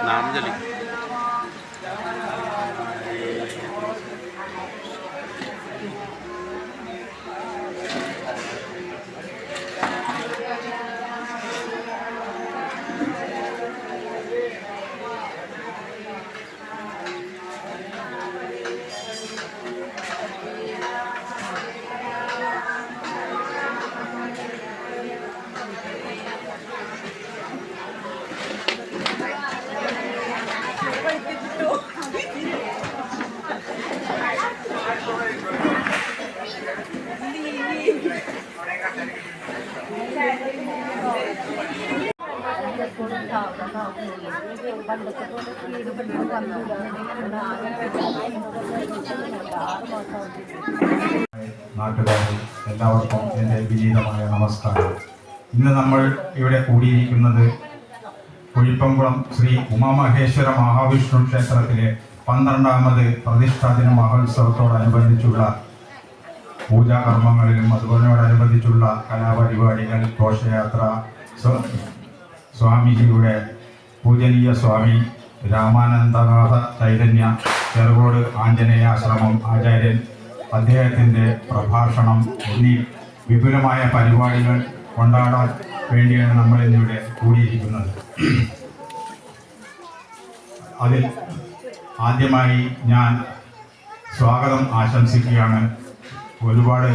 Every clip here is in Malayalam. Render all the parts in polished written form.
നാമജലി നാട്ടുകാരെ എല്ലാവർക്കും എൻ്റെ വിനീതമായ നമസ്കാരം. ഇന്ന് നമ്മൾ ഇവിടെ കൂടിയിരിക്കുന്നത് കുഴിപ്പംകുളം ശ്രീ ഉമാമഹേശ്വര മഹാവിഷ്ണു ക്ഷേത്രത്തിലെ 12ാമത് പ്രതിഷ്ഠാദിന മഹോത്സവത്തോടനുബന്ധിച്ചുള്ള പൂജാകർമ്മങ്ങളിലും അതുപോലെയോടനുബന്ധിച്ചുള്ള കലാപരിപാടികൾ, ഘോഷയാത്ര, സ്വാമിജിയുടെ പൂജനീയ സ്വാമി രാമാനന്ദനാഥ ചൈതന്യ ചെറുകോട് ആഞ്ജനേയാശ്രമം ആചാര്യൻ അദ്ദേഹത്തിൻ്റെ പ്രഭാഷണം എന്നീ വിപുലമായ പരിപാടികൾ കൊണ്ടാടാൻ വേണ്ടിയാണ് നമ്മൾ ഇന്നിവിടെ കൂടിയിരിക്കുന്നത്. അതിൽ ആദ്യമായി ഞാൻ സ്വാഗതം ആശംസിക്കുകയാണ്. ഒരുപാട്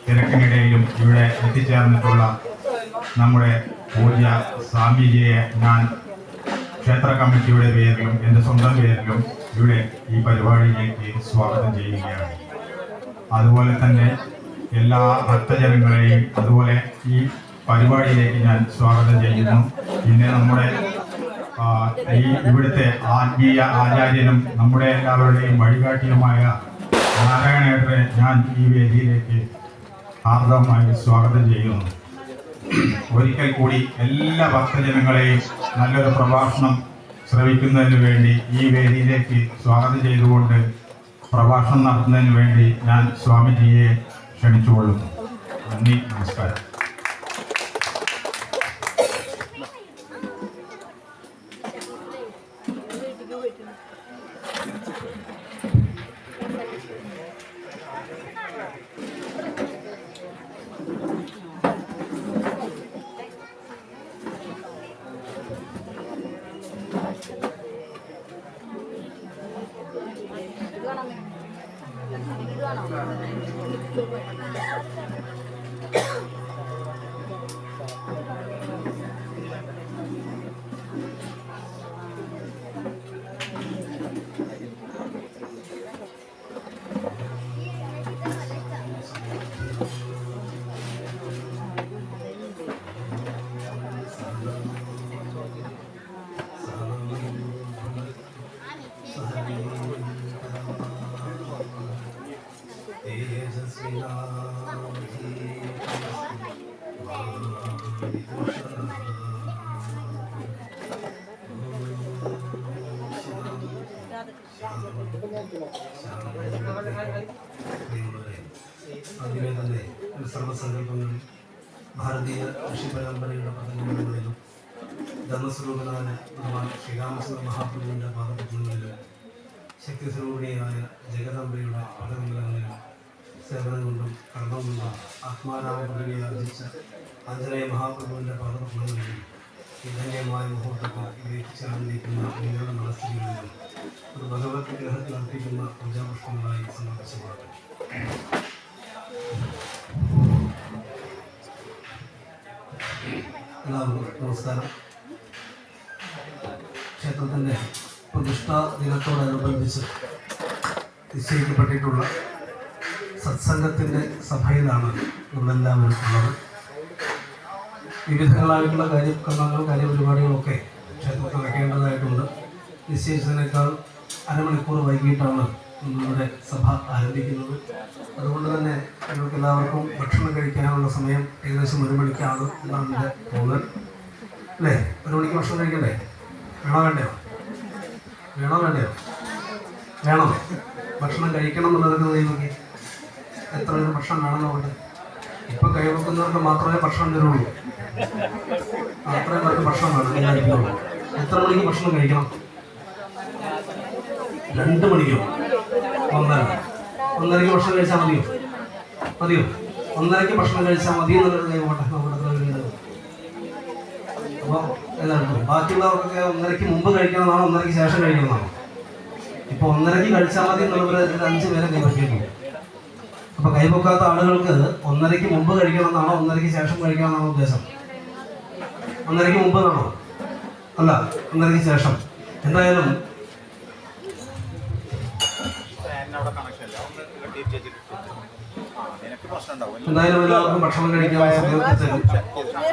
തിരക്കിനിടയിലും ഇവിടെ എത്തിച്ചേർന്നിട്ടുള്ള നമ്മുടെ പൂജ്യ സ്വാമിജിയെ ഞാൻ ക്ഷേത്ര കമ്മിറ്റിയുടെ പേരിലും എൻ്റെ സ്വന്തം പേരിലും ഇവിടെ ഈ പരിപാടിയിലേക്ക് സ്വാഗതം ചെയ്യുകയാണ്. അതുപോലെ തന്നെ എല്ലാ ഭക്തജനങ്ങളെയും അതുപോലെ ഈ പരിപാടിയിലേക്ക് ഞാൻ സ്വാഗതം ചെയ്യുന്നു. പിന്നെ നമ്മുടെ ഇവിടുത്തെ ആത്മീയ ആചാര്യനും നമ്മുടെ എല്ലാവരുടെയും വഴികാട്ടിയുമായ നാരായണേട്ടനെ ഞാൻ ഈ വേദിയിലേക്ക് ഹാർദവമായി സ്വാഗതം ചെയ്യുന്നു. ഒരിക്കൽ കൂടി എല്ലാ ഭക്തജനങ്ങളെയും നല്ലൊരു പ്രഭാഷണം ശ്രവിക്കുന്നതിന് വേണ്ടി ഈ വേദിയിലേക്ക് സ്വാഗതം ചെയ്തുകൊണ്ട് പ്രഭാഷണം നടത്തുന്നതിന് വേണ്ടി ഞാൻ സ്വാമിജിയെ ക്ഷണിച്ചുകൊള്ളുന്നു. നന്ദി, നമസ്കാരം. ആദ്യമേ തന്നെ സർവസങ്കല്പങ്ങളിൽ ഭാരതീയ ഋഷി പരമ്പരയുടെ പദങ്ങളിലും ധർമ്മസ്വരൂപനായ ഭഗവാൻ ശ്രീരാമചന്ദ്ര മഹാപ്രഭുവിൻ്റെ പാദപത്മങ്ങളിലും ശക്തിസ്വരൂപിണിയായ ജഗദംബയുടെ പദകമലങ്ങളിലും സേവനം കൊണ്ടും കർമ്മം കൊണ്ടും ആത്മാരാമ പദവിയെ ആർജിച്ച ആഞ്ജനേയ മഹാപ്രഭുവിൻ്റെ പാദപത്മങ്ങളിലും ധന്യമായ മുഹൂർത്തത്തിൽ ഇതിലേക്ക് ചേർന്നിരിക്കുന്ന നിങ്ങളുടെ മനസ്ഥിതികളിലും ഒരു ഭഗവത് വിഗ്രഹത്തിൽ അർപ്പിക്കുന്ന പൂജാപുഷ്പങ്ങളായി സമർപ്പിച്ചതാണ്. എല്ലാവർക്കും നമസ്കാരം. ക്ഷേത്രത്തിൻ്റെ പ്രതിഷ്ഠാ ദിനത്തോടനുബന്ധിച്ച് നിശ്ചയിക്കപ്പെട്ടിട്ടുള്ള സത്സംഗത്തിൻ്റെ സഭയിലാണ് നമ്മളെല്ലാവരും ഉള്ളത്. വിവിധങ്ങളായിട്ടുള്ള കാര്യപരിപാടികളൊക്കെ ക്ഷേത്രത്തിൽ നടക്കേണ്ടതായിട്ടുണ്ട്. നിശ്ചയിച്ചതിനേക്കാൾ അരമണിക്കൂർ വൈകിട്ടാണ് നമ്മളുടെ സഭ ആരംഭിക്കുന്നത്. അതുകൊണ്ട് തന്നെ നിങ്ങൾക്ക് എല്ലാവർക്കും ഭക്ഷണം കഴിക്കാനുള്ള സമയം ഏകദേശം 1 മണിക്കാണ് എന്നാണ് എൻ്റെ തോന്നൽ. അല്ലേ? 1 മണിക്ക് ഭക്ഷണം കഴിക്കണ്ടേ? വേണോ വേണോ? ഭക്ഷണം കഴിക്കണം എന്നുള്ളതൊക്കെ ദൈവമൊക്കെ എത്ര പേര് ഭക്ഷണം വേണമെന്നുണ്ട്? ഇപ്പം കൈവെക്കുന്നവർക്ക് മാത്രമേ ഭക്ഷണം തരുള്ളൂ. അത്രയും പേർക്ക് ഭക്ഷണം വേണം. എത്ര മണിക്ക് ഭക്ഷണം കഴിക്കണം? 2 മണിക്കോ? 1:30 ഭക്ഷണം കഴിച്ചാൽ മതിയോ? 1:30 ഭക്ഷണം കഴിച്ചാൽ മതി എന്നുള്ളത് കൈകോട്ടെ. അപ്പോൾ ഏതാണ് ബാക്കിയുള്ളവർക്കൊക്കെ 1:30 മുമ്പ് കഴിക്കണമെന്നാണോ 1:30 ശേഷം കഴിക്കണമെന്നാണോ? ഇപ്പോൾ 1:30 കഴിച്ചാൽ മതി എന്നുള്ളവർ 5 പേരെ കൈവയ്ക്കുന്നു. അപ്പോൾ കൈവക്കാത്ത ആളുകൾക്ക് 1:30 മുമ്പ് കഴിക്കണമെന്നാണോ 1:30 ശേഷം കഴിക്കണമെന്നാണോ ഉദ്ദേശം? 1:30 മുമ്പ് ആണോ? അല്ല, 1:30 ശേഷം. എന്തായാലും എല്ലാവർക്കും ഭക്ഷണം കഴിക്കാൻ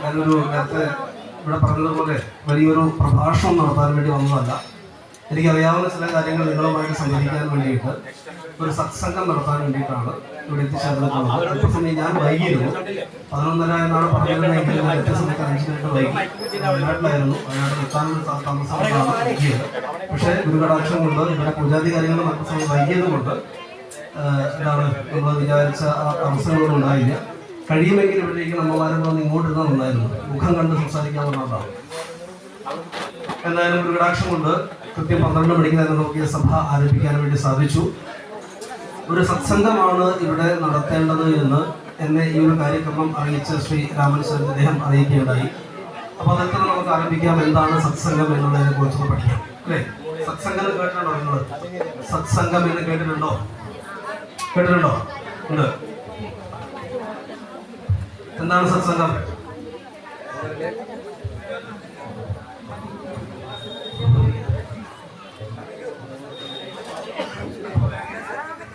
ഞാനൊരു നേരത്തെ ഇവിടെ പറഞ്ഞതുപോലെ വലിയൊരു പ്രഭാഷണം നടത്താൻ വേണ്ടി വന്നതല്ല. എനിക്കറിയാവുന്ന ചില കാര്യങ്ങൾ നിങ്ങളുമായിട്ട് സംവദിക്കാൻ വേണ്ടിയിട്ട് ഒരു സത്സംഗം നടത്താൻ വേണ്ടിയിട്ടാണ് ഇവിടെ എത്തിച്ചേർന്നിട്ടുള്ളത്. അല്പസമയം ഞാൻ വൈകിയിരുന്നു. 11:30 എന്നാണ് പറഞ്ഞിരുന്നെങ്കിൽ ഞാൻ എത്തിയസമയത്ത് 5 മിനിറ്റ് വൈകി. വയനാട്ടിലായിരുന്നു. വയനാട്ടിൽ എത്താനൊരു താമസമാണ് വൈകിയത്. പക്ഷേ ഗുരുകടാക്ഷം കൊണ്ട് ഇവിടെ പൂജാതി കാര്യങ്ങളും അല്പസമയം വൈകിയത് കൊണ്ട് എന്താണ് നമ്മൾ വിചാരിച്ച ആ അവസരങ്ങളൊന്നും ഉണ്ടായില്ല. കഴിയുമെങ്കിൽ ഇവിടേക്ക് നമ്മമാരും വന്ന് ഇങ്ങോട്ടിരുന്നാൽ നന്നായിരുന്നു. മുഖം കണ്ട് സംസാരിക്കാവുന്നതാണ്. എന്തായാലും ഗുരുകടാക്ഷം കൊണ്ട് കൃത്യം 12 മണിക്ക് തന്നെ നമുക്ക് ഈ സഭ ആരംഭിക്കാൻ വേണ്ടി സാധിച്ചു. ഒരു സത്സംഗമാണ് ഇവിടെ നടത്തേണ്ടത് എന്ന് എന്നെ ഈ ഒരു കാര്യക്രമം അറിയിച്ച ശ്രീ രാമൻസ്വരൻ അദ്ദേഹം അറിയിക്കുകയുണ്ടായി. അപ്പോൾ അതൊക്കെ നമുക്ക് ആരംഭിക്കാം. എന്താണ് സത്സംഗം എന്നുള്ളതിനെ കുറിച്ച് പഠിക്കാം അല്ലേ? സത്സംഗം കേട്ടിട്ടുണ്ടോ നിങ്ങൾ? സത്സംഗം എന്ന് കേട്ടിട്ടുണ്ടോ? ഉണ്ട്. എന്താണ് സത്സംഗം?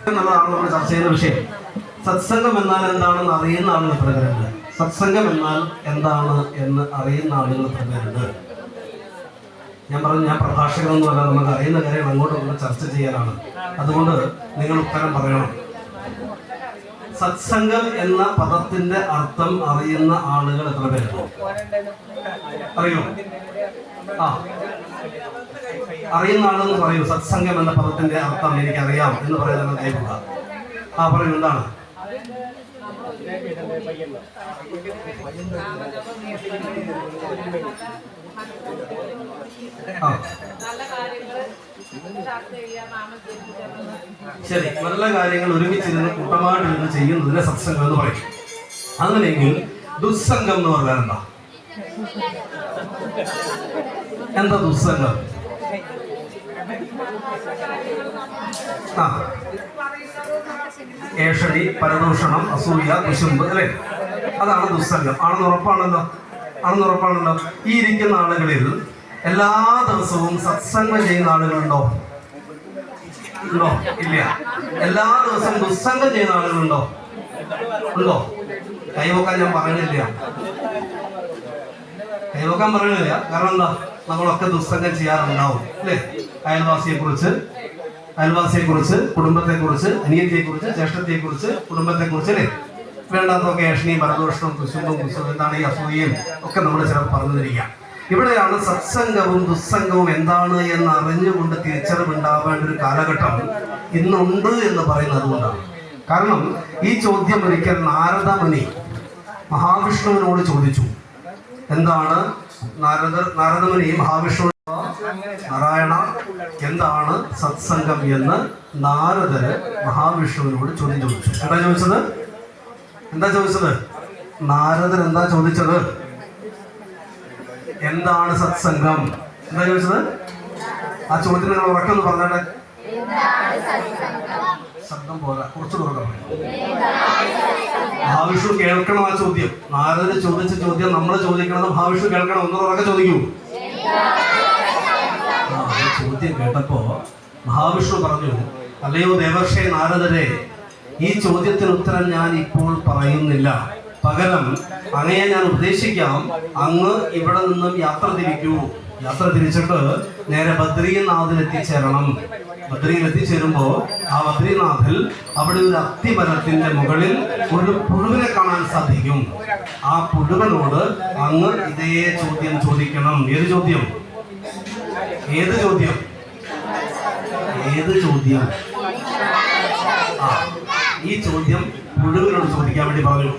എന്നുള്ളതാണ് നമ്മൾ ചർച്ച ചെയ്യുന്ന വിഷയം. സത്സംഗം എന്നാൽ എന്താണെന്ന് അറിയുന്ന ആളുകൾ എത്ര പേരുണ്ട്? സത്സംഗം എന്നാൽ എന്താണ് എന്ന് അറിയുന്ന ആളുകൾ എത്ര പേരുണ്ട്? ഞാൻ പറഞ്ഞു, ഞാൻ പ്രഭാഷകനെന്ന് പറഞ്ഞാൽ നമുക്ക് അറിയുന്ന കാര്യങ്ങൾ അങ്ങോട്ടും ഇങ്ങോട്ടും ചർച്ച ചെയ്യാനാണ്. അതുകൊണ്ട് നിങ്ങൾ ഉത്തരം പറയണം. സത്സംഗം എന്ന പദത്തിന്റെ അർത്ഥം അറിയുന്ന ആളുകൾ എത്ര പേരുണ്ട്? അറിയോ? അറിയുന്ന ആളെന്ന് പറയൂ. സത്സംഗം എന്ന പദത്തിന്റെ അർത്ഥം എനിക്കറിയാം എന്ന് പറയുന്നത് കേൾക്കുക. പറയൂ, എന്താണ്? ശരി, നല്ല കാര്യങ്ങൾ ഒരുമിച്ചിരുന്ന് കൂട്ടമായിട്ടിരുന്ന് ചെയ്യുന്നതിനെ സത്സംഗം എന്ന് പറയും. അങ്ങനെയെങ്കിൽ ദുസ്സംഗം എന്ന് പറഞ്ഞാൽ എന്താ ദുസ്സംഗം? ഏഷണി, പരദൂഷണം, അസൂയ, കുശുമ്പ് അല്ലേ? അതാണ് ദുസ്സംഗം. ആണെന്ന് ഉറപ്പാണല്ലോ. ഈ ഇരിക്കുന്ന ആളുകളിൽ എല്ലാ ദിവസവും സത്സംഗം ചെയ്യുന്ന ആളുകളുണ്ടോ? ഇല്ല. എല്ലാ ദിവസവും ദുസ്സംഗം ചെയ്യുന്ന ആളുകളുണ്ടോ? കൈവക്കാൻ ഞാൻ പറയണില്ല. കാരണം എന്താ? നമ്മളൊക്കെ ദുസ്സംഗം ചെയ്യാറുണ്ടാവും അല്ലേ? അയൽവാസിയെ കുറിച്ച്, കുടുംബത്തെക്കുറിച്ച്, അനിയത്തെക്കുറിച്ച്, ജ്യേഷ്ഠത്തെക്കുറിച്ച്, കുടുംബത്തെക്കുറിച്ച് അല്ലേ? വേണ്ടാത്തൊക്കെ ഏഷണിയും പരദൂഷണവും കുശുമ്പും എന്താണ് ഈ അസൂയയും ഒക്കെ നമ്മൾ ചിലപ്പോൾ പറഞ്ഞിരിക്കാം. ഇവിടെയാണ് സത്സംഗവും ദുസ്സംഗവും എന്താണ് എന്ന് അറിഞ്ഞുകൊണ്ട് തിരിച്ചറിവുണ്ടാവേണ്ട ഒരു കാലഘട്ടം ഇന്നുണ്ട് എന്ന് പറയുന്നത് അതുകൊണ്ടാണ്. കാരണം ഈ ചോദ്യം ഒരിക്കൽ നാരദമുനി മഹാവിഷ്ണുവിനോട് ചോദിച്ചു. എന്താണ്? നാരദമുനി മഹാവിഷ്ണു നാരായണ, എന്താണ് സത്സംഗം എന്ന് നാരദര് മഹാവിഷ്ണുവിനോട് ചോദ്യം ചോദിച്ചു. എന്താ ചോദിച്ചത്? നാരദർ എന്താ ചോദിച്ചത്? എന്താണ് സത്സംഗം? എന്താ ചോദിച്ചത്? ആ ചോദ്യം നിങ്ങൾ ഉറക്കെന്ന് പറഞ്ഞാട്ടെ. ശബ്ദം പോരാ, കുറച്ച് തുറക്കണം. മഹാവിഷ്ണു കേൾക്കണം ആ ചോദ്യം. നാരദര് ചോദിച്ച ചോദ്യം നമ്മൾ ചോദിക്കണത് മഹാവിഷ്ണു കേൾക്കണം. ഒന്ന് ഉറക്കെ ചോദിക്കൂ. ഈ ചോദ്യം കേട്ടപ്പോ മഹാവിഷ്ണു പറഞ്ഞു, അല്ലയോ ദേവർഷേ നാരദരെ, ഈ ചോദ്യത്തിന് ഉത്തരം ഞാൻ ഇപ്പോൾ പറയുന്നില്ല. പകരം അങ്ങയെ ഞാൻ ഉപദേശിക്കാം. അങ്ങ് ഇവിടെ നിന്നും യാത്ര തിരിച്ചിട്ട് നേരെ ബദ്രീനാഥിൽ എത്തിച്ചേരണം. ബദ്രിയിൽ എത്തിച്ചേരുമ്പോ ആ ബദ്രീനാഥിൽ അവിടെ ഒരു അത്തിമരത്തിന്റെ മുകളിൽ ഒരു പുഴുവിനെ കാണാൻ സാധിക്കും. ആ പുഴുവനോട് അങ്ങ് ഇതേ ചോദ്യം ചോദിക്കണം. ഏത് ചോദ്യം? ഈ ചോദ്യം പുഴുവിനോട് ചോദിക്കാൻ വേണ്ടി പറഞ്ഞു.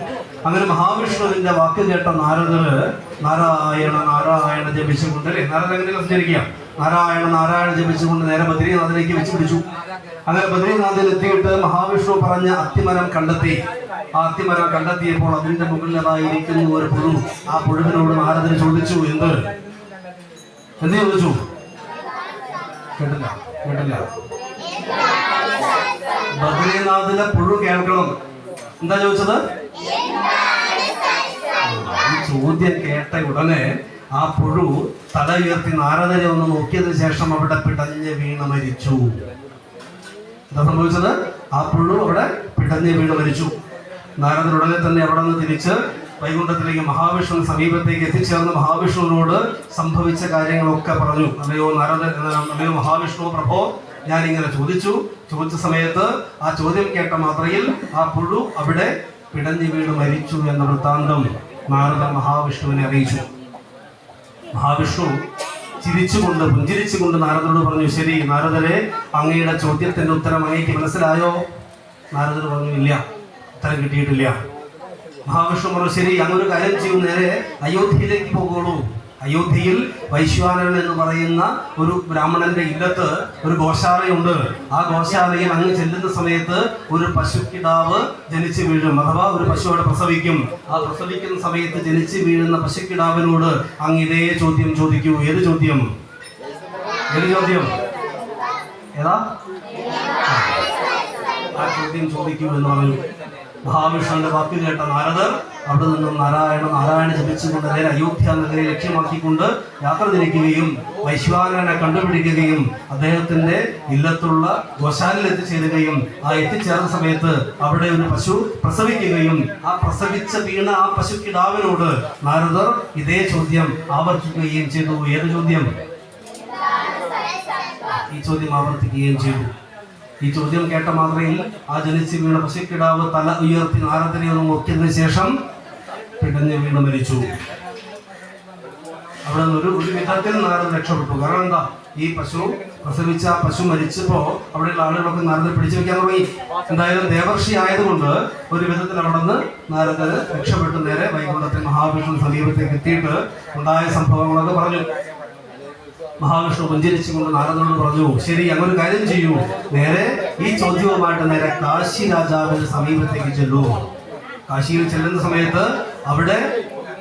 അങ്ങനെ മഹാവിഷ്ണുവിന്റെ വാക്ക് കേട്ട നാരദര് നാരായണ നാരായണ ജപിച്ചുകൊണ്ട് അല്ലേ, നാരദ എങ്ങനെ സഞ്ചരിക്കുക, നാരായണ നാരായണ ജപിച്ചുകൊണ്ട് നേരെ ബദ്രീനാഥിലേക്ക് വെച്ച് പിടിച്ചു. അങ്ങനെ ബദ്രീനാഥിൽ എത്തിയിട്ട് മഹാവിഷ്ണു പറഞ്ഞ അത്തിമരം കണ്ടെത്തി. ആ അത്തിമരം കണ്ടെത്തിയപ്പോൾ അതിന്റെ മുകളിലതായിരിക്കുന്നു ഒരു പുഴു. ആ പുഴുവിനോട് നാരദര് ചോദിച്ചു, എന്ത് ചോദിച്ചു? കേട്ടില്ല. ബദ്രീനാഥിലെ പുഴു കേൾക്കണം. എന്താ ചോദിച്ചത്? ഈ ചോദ്യം കേട്ട ഉടനെ ആ പുഴു തല ഉയർത്തി നാരദരെ ഒന്ന് നോക്കിയതിനു ശേഷം അവിടെ പിടഞ്ഞ് വീണ് മരിച്ചു. എന്താ സംഭവിച്ചത്? ആ പുഴു അവിടെ പിടഞ്ഞ് വീണ് മരിച്ചു. നാരദർ ഉടനെ തന്നെ അവിടെ നിന്ന് തിരിച്ച് വൈകുണ്ഠത്തിലേക്ക് മഹാവിഷ്ണു സമീപത്തേക്ക് എത്തിച്ചേർന്ന് മഹാവിഷ്ണുവിനോട് സംഭവിച്ച കാര്യങ്ങളൊക്കെ പറഞ്ഞു. അല്ലയോ മഹാവിഷ്ണു പ്രഭോ, ഞാൻ ഇങ്ങനെ ചോദിച്ച സമയത്ത് ആ ചോദ്യം കേട്ട മാത്രയിൽ ആ പുഴു അവിടെ പിടഞ്ഞു വീണ് മരിച്ചു എന്ന വൃത്താന്തം നാരദ മഹാവിഷ്ണുവിനെ അറിയിച്ചു. മഹാവിഷ്ണു പുഞ്ചിരിച്ചുകൊണ്ട് നാരദരോട് പറഞ്ഞു, ശരി നാരദരെ, അങ്ങയുടെ ചോദ്യത്തിന്റെ ഉത്തരം അങ്ങേക്ക് മനസ്സിലായോ? നാരദർ പറഞ്ഞു, ഇല്ല, ഉത്തരം കിട്ടിയിട്ടില്ല. മഹാവിഷ്ണു പറഞ്ഞു, ശരി, അങ്ങൊരു കാര്യം ചെയ്യും, നേരെ അയോധ്യയിലേക്ക് പോകുള്ളൂ. അയോധ്യയിൽ വൈശ്വാനരൻ എന്ന് പറയുന്ന ഒരു ബ്രാഹ്മണന്റെ ഇല്ലത്ത് ഒരു ഗോശാലയുണ്ട്. ആ ഗോശാലയിൽ അങ്ങ് ചെല്ലുന്ന സമയത്ത് ഒരു പശുക്കിടാവ് ജനിച്ചു വീഴും, അഥവാ ഒരു പശു അവിടെ പ്രസവിക്കും. ആ പ്രസവിക്കുന്ന സമയത്ത് ജനിച്ചു വീഴുന്ന പശുക്കിടാവിനോട് അങ്ങ് ഇതേ ചോദ്യം ചോദിക്കൂ. ഏത് ചോദ്യം? ഏതാ? ആ ചോദ്യം ചോദിക്കൂ എന്ന് പറഞ്ഞു. മഹാവിഷ്ണുവിന്റെ വാക്ക് കേട്ട നാരദർ അവിടെ നിന്നും നാരായണ നാരായണ ജപിച്ചുകൊണ്ട് നേരെ അയോധ്യ നഗരെ ലക്ഷ്യമാക്കിക്കൊണ്ട് യാത്ര തിരിക്കുകയും വൈശ്വാനരനെ കണ്ടുപിടിക്കുകയും അദ്ദേഹത്തിന്റെ ഇല്ലത്തുള്ള ഗോശാലയിൽ എത്തിച്ചേരുകയും ആ എത്തിച്ചേർന്ന സമയത്ത് അവിടെ ഒരു പശു പ്രസവിക്കുകയും ആ പ്രസവിച്ച വീണ ആ പശുക്കിടാവിനോട് നാരദർ ഇതേ ചോദ്യം ആവർത്തിക്കുകയും ചെയ്തു. ഏത് ചോദ്യം? ഈ ചോദ്യം ആവർത്തിക്കുകയും ചെയ്തു. ഈ ചോദ്യം കേട്ട മാത്രയിൽ ആ ജനിച്ചു വീണ പശുക്കിടാവ് തല ഉയർത്തി നാരദരെ ഒന്ന് നോക്കിയതിനു ശേഷം പിടഞ്ഞു വീണ് മരിച്ചു. അവിടെ നിന്ന് ഒരു വിധത്തിൽ നാരദർ രക്ഷപ്പെട്ടു. കാരണം എന്താ? ഈ പശു പ്രസവിച്ച ആ പശു മരിച്ചപ്പോ അവിടെയുള്ള ആളുകളൊക്കെ നാരദർ പിടിച്ചു വെക്കാൻ തുടങ്ങി. എന്തായാലും ദേവർഷി ആയതുകൊണ്ട് ഒരു വിധത്തിൽ അവിടെ നിന്ന് നാരദർ രക്ഷപ്പെട്ടു നേരെ വൈകുണ്ഠത്തിൽ മഹാവിഷ്ണു സമീപത്തേക്ക് എത്തിയിട്ട് ഉണ്ടായ സംഭവങ്ങളൊക്കെ പറഞ്ഞു. മഹാവിഷ്ണു പുഞ്ചിരിച്ചുകൊണ്ട് നാരദനോട് പറഞ്ഞു, ശരി, അങ്ങൊരു കാര്യം ചെയ്യൂ, നേരെ ഈ ചോദ്യവുമായിട്ട് നേരെ കാശി രാജാവിന്റെ സമീപത്തേക്ക് ചെല്ലൂ. കാശിയിൽ ചെല്ലുന്ന സമയത്ത് അവിടെ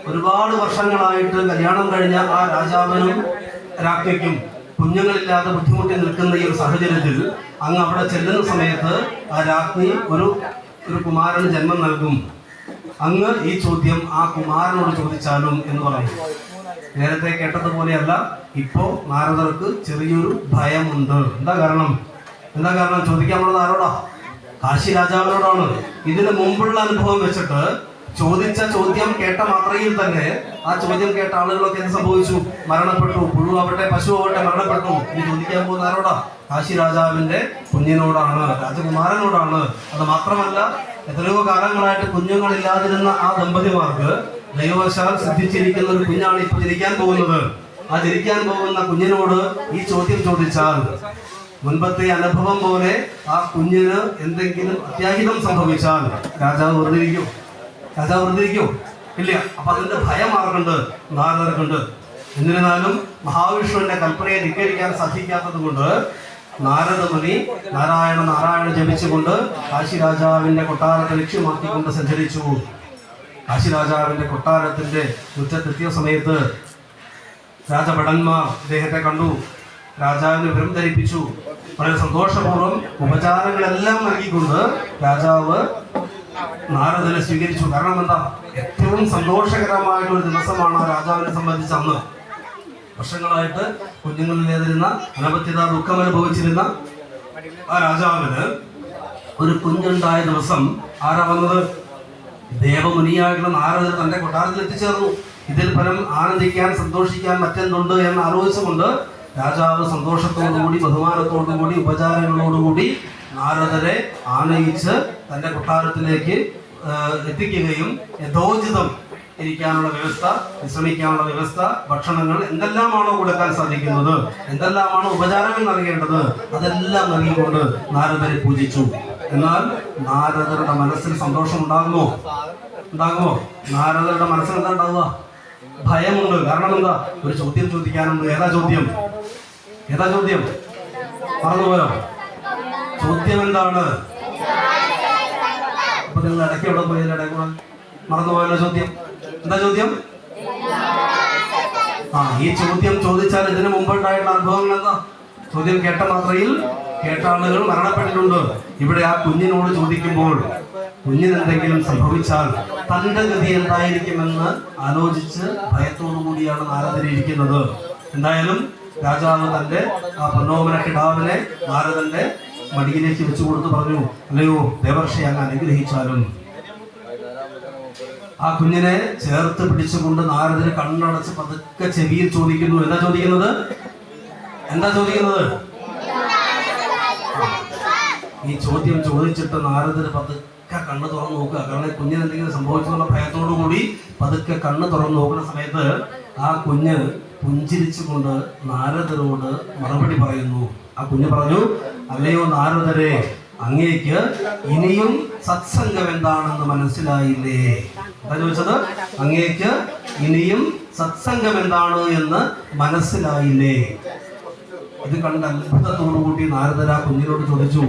ഒരുപാട് വർഷങ്ങളായിട്ട് കല്യാണം കഴിഞ്ഞ ആ രാജാവിനും രാജ്ഞിക്കും കുഞ്ഞുങ്ങളില്ലാതെ ബുദ്ധിമുട്ടി നിൽക്കുന്ന ഈ ഒരു സാഹചര്യത്തിൽ അങ്ങ് അവിടെ ചെല്ലുന്ന സമയത്ത് ആ രാജ്ഞി ഒരു കുമാരന് ജന്മം നൽകും. അങ്ങ് ഈ ചോദ്യം ആ കുമാരനോട് ചോദിച്ചാലും എന്ന് പറയും. നേരത്തെ കേട്ടതുപോലെയല്ല, ഇപ്പോ നാരദർക്ക് ചെറിയൊരു ഭയമുണ്ട്. എന്താ കാരണം ചോദിക്കാനുള്ളത് ആരോടാ? കാശി രാജാവിനോടാണ്. ഇതിന് മുമ്പുള്ള അനുഭവം വെച്ചിട്ട് ചോദിച്ച ചോദ്യം കേട്ട മാത്രയിൽ തന്നെ ആ ചോദ്യം കേട്ട ആളുകളൊക്കെ എന്ത് സംഭവിച്ചു? മരണപ്പെട്ടു. പുഴു ആവട്ടെ പശു ആവട്ടെ മരണപ്പെട്ടു. ഇനി ചോദിക്കാൻ പോകുന്ന ആരോടാ? കാശി രാജാവിന്റെ കുഞ്ഞിനോടാണ്, രാജകുമാരനോടാണ്. അത് മാത്രമല്ല, എത്രയോ കാലങ്ങളായിട്ട് കുഞ്ഞുങ്ങളില്ലാതിരുന്ന ആ ദമ്പതിമാർക്ക് ദൈവവശാൽ സിദ്ധിച്ചിരിക്കുന്ന ഒരു കുഞ്ഞാണ് ഇപ്പൊ ജനിക്കാൻ പോകുന്നത്. ആ ജനിക്കാൻ പോകുന്ന കുഞ്ഞിനോട് ഈ ചോദ്യം ചോദിച്ചാൽ മുൻപത്തെ അനുഭവം പോലെ ആ കുഞ്ഞിന് എന്തെങ്കിലും അത്യാഹിതം സംഭവിച്ചാൽ രാജാവ് വെറുതെ ഇരിക്കോ? ഇല്ല. അപ്പൊ അതിന്റെ ഭയം ആർക്കുണ്ട്? നാരദർക്കുണ്ട്. എന്നിരുന്നാലും മഹാവിഷ്ണുവിന്റെ കൽപ്പനയെ ധിക്കരിക്കാൻ സാധിക്കാത്തത് കൊണ്ട് നാരദമുനി നാരായണ നാരായണ ജപിച്ചുകൊണ്ട് കാശി രാജാവിന്റെ കൊട്ടാരത്തെ ലക്ഷ്യമാക്കിക്കൊണ്ട് സഞ്ചരിച്ചു. കാശി രാജാവിന്റെ കൊട്ടാരത്തിന്റെ മുറ്റത്തെത്തിയ സമയത്ത് രാജഭടന്മാർ അദ്ദേഹത്തെ കണ്ടു. രാജാവിന് വിവരം ധരിപ്പിച്ചു. വളരെ സന്തോഷപൂർവ്വം ഉപചാരങ്ങളെല്ലാം നൽകിക്കൊണ്ട് രാജാവ് നാരദനെ സ്വീകരിച്ചു. കാരണം എന്താ? ഏറ്റവും സന്തോഷകരമായിട്ടൊരു ദിവസമാണ് ആ രാജാവിനെ സംബന്ധിച്ച് അന്ന്. വർഷങ്ങളായിട്ട് കുഞ്ഞുങ്ങളിലേതിരുന്ന അനവത്യത ദുഃഖം അനുഭവിച്ചിരുന്ന ആ രാജാവിന് ഒരു കുഞ്ഞുണ്ടായ ദിവസം ആരാ വന്നത്? ദേവമുനിയായിട്ടുള്ള നാരദർ തന്റെ കൊട്ടാരത്തിൽ എത്തിച്ചേർന്നു. ഇതിൽ പരം ആനന്ദിക്കാൻ സന്തോഷിക്കാൻ മറ്റെന്തുണ്ട് എന്ന് ആലോചിച്ചുകൊണ്ട് രാജാവ് സന്തോഷത്തോടുകൂടി ബഹുമാനത്തോടുകൂടി ഉപചാരങ്ങളോടുകൂടി നാരദരെ ആനയിച്ച് തന്റെ കൊട്ടാരത്തിലേക്ക് എത്തിക്കുകയും യഥോചിതം ഇരിക്കാനുള്ള വ്യവസ്ഥ, വിശ്രമിക്കാനുള്ള വ്യവസ്ഥ, ഭക്ഷണങ്ങൾ എന്തെല്ലാമാണോ കൊടുക്കാൻ സാധിക്കുന്നത്, എന്തെല്ലാമാണോ ഉപചാരങ്ങൾ നൽകേണ്ടത്, അതെല്ലാം നൽകിക്കൊണ്ട് നാരദരെ പൂജിച്ചു. എന്നാൽ നാരദരുടെ മനസ്സിൽ സന്തോഷം ഉണ്ടാകുമോ? നാരദരുടെ മനസ്സിൽ എന്താ ഉണ്ടാവുക? ഭയമുണ്ട്. കാരണം എന്താ? ഒരു ചോദ്യം ചോദിക്കാനുണ്ട്. ഏതാ ചോദ്യം? മറന്നുപോയോ? ചോദ്യം എന്താണ്? അപ്പൊ നിങ്ങൾ ഇടയ്ക്ക് എവിടെ പോയി? ഇടയ്ക്ക് മറന്നുപോയല്ലോ. ചോദ്യം എന്താ? ഈ ചോദ്യം ചോദിച്ചാൽ ഇതിനു മുമ്പുണ്ടായിട്ടുള്ള അനുഭവങ്ങൾ എന്താ? ചോദ്യം കേട്ട മാത്രയിൽ കേട്ട ആളുകൾ മരണപ്പെട്ടിട്ടുണ്ട്. ഇവിടെ ആ കുഞ്ഞിനോട് ചോദിക്കുമ്പോൾ കുഞ്ഞിന് എന്തെങ്കിലും സംഭവിച്ചാൽ തന്റെ ഗതി എന്തായിരിക്കുമെന്ന് ആലോചിച്ച് ഭയത്തോടു കൂടിയാണ് നാരദരിയിരിക്കുന്നത്. എന്തായാലും രാജാവ് തന്റെ ആ പൊന്നോമന കിടാവിനെ നാരദന്റെ മടിയിലേക്ക് വെച്ചു കൊടുത്ത് പറഞ്ഞു, അല്ലയോ ദേവർഷി, അങ്ങ് അനുഗ്രഹിച്ചാലും. ആ കുഞ്ഞിനെ ചേർത്ത് പിടിച്ചുകൊണ്ട് നാരദന് കണ്ണടച്ച് പതുക്കെ ചെവിയിൽ ചോദിക്കുന്നു. എന്താ ചോദിക്കുന്നത്? ഈ ചോദ്യം ചോദിച്ചിട്ട് നാരദന് പതുക്കെ കണ്ണ് തുറന്നു നോക്കുക. കാരണം കുഞ്ഞിന് എന്തെങ്കിലും സംഭവിച്ചെന്നുള്ള ഭയത്തോടു കൂടി പതുക്കെ കണ്ണ് തുറന്നു നോക്കുന്ന സമയത്ത് ആ കുഞ്ഞ് പുഞ്ചിരിച്ചുകൊണ്ട് നാരദരോട് മറുപടി പറയുന്നു. ആ കുഞ്ഞ് പറഞ്ഞു, അല്ലയോ നാരദരെ, അങ്ങേക്ക് ഇനിയും സത്സംഗം എന്താണെന്ന് മനസ്സിലായില്ലേ? എന്താ ചോദിച്ചത്? അങ്ങേക്ക് ഇനിയും സത്സംഗം എന്താണ് എന്ന് മനസ്സിലായില്ലേ? ഇത് കണ്ട് അത്ഭുതത്തോടു കൂടി നാരദർ ആ കുഞ്ഞിനോട് ചോദിച്ചു,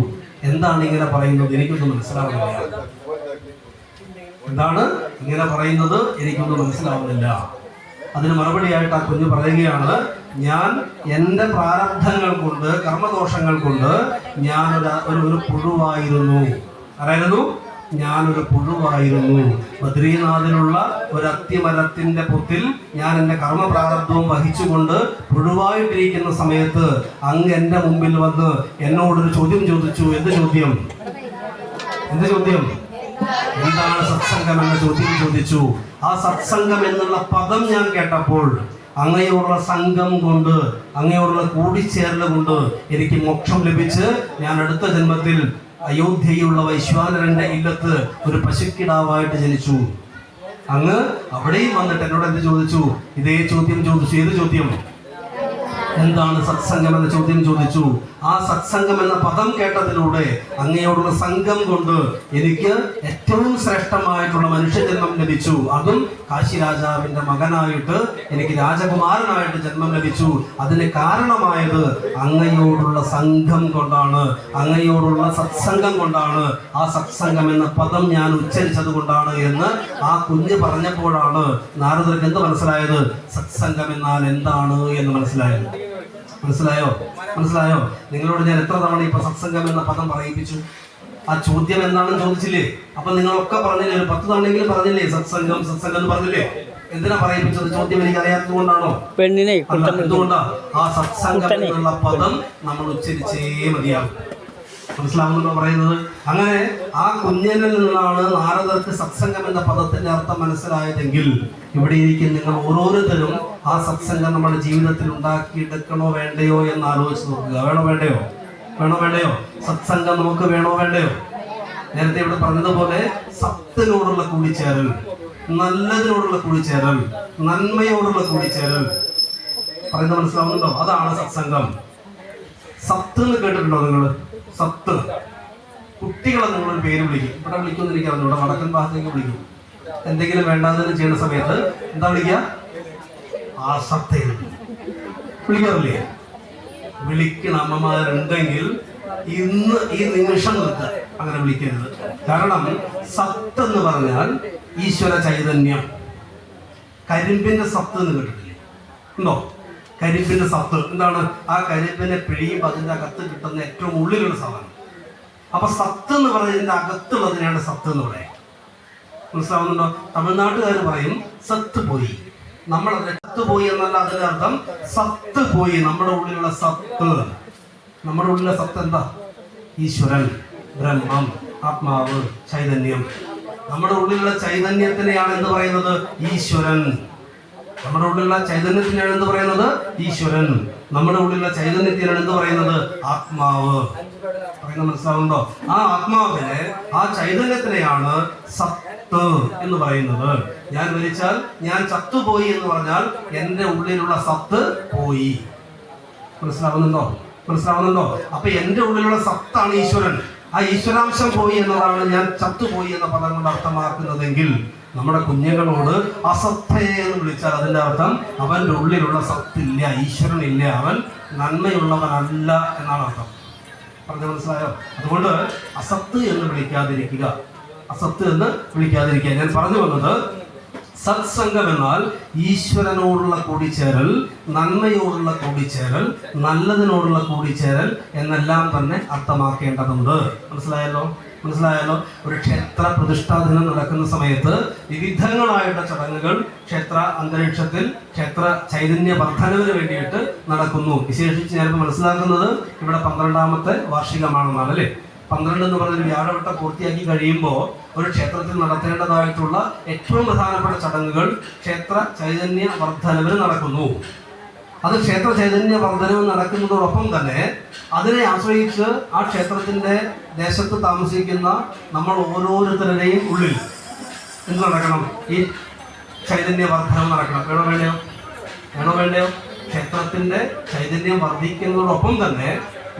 എന്താണ് ഇങ്ങനെ പറയുന്നത്? എനിക്കൊന്നും മനസ്സിലാവുന്നില്ല. എന്താണ് ഇങ്ങനെ പറയുന്നത്? എനിക്കൊന്നും മനസ്സിലാവുന്നില്ല. അതിന് മറുപടിയായിട്ട് ആ കുഞ്ഞ് പറയുകയാണ്, ഞാൻ എൻ്റെ പ്രാരബ്ധങ്ങൾ കൊണ്ട്, കർമ്മദോഷങ്ങൾ കൊണ്ട് ഞാനൊരു പുഴുവായിരുന്നു. ആരായിരുന്നു? ഞാനൊരു പുഴുവായിരുന്നു. ബദ്രീനാഥിലുള്ള ഒരു അത്തിമരത്തിന്റെ പൊത്തിൽ ഞാൻ എൻ്റെ കർമ്മപ്രാരബ്ധവും വഹിച്ചുകൊണ്ട് പുഴുവായിട്ടിരിക്കുന്ന സമയത്ത് അങ്ങ് എൻ്റെ മുമ്പിൽ വന്ന് എന്നോടൊരു ചോദ്യം ചോദിച്ചു. എന്ത് ചോദ്യം? എന്താണ് സത്സംഗം എന്ന ചോദ്യം ചോദിച്ചു. ആ സത്സംഗം എന്നുള്ള പദം ഞാൻ കേട്ടപ്പോൾ അങ്ങയോടുള്ള സംഘം കൊണ്ട്, അങ്ങയോടുള്ള കൂടിച്ചേരൽ കൊണ്ട് എനിക്ക് മോക്ഷം ലഭിച്ച് ഞാൻ അടുത്ത ജന്മത്തിൽ അയോധ്യയുള്ള വൈശ്വാനരന്റെ ഇല്ലത്ത് ഒരു പശുക്കിടാവായിട്ട് ജനിച്ചു. അങ്ങ് അവിടെയും വന്നിട്ട് എന്നോട് എന്ത് ചോദിച്ചു? ഇതേ ചോദ്യം ചോദിച്ചു. ഏത് ചോദ്യം? എന്താണ് സത്സംഗം എന്ന ചോദ്യം ചോദിച്ചു. ആ സത്സംഗം എന്ന പദം കേട്ടതിലൂടെ അങ്ങയോടുള്ള സംഘം കൊണ്ട് എനിക്ക് ഏറ്റവും ശ്രേഷ്ഠമായിട്ടുള്ള മനുഷ്യജന്മം ലഭിച്ചു. അതും കാശി രാജാവിന്റെ മകനായിട്ട് എനിക്ക് രാജകുമാരനായിട്ട് ജന്മം ലഭിച്ചു. അതിന് കാരണമായത് അങ്ങയോടുള്ള സംഘം കൊണ്ടാണ്, അങ്ങയോടുള്ള സത്സംഗം കൊണ്ടാണ്. ആ സത്സംഗം എന്ന പദം ഞാൻ ഉച്ചരിച്ചത് കൊണ്ടാണ് എന്ന് ആ കുഞ്ഞ് പറഞ്ഞപ്പോഴാണ് നാരദർക്ക് എന്ത് മനസ്സിലായത്? സത്സംഗം എന്നാൽ എന്താണ് എന്ന് മനസ്സിലായത്. മനസ്സിലായോ? നിങ്ങളോട് ഞാൻ എത്ര തവണ ഇപ്പൊ സത്സംഗം എന്ന പദം പറയിപ്പിച്ചു? ആ ചോദ്യം എന്താണെന്ന് ചോദിച്ചില്ലേ? അപ്പൊ നിങ്ങളൊക്കെ പറഞ്ഞില്ലേ? ഒരു 10 തവണയെങ്കിലും പറഞ്ഞില്ലേ സത്സംഗം എന്ന് പറഞ്ഞില്ലേ? എന്തിനാ പറയിപ്പിച്ചത്? ചോദ്യം എനിക്ക് അറിയാത്തത് കൊണ്ടാണോ? എന്തുകൊണ്ടാ? ആ സത്സംഗം എന്നുള്ള പദം നമ്മൾ ഉച്ചരിച്ചേ മതിയാകും. മനസ്സിലാവുന്നുണ്ടോ പറയുന്നത്? അങ്ങനെ ആ കുഞ്ഞനിൽ നിന്നാണ് നാരദർക്ക് സത്സംഗം എന്ന പദത്തിന്റെ അർത്ഥം മനസ്സിലായതെങ്കിൽ ഇവിടെ ഇരിക്കുന്ന നിങ്ങൾ ഓരോരുത്തരും ആ സത്സംഗം നമ്മുടെ ജീവിതത്തിൽ ഉണ്ടാക്കിയെടുക്കണോ വേണ്ടയോ എന്ന് ആലോചിച്ച് നോക്കുക. വേണോ വേണ്ടയോ? സത്സംഗം നമുക്ക് വേണോ വേണ്ടയോ? നേരത്തെ ഇവിടെ പറഞ്ഞതുപോലെ സത്തിനോടുള്ള കൂടിച്ചേരൽ, നല്ലതിനോടുള്ള കൂടിച്ചേരൽ, നന്മയോടുള്ള കൂടിച്ചേരൽ പറയുന്നത് മനസ്സിലാവുന്നുണ്ടോ? അതാണ് സത്സംഗം. സത്ത് എന്ന് കേട്ടിട്ടുണ്ടോ നിങ്ങൾ? സത്ത്. കുട്ടികളെ നിങ്ങളൊരു പേര് വിളിക്കും. ഇവിടെ വിളിക്കുമെന്ന് എനിക്കറിഞ്ഞു. ഇവിടെ വടക്കൻ ഭാഗത്തേക്ക് വിളിക്കും. എന്തെങ്കിലും വേണ്ടാതെന്ന് ചെയ്യുന്ന സമയത്ത് എന്താ വിളിക്കുക? ആ സത്ത് വിളിക്കാറില്ലേ? വിളിക്കുന്ന അമ്മമാരുണ്ടെങ്കിൽ ഇന്ന് ഈ നിമിഷം നിർത്തുക, അങ്ങനെ വിളിക്കരുത്. കാരണം സത്ത് എന്ന് പറഞ്ഞാൽ ഈശ്വര ചൈതന്യം. കരിമ്പിന്റെ സത്ത് എന്ന് കേട്ടിട്ടില്ലേ? ഉണ്ടോ? കരിമ്പിന്റെ സത്ത് എന്താണ്? ആ കരിമ്പിനെ പിഴിയുമ്പോൾ അതിന്റെ അകത്ത് കിട്ടുന്ന ഏറ്റവും ഉള്ളിലുള്ള സാധനം. അപ്പൊ സത്ത് എന്ന് പറയുന്നതിന്റെ അകത്തുള്ളതിനാണ് സത്ത് എന്ന് പറയാം. മനസ്സിലാവുന്നുണ്ടോ? തമിഴ്നാട്ടുകാർ പറയും സത്ത് പോയി. നമ്മളത് സത്ത് പോയി എന്നല്ല അതിന്റെ അർത്ഥം. സത്ത് പോയി. നമ്മുടെ ഉള്ളിലുള്ള സത്ത്. നമ്മുടെ ഉള്ളിലുള്ള സത്ത് എന്താ? ഈശ്വരൻ, ബ്രഹ്മം, ആത്മാവ്, ചൈതന്യം. നമ്മുടെ ഉള്ളിലുള്ള ചൈതന്യത്തിനെയാണ് എന്ത് പറയുന്നത്? ഈശ്വരൻ. നമ്മുടെ ഉള്ളിലുള്ള ചൈതന്യത്തിനാണ് എന്ത് പറയുന്നത്? ഈശ്വരൻ. നമ്മുടെ ഉള്ളിലുള്ള ചൈതന്യത്തിനാണ് എന്ത് പറയുന്നത്? ആത്മാവ്. പറയുന്നത് മനസ്സിലാവുന്നുണ്ടോ? ആ ആത്മാവിനെ, ആ ചൈതന്യത്തിനെയാണ് സത്ത് എന്ന് പറയുന്നത്. ഞാൻ മരിച്ചാൽ ഞാൻ ചത്തുപോയി എന്ന് പറഞ്ഞാൽ എന്റെ ഉള്ളിലുള്ള സത്ത് പോയി. മനസ്സിലാവുന്നുണ്ടോ? അപ്പൊ എന്റെ ഉള്ളിലുള്ള സത്താണ് ഈശ്വരൻ. ആ ഈശ്വരാംശം പോയി എന്നതാണ് ഞാൻ ചത്തുപോയി എന്ന പദം കൊണ്ട് അർത്ഥമാക്കുന്നതെങ്കിൽ നമ്മുടെ കുഞ്ഞുങ്ങളോട് അസത്തയെ എന്ന് വിളിച്ചാൽ അതിൻ്റെ അർത്ഥം അവൻ്റെ ഉള്ളിലുള്ള സത്തില്ല, ഈശ്വരനില്ല, അവൻ നന്മയുള്ളവനല്ല എന്നാണ് അർത്ഥം. പറഞ്ഞു മനസ്സിലായോ? അതുകൊണ്ട് അസത്ത് എന്ന് വിളിക്കാതിരിക്കുക, അസത്ത് എന്ന് വിളിക്കാതിരിക്കുക. ഞാൻ പറഞ്ഞു വന്നത് സത്സംഗം എന്നാൽ ഈശ്വരനോടുള്ള കൂടിച്ചേരൽ, നന്മയോടുള്ള കൂടിച്ചേരൽ, നല്ലതിനോടുള്ള കൂടിച്ചേരൽ എന്നെല്ലാം തന്നെ അർത്ഥമാക്കേണ്ടതുണ്ട്. മനസ്സിലായല്ലോ? ഒരു ക്ഷേത്ര പ്രതിഷ്ഠാദിനം നടക്കുന്ന സമയത്ത് വിവിധങ്ങളായിട്ടുള്ള ചടങ്ങുകൾ ക്ഷേത്ര അന്തരീക്ഷത്തിൽ ക്ഷേത്ര ചൈതന്യ വർധനവിന് വേണ്ടിയിട്ട് നടക്കുന്നു. വിശേഷിച്ച് ഞാനിപ്പോൾ മനസ്സിലാക്കുന്നത് ഇവിടെ 12ാമത്തെ വാർഷികമാണെന്നാണ് അല്ലേ. 12 എന്ന് പറഞ്ഞൊരു വ്യാഴവട്ടം പൂർത്തിയാക്കി കഴിയുമ്പോൾ ഒരു ക്ഷേത്രത്തിൽ നടത്തേണ്ടതായിട്ടുള്ള ഏറ്റവും പ്രധാനപ്പെട്ട ചടങ്ങുകൾ ക്ഷേത്ര ചൈതന്യ വർധനവിന് നടക്കുന്നു. അത് ക്ഷേത്ര ചൈതന്യ വർധനവ് നടക്കുന്നതോടൊപ്പം തന്നെ അതിനെ ആശ്രയിച്ച് ആ ക്ഷേത്രത്തിന്റെ ദേശത്ത് താമസിക്കുന്ന നമ്മൾ ഓരോരുത്തരുടെയും ഉള്ളിൽ എന്ത് നടക്കണം? ഈ ചൈതന്യ വർധനം നടക്കണം. വേണോ വേണ്ടയോ? ക്ഷേത്രത്തിന്റെ ചൈതന്യം വർദ്ധിക്കുന്നതോടൊപ്പം തന്നെ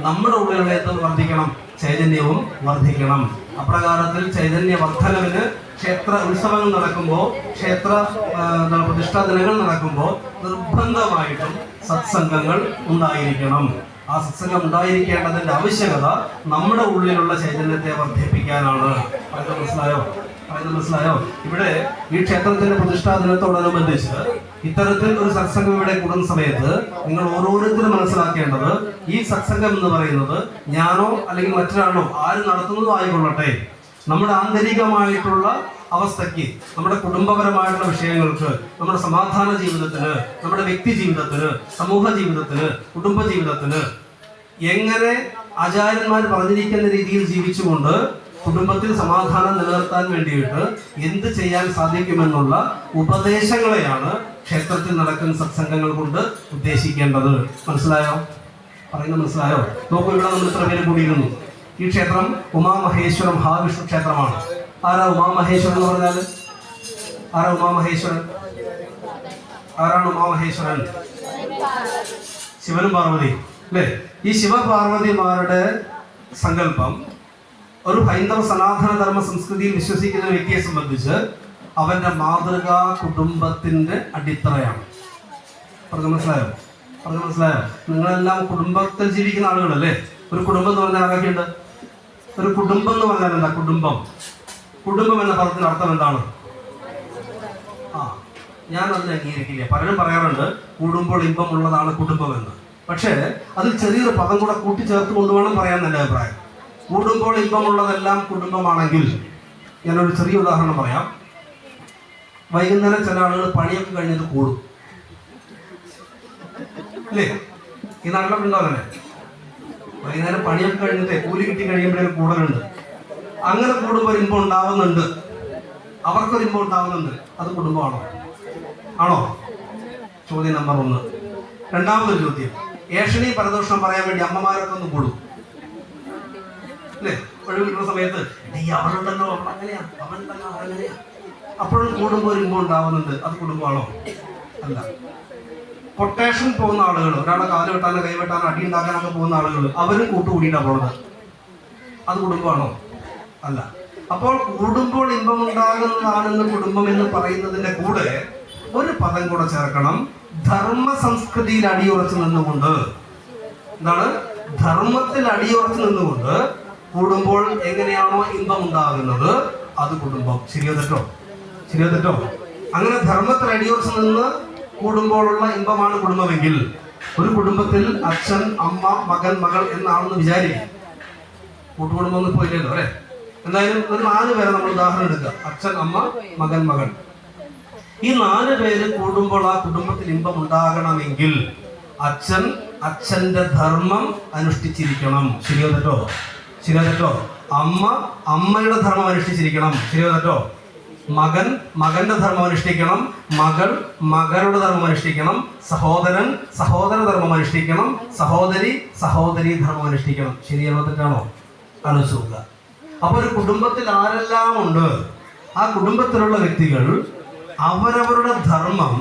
നമ്മുടെ ഉള്ളിലുള്ള എന്ത് വർദ്ധിക്കണം? ചൈതന്യവും വർദ്ധിക്കണം. അപ്രകാരത്തിൽ ചൈതന്യ വർധനവിന് ക്ഷേത്ര ഉത്സവങ്ങൾ നടക്കുമ്പോൾ, ക്ഷേത്ര പ്രതിഷ്ഠാ ദിനങ്ങൾ നടക്കുമ്പോൾ നിർബന്ധമായിട്ടും സത്സംഗങ്ങൾ ഉണ്ടായിരിക്കണം. ആ സത്സംഗം ഉണ്ടായിരിക്കേണ്ടതിന്റെ ആവശ്യകത നമ്മുടെ ഉള്ളിലുള്ള ചൈതന്യത്തെ വർദ്ധിപ്പിക്കാനാണ്. മനസ്സിലായോ? ഇവിടെ ഈ ക്ഷേത്രത്തിന്റെ പ്രതിഷ്ഠാ ദിനത്തോടനുബന്ധിച്ച് ഇത്തരത്തിൽ ഒരു സത്സംഗം ഇവിടെ കൂടുന്ന സമയത്ത് നിങ്ങൾ ഓരോരുത്തരും മനസ്സിലാക്കേണ്ടത്, ഈ സത്സംഗം എന്ന് പറയുന്നത് ഞാനോ അല്ലെങ്കിൽ മറ്റൊരാളോ ആര് നടത്തുന്നതോ ആയിക്കൊള്ളട്ടെ, നമ്മുടെ ആന്തരികമായിട്ടുള്ള അവസ്ഥയ്ക്ക്, നമ്മുടെ കുടുംബപരമായിട്ടുള്ള വിഷയങ്ങൾക്ക്, നമ്മുടെ സമാധാന ജീവിതത്തിന്, നമ്മുടെ വ്യക്തി ജീവിതത്തിന്, സമൂഹ ജീവിതത്തിന്, കുടുംബ ജീവിതത്തിന് എങ്ങനെ ആചാര്യന്മാർ പറഞ്ഞിരിക്കുന്ന രീതിയിൽ ജീവിച്ചുകൊണ്ട് കുടുംബത്തിൽ സമാധാനം നിലനിർത്താൻ വേണ്ടിയിട്ട് എന്ത് ചെയ്യാൻ സാധിക്കുമെന്നുള്ള ഉപദേശങ്ങളെയാണ് ക്ഷേത്രത്തിൽ നടക്കുന്ന സത്സംഗങ്ങൾ കൊണ്ട് ഉദ്ദേശിക്കേണ്ടത്. മനസ്സിലായോ? നോക്കൂ, ഇവിടെ നമ്മൾ ഇത്ര പേര് കൂടിയിരുന്നു. ഈ ക്ഷേത്രം ഉമാമഹേശ്വര മഹാവിഷ്ണു ക്ഷേത്രമാണ്. ആരാ ഉമാമഹേശ്വരൻ എന്ന് പറഞ്ഞാൽ? ആരാണ് ഉമാമഹേശ്വരൻ? ശിവനും പാർവതി അല്ലേ? ഈ ശിവപാർവതിമാരുടെ സങ്കല്പം ഒരു ഹൈന്ദവ സനാതന ധർമ്മ സംസ്കൃതിയിൽ വിശ്വസിക്കുന്ന വ്യക്തിയെ സംബന്ധിച്ച് അവന്റെ മാതൃകാ കുടുംബത്തിന്റെ അടിത്തറയാണ്. പറഞ്ഞു മനസ്സിലായോ? നിങ്ങളെല്ലാം കുടുംബത്തിൽ ജീവിക്കുന്ന ആളുകളല്ലേ? ഒരു കുടുംബം എന്ന് പറഞ്ഞാൽ ആരൊക്കെയുണ്ട്? ഒരു കുടുംബം എന്ന് പറഞ്ഞാൽ എന്താ? കുടുംബം എന്ന പദത്തിന് അർത്ഥം എന്താണ്? ഞാൻ അതിനെ അംഗീകരിക്കില്ല. പലരും പറയാറുണ്ട് കൂടുമ്പോൾ ഇമ്പമുള്ളതാണ് കുടുംബം എന്ന്. പക്ഷേ അതിൽ ചെറിയൊരു പദം കൂടെ കൂട്ടിച്ചേർത്ത് കൊണ്ടുവേണം പറയാൻ എൻ്റെ അഭിപ്രായം. കൂടുമ്പോൾ ഇമ്പമുള്ളതെല്ലാം കുടുംബമാണെങ്കിൽ, ഞാനൊരു ചെറിയ ഉദാഹരണം പറയാം. വൈകുന്നേരം ചില ആളുകൾ പണിയൊക്കെ കഴിഞ്ഞത് കൂടും അല്ലേ? ഈ നാട്ടിലൊക്കെ ഉണ്ടോ അങ്ങനെ? വൈകുന്നേരം പണിയൊക്കെ കഴിഞ്ഞിട്ട് കൂലി കിട്ടി കഴിയുമ്പോഴേ കൂടുതലുണ്ട്. അങ്ങനെ കൂടുമ്പോൾ ഇമ്പം ഉണ്ടാവുന്നുണ്ട്, അവർക്കൊരു ഇമ്പം ഉണ്ടാവുന്നുണ്ട്. അത് കുടുംബമാണോ? ചോദ്യം നമ്പർ 1. രണ്ടാമതൊരു ചോദ്യം, ഏഷണി പരദോഷം പറയാൻ വേണ്ടി അമ്മമാരൊക്കെ ഒന്ന് കൂടും അല്ലേ? ഒഴിവിട്ടുള്ള സമയത്ത് അവനുണ്ടല്ലോ അങ്ങനെയാ, അവനുണ്ടല്ലോ അങ്ങനെയാ, അപ്പോഴും കൂടുമ്പോൾ ഒരു ഇമ്പം ഉണ്ടാവുന്നുണ്ട്. അത് കുടുംബമാണോ? അല്ല. കൊട്ടേഷൻ പോകുന്ന ആളുകൾ, ഒരാളെ കാല് വെട്ടാനോ കൈ വെട്ടാനോ അടി ഉണ്ടാക്കാനൊക്കെ പോകുന്ന ആളുകൾ, അവരും കൂട്ടുകൂടിയിട്ടാണ് പോണത്. അത് കുടുംബമാണോ? അല്ല. അപ്പോൾ കൂടുമ്പോൾ ഇമ്പമുണ്ടാകുന്നതാണെന്ന് കുടുംബം എന്ന് പറയുന്നതിന്റെ കൂടെ ഒരു പദം കൂടെ ചേർക്കണം. ധർമ്മ സംസ്കൃതിയിൽ അടിയുറച്ചു നിന്നുകൊണ്ട്, എന്താണ്? ധർമ്മത്തിൽ അടിയുറച്ചു നിന്നുകൊണ്ട് കൂടുമ്പോൾ എങ്ങനെയാണോ ഇമ്പം ഉണ്ടാകുന്നത് അത് കുടുംബം. ശരിയോ തെറ്റോ? അങ്ങനെ ധർമ്മത്തിൽ അടിയുറച്ചു നിന്ന് കൂടുമ്പോഴുള്ള ഇമ്പമാണ് കുടുംബമെങ്കിൽ, ഒരു കുടുംബത്തിൽ അച്ഛൻ, അമ്മ, മകൻ, മകൾ എന്നാണെന്ന് വിചാരിക്കും. കൂട്ടുകുടുംബം ഒന്നും പോയില്ലല്ലോ അല്ലെ? എന്തായാലും ഒരു 4 പേരെ നമ്മൾ ഉദാഹരണം എടുക്കുക. അച്ഛൻ, അമ്മ, മകൻ, മകൾ. ഈ 4 പേര് കൂടുമ്പോൾ ആ കുടുംബത്തിൽ ഇമ്പം ഉണ്ടാകണമെങ്കിൽ അച്ഛൻ അച്ഛന്റെ ധർമ്മം അനുഷ്ഠിച്ചിരിക്കണം. ശരിയോ തെറ്റോ? അമ്മ അമ്മയുടെ ധർമ്മം അനുഷ്ഠിച്ചിരിക്കണം. ശരിയോ തെറ്റോ? മകൻ മകന്റെ ധർമ്മം അനുഷ്ഠിക്കണം, മകൾ മകളുടെ ധർമ്മം അനുഷ്ഠിക്കണം, സഹോദരൻ സഹോദര ധർമ്മം അനുഷ്ഠിക്കണം, സഹോദരി സഹോദരി ധർമ്മം അനുഷ്ഠിക്കണം. ശരിയാണോ തെറ്റാണോ? ആലോചിച്ച് നോക്കുക. അപ്പൊ ഒരു കുടുംബത്തിൽ ആരെല്ലാം ഉണ്ട്, ആ കുടുംബത്തിലുള്ള വ്യക്തികൾ അവരവരുടെ ധർമ്മം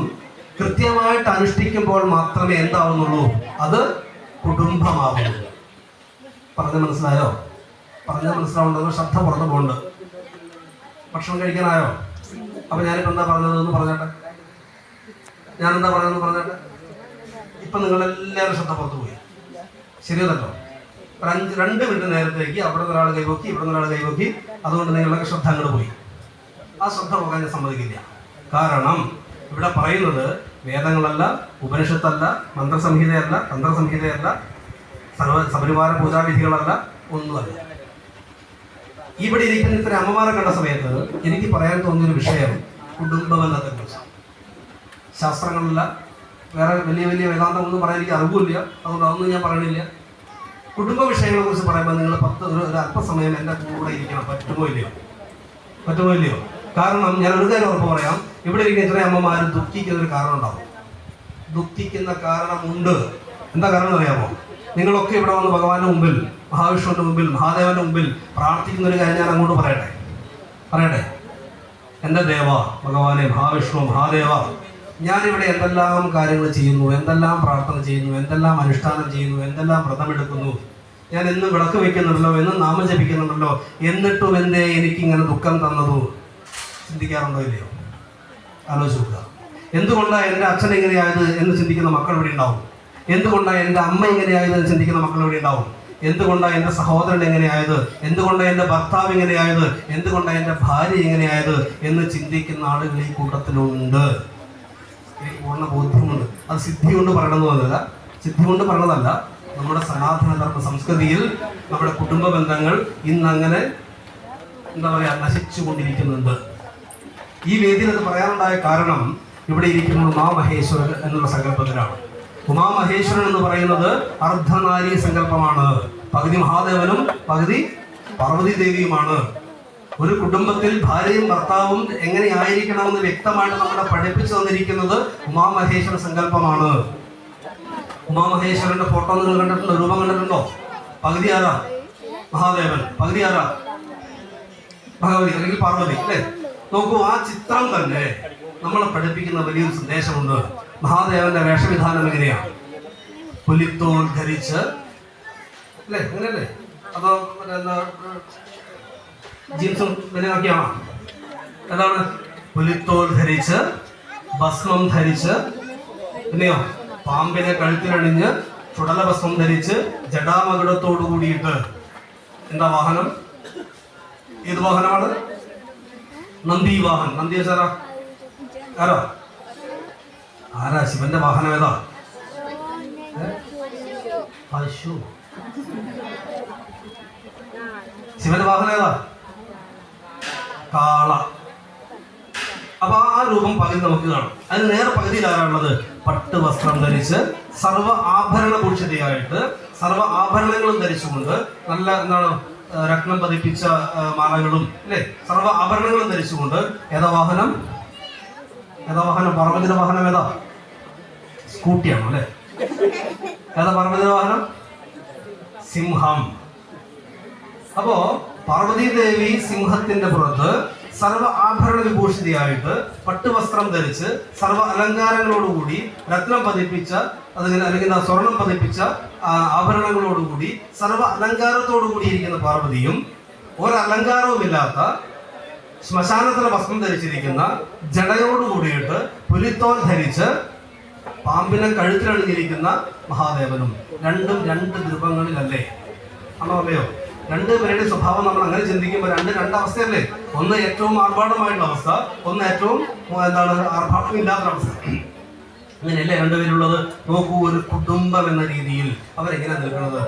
കൃത്യമായിട്ട് അനുഷ്ഠിക്കുമ്പോൾ മാത്രമേ എന്താവുന്നുള്ളൂ? അത് കുടുംബമാവുള്ളൂ. പറഞ്ഞ് മനസ്സിലായോ? പറഞ്ഞാൽ മനസ്സിലാവേണ്ടത് ശ്രദ്ധ പുറത്തു പോകുന്നുണ്ട്. ഭക്ഷണം കഴിക്കാനായോ? അപ്പൊ ഞാനിപ്പോ എന്താ പറഞ്ഞതെന്ന് പറഞ്ഞോട്ടെ, ഞാനെന്താ പറഞ്ഞതെന്ന് പറഞ്ഞോട്ടെ. ഇപ്പൊ നിങ്ങളെല്ലാവരും ശ്രദ്ധ പുറത്തു പോയി, ശരിയല്ലോ? 2 മിനിറ്റ് നേരത്തേക്ക് അവിടെ നിന്ന് ഒരാൾ കൈവക്കി, ഇവിടെ നിന്ന് ഒരാൾ കൈവക്കി, അതുകൊണ്ട് നിങ്ങളുടെ ശ്രദ്ധ അങ്ങോട്ട് പോയി. ആ ശ്രദ്ധ പോകാൻ ഞാൻ സമ്മതിക്കില്ല. കാരണം ഇവിടെ പറയുന്നത് വേദങ്ങളല്ല, ഉപനിഷത്തല്ല, മന്ത്രസംഹിതയല്ല, തന്ത്രസംഹിതയല്ല, സപരിവാര പൂജാവിധികളല്ല, ഒന്നുമല്ല. ഇവിടെ ഇരിക്കുന്ന ഇത്ര അമ്മമാരെ കണ്ട സമയത്ത് എനിക്ക് പറയാൻ തോന്നിയൊരു വിഷയം കുടുംബബന്ധത്തെ കുറിച്ച്. ശാസ്ത്രങ്ങളില്ല, വേറെ വലിയ വലിയ വേദാന്തം ഒന്നും പറയാൻ എനിക്ക് അറിവില്ല, അതുകൊണ്ട് അതൊന്നും ഞാൻ പറയണില്ല. കുടുംബ വിഷയങ്ങളെ കുറിച്ച് പറയുമ്പോൾ നിങ്ങൾ ഒരു അല്പസമയം എൻ്റെ കൂടെ ഇരിക്കണം. പറ്റുമോ ഇല്ലയോ? കാരണം ഞാൻ ഒരു കാര്യം ഉറപ്പ് പറയാം, ഇവിടെ ഇരിക്കുന്ന ഇത്ര അമ്മമാർ ദുഃഖിക്കുന്ന ഒരു കാരണം ഉണ്ടാവും. ദുഃഖിക്കുന്ന കാരണമുണ്ട്. എന്താ കാരണം അറിയാമോ? നിങ്ങളൊക്കെ ഇവിടെ വന്ന് ഭഗവാന്റെ മുമ്പിൽ, മഹാവിഷ്ണുവിന്റെ മുമ്പിൽ, മഹാദേവന്റെ മുമ്പിൽ പ്രാർത്ഥിക്കുന്ന ഒരു കാര്യം ഞാൻ അങ്ങോട്ട് പറയട്ടെ. എൻ്റെ ദേവ, ഭഗവാനെ, മഹാവിഷ്ണു, മഹാദേവ, ഞാനിവിടെ എന്തെല്ലാം കാര്യങ്ങൾ ചെയ്യുന്നു, എന്തെല്ലാം പ്രാർത്ഥന ചെയ്യുന്നു, എന്തെല്ലാം അനുഷ്ഠാനം ചെയ്യുന്നു, എന്തെല്ലാം വ്രതമെടുക്കുന്നു, ഞാൻ എന്ന് വിളക്ക് വയ്ക്കുന്നുണ്ടല്ലോ, എന്ന് നാമം ജപിക്കുന്നുണ്ടല്ലോ, എന്നിട്ടും എന്തേ എനിക്കിങ്ങനെ ദുഃഖം തന്നതു? ചിന്തിക്കാറുണ്ടോ ഇല്ലയോ? ആലോചിച്ച് നോക്കുക. എന്തുകൊണ്ടാണ് എൻ്റെ അച്ഛൻ എങ്ങനെയായത് എന്ന് ചിന്തിക്കുന്ന മക്കൾ ഇവിടെ ഉണ്ടാവും. എന്തുകൊണ്ടാണ് എൻ്റെ അമ്മ എങ്ങനെയായത് എന്ന് ചിന്തിക്കുന്ന മക്കൾ ഇവിടെ ഉണ്ടാവും. എന്തുകൊണ്ടാണ് എൻ്റെ സഹോദരൻ എങ്ങനെയായത്, എന്തുകൊണ്ടാണ് എൻ്റെ ഭർത്താവ് എങ്ങനെയായത്, എന്തുകൊണ്ടാണ് എൻ്റെ ഭാര്യ എങ്ങനെയായത് എന്ന് ചിന്തിക്കുന്ന ആളുകൾ ഈ കൂട്ടത്തിലുണ്ട്. എനിക്ക് പൂർണ്ണ ബോധ്യമുണ്ട്. അത് സിദ്ധി കൊണ്ട് പറയണതല്ല. നമ്മുടെ സനാതന ധർമ്മ സംസ്കൃതിയിൽ നമ്മുടെ കുടുംബ ബന്ധങ്ങൾ ഇന്നങ്ങനെ നശിച്ചു കൊണ്ടിരിക്കുന്നുണ്ട്. ഈ വേദിയിൽ അത് പറയാനുണ്ടായ കാരണം ഇവിടെ ഇരിക്കുന്ന ഉമാമഹേശ്വരൻ എന്നുള്ള സങ്കല്പത്തിലാണ്. ഉമാമഹേശ്വരൻ എന്ന് പറയുന്നത് അർദ്ധനാരീ സങ്കല്പമാണ്. പകുതി മഹാദേവനും പകുതി പാർവതി ദേവിയുമാണ്. ഒരു കുടുംബത്തിൽ ഭാര്യയും ഭർത്താവും എങ്ങനെയായിരിക്കണമെന്ന് വ്യക്തമായിട്ട് നമ്മളെ പഠിപ്പിച്ചു തന്നിരിക്കുന്നത് ഉമാമഹേശ്വര സങ്കല്പമാണ്. ഉമാമഹേശ്വരന്റെ ഫോട്ടോ നിങ്ങൾ കണ്ടിട്ടുണ്ടോ? രൂപം കണ്ടിട്ടുണ്ടോ? പകുതി ആരാ? മഹാദേവൻ. പകുതി ആരാ? ഭഗവതി അല്ലെങ്കിൽ പാർവതി, അല്ലേ? നോക്കൂ, ആ ചിത്രം തന്നെ നമ്മളെ പഠിപ്പിക്കുന്ന വലിയൊരു സന്ദേശമുണ്ട്. മഹാദേവന്റെ വേഷവിധാനം എങ്ങനെയാണ്? പുലിത്തോൽ ധരിച്ച്, അല്ലേ? അങ്ങനെയല്ലേ? അതോ ജീൻസും വിലയാക്കിയാണോ? എന്താണ്? പുലിത്തോൽ ധരിച്ച്, ഭസ്മം ധരിച്ച്, പിന്നെയോ പാമ്പിനെ കഴുത്തിലണിഞ്ഞ്, ചുടല ഭസ്മം ധരിച്ച്, ജടാമകുടത്തോടു കൂടിയിട്ട്. എന്താ വാഹനം? ഏത് വാഹനമാണ്? നന്ദി വാഹനം. നന്ദി സാറാ ആരാ? ശിവന്റെ വാഹനം ഏതാ? പശു. ശിവന്റെ വാഹനം ഏതാ? കാള. അപ്പൊ ആ രൂപം പകുതി നമുക്ക് കാണാം. അതിന് നേരെ പകുതിയിൽ ആരാണുള്ളത്? പട്ട് വസ്ത്രം ധരിച്ച്, സർവ്വ ആഭരണ ഭൂഷിതയായിട്ട്, സർവ്വ ആഭരണങ്ങളും ധരിച്ചുകൊണ്ട്, നല്ല രത്നം പതിപ്പിച്ച മാലകളും, അല്ലെ, സർവ്വ ആഭരണങ്ങളും ധരിച്ചുകൊണ്ട്. ഏതാ വാഹനം? പാർവതിയുടെ വാഹനം ഏതാ? സ്കൂട്ടിയാണോ, അല്ലെ? ഏതാ പാർവതിയുടെ വാഹനം? സിംഹം. അപ്പോ പാർവതി ദേവി സിംഹത്തിന്റെ പുറത്ത് സർവ്വ ആഭരണ വിഭൂഷിതയായിട്ട്, പട്ടുവസ്ത്രം ധരിച്ച്, സർവ്വ അലങ്കാരങ്ങളോടുകൂടി, രത്നം പതിപ്പിച്ച, അല്ലെങ്കിൽ സ്വർണം പതിപ്പിച്ച ആഭരണങ്ങളോടുകൂടി, സർവ്വ അലങ്കാരത്തോടുകൂടി ഇരിക്കുന്ന പാർവതിയും, ഒരലങ്കാരവുമില്ലാത്ത ശ്മശാനത്തിലെ വസ്ത്രം ധരിച്ചിരിക്കുന്ന, ജടയോടുകൂടിയിട്ട് പുലിത്തോൽ ധരിച്ച് പാമ്പിനെ കഴുത്തിലണിഞ്ഞിരിക്കുന്ന മഹാദേവനും. രണ്ടും രണ്ട് രൂപങ്ങളിലല്ലേ? ആണോ അല്ലയോ? രണ്ടുപേരുടെ സ്വഭാവം നമ്മൾ അങ്ങനെ ചിന്തിക്കുമ്പോൾ രണ്ടവസ്ഥയല്ലേ? ഒന്ന് ഏറ്റവും ആർഭാടമായിട്ടുള്ള അവസ്ഥ, ഒന്ന് ഏറ്റവും ആർഭാടമില്ലാത്ത അവസ്ഥ. അങ്ങനെയല്ലേ രണ്ടുപേരുള്ളത്? നോക്കൂ, ഒരു കുടുംബം എന്ന രീതിയിൽ അവരെങ്ങനെ നിൽക്കുന്നത്?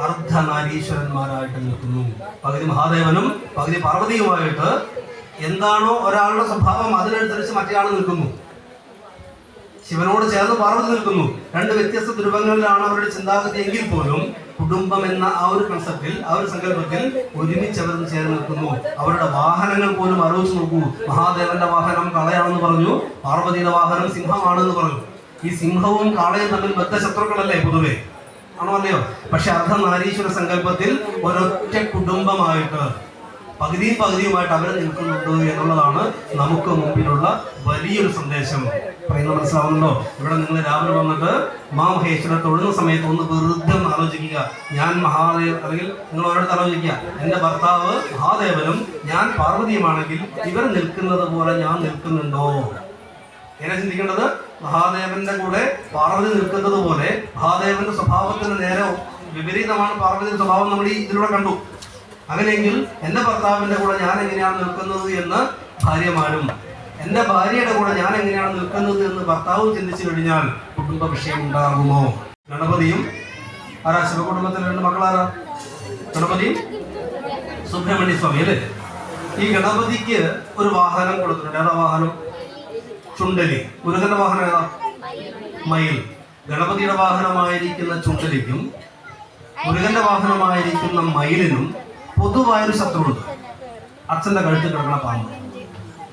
അർദ്ധനാരീശ്വരന്മാരായിട്ട് നിൽക്കുന്നു. പകുതി മഹാദേവനും പകുതി പാർവതിയുമായിട്ട്. എന്താണോ ഒരാളുടെ സ്വഭാവം അതിനനുസരിച്ച് മറ്റേയാൾ നിൽക്കുന്നു. ശിവനോട് ചേർന്ന് പാർവതി നിൽക്കുന്നു. രണ്ട് വ്യത്യസ്ത രൂപങ്ങളിലാണ് അവരുടെ ചിന്താഗതി എങ്കിൽ പോലും കുടുംബം എന്ന ആ ഒരു കൺസെപ്റ്റിൽ, ആ ഒരു സങ്കല്പത്തിൽ ഒരുമിച്ച് അവർ ചേർന്ന് നിൽക്കുന്നു. അവരുടെ വാഹനങ്ങൾ പോലും ആലോചിച്ച് നോക്കൂ. മഹാദേവന്റെ വാഹനം കാളയാണെന്ന് പറഞ്ഞു, പാർവതിയുടെ വാഹനം സിംഹമാണെന്ന് പറഞ്ഞു. ഈ സിംഹവും കാളയും തമ്മിൽ ബദ്ധശത്രുക്കളല്ലേ പൊതുവെ? ആണോ അല്ലയോ? പക്ഷെ അർദ്ധനാരീശ്വര സങ്കല്പത്തിൽ ഒരൊറ്റ കുടുംബമായിട്ട് പകുതിയും പകുതിയുമായിട്ട് അവർ നിൽക്കുന്നുണ്ട് എന്നുള്ളതാണ് നമുക്ക് മുമ്പിലുള്ള വലിയൊരു സന്ദേശം. പറയുന്നത് മനസ്സിലാവുന്നുണ്ടോ? ഇവിടെ നിങ്ങൾ രാവിലെ വന്നിട്ട് മഹാമഹേശ്വരനെ തൊഴുന്ന സമയത്ത് ഒന്ന് വെറുതെ ഒന്ന് ആലോചിക്കുക, ഞാൻ മഹാദേവ്, അല്ലെങ്കിൽ നിങ്ങൾ ഓരോരുത്തർ ആലോചിക്കുക, എൻ്റെ ഭർത്താവ് മഹാദേവനും ഞാൻ പാർവതിയുമാണെങ്കിൽ ഇവർ നിൽക്കുന്നത് പോലെ ഞാൻ നിൽക്കുന്നുണ്ടോ? എങ്ങനെ ചിന്തിക്കേണ്ടത്? മഹാദേവന്റെ കൂടെ പാർവതി നിൽക്കുന്നത് പോലെ മഹാദേവന്റെ സ്വഭാവത്തിന് നേരെ വിപരീതമാണ് പാർവതിയുടെ സ്വഭാവം. നമ്മൾ ഈ ഇതിലൂടെ കണ്ടു. അങ്ങനെയെങ്കിൽ എൻ്റെ ഭർത്താവിന്റെ കൂടെ ഞാൻ എങ്ങനെയാണ് നിൽക്കുന്നത് എന്ന് ഭാര്യമാരും, എൻ്റെ ഭാര്യയുടെ കൂടെ ഞാൻ എങ്ങനെയാണ് നിൽക്കുന്നത് എന്ന് ഭർത്താവും ചിന്തിച്ചു കഴിഞ്ഞാൽ കുടുംബ വിഷയം ഉണ്ടാകുമോ? ഗണപതിയും ആരാ? ശിവകുടുംബത്തിലെ 2 മക്കളാരാ? ഗണപതിയും സുബ്രഹ്മണ്യ സ്വാമി അല്ലേ? ഈ ഗണപതിക്ക് ഒരു വാഹനം കൊടുത്തിട്ടുണ്ട്. ഏതാ വാഹനം? ചുണ്ടലി. മുരുകന്റെ വാഹനം ഏതാ? മയിൽ. ഗണപതിയുടെ വാഹനമായിരിക്കുന്ന ചുണ്ടലിക്കും മുരുകന്റെ വാഹനമായിരിക്കുന്ന മയിലിനും പൊതുവായൊരു ശത്രുവുണ്ട്. അച്ഛന്റെ കഴുത്തിൽ കിടക്കുന്ന പാമ്പ്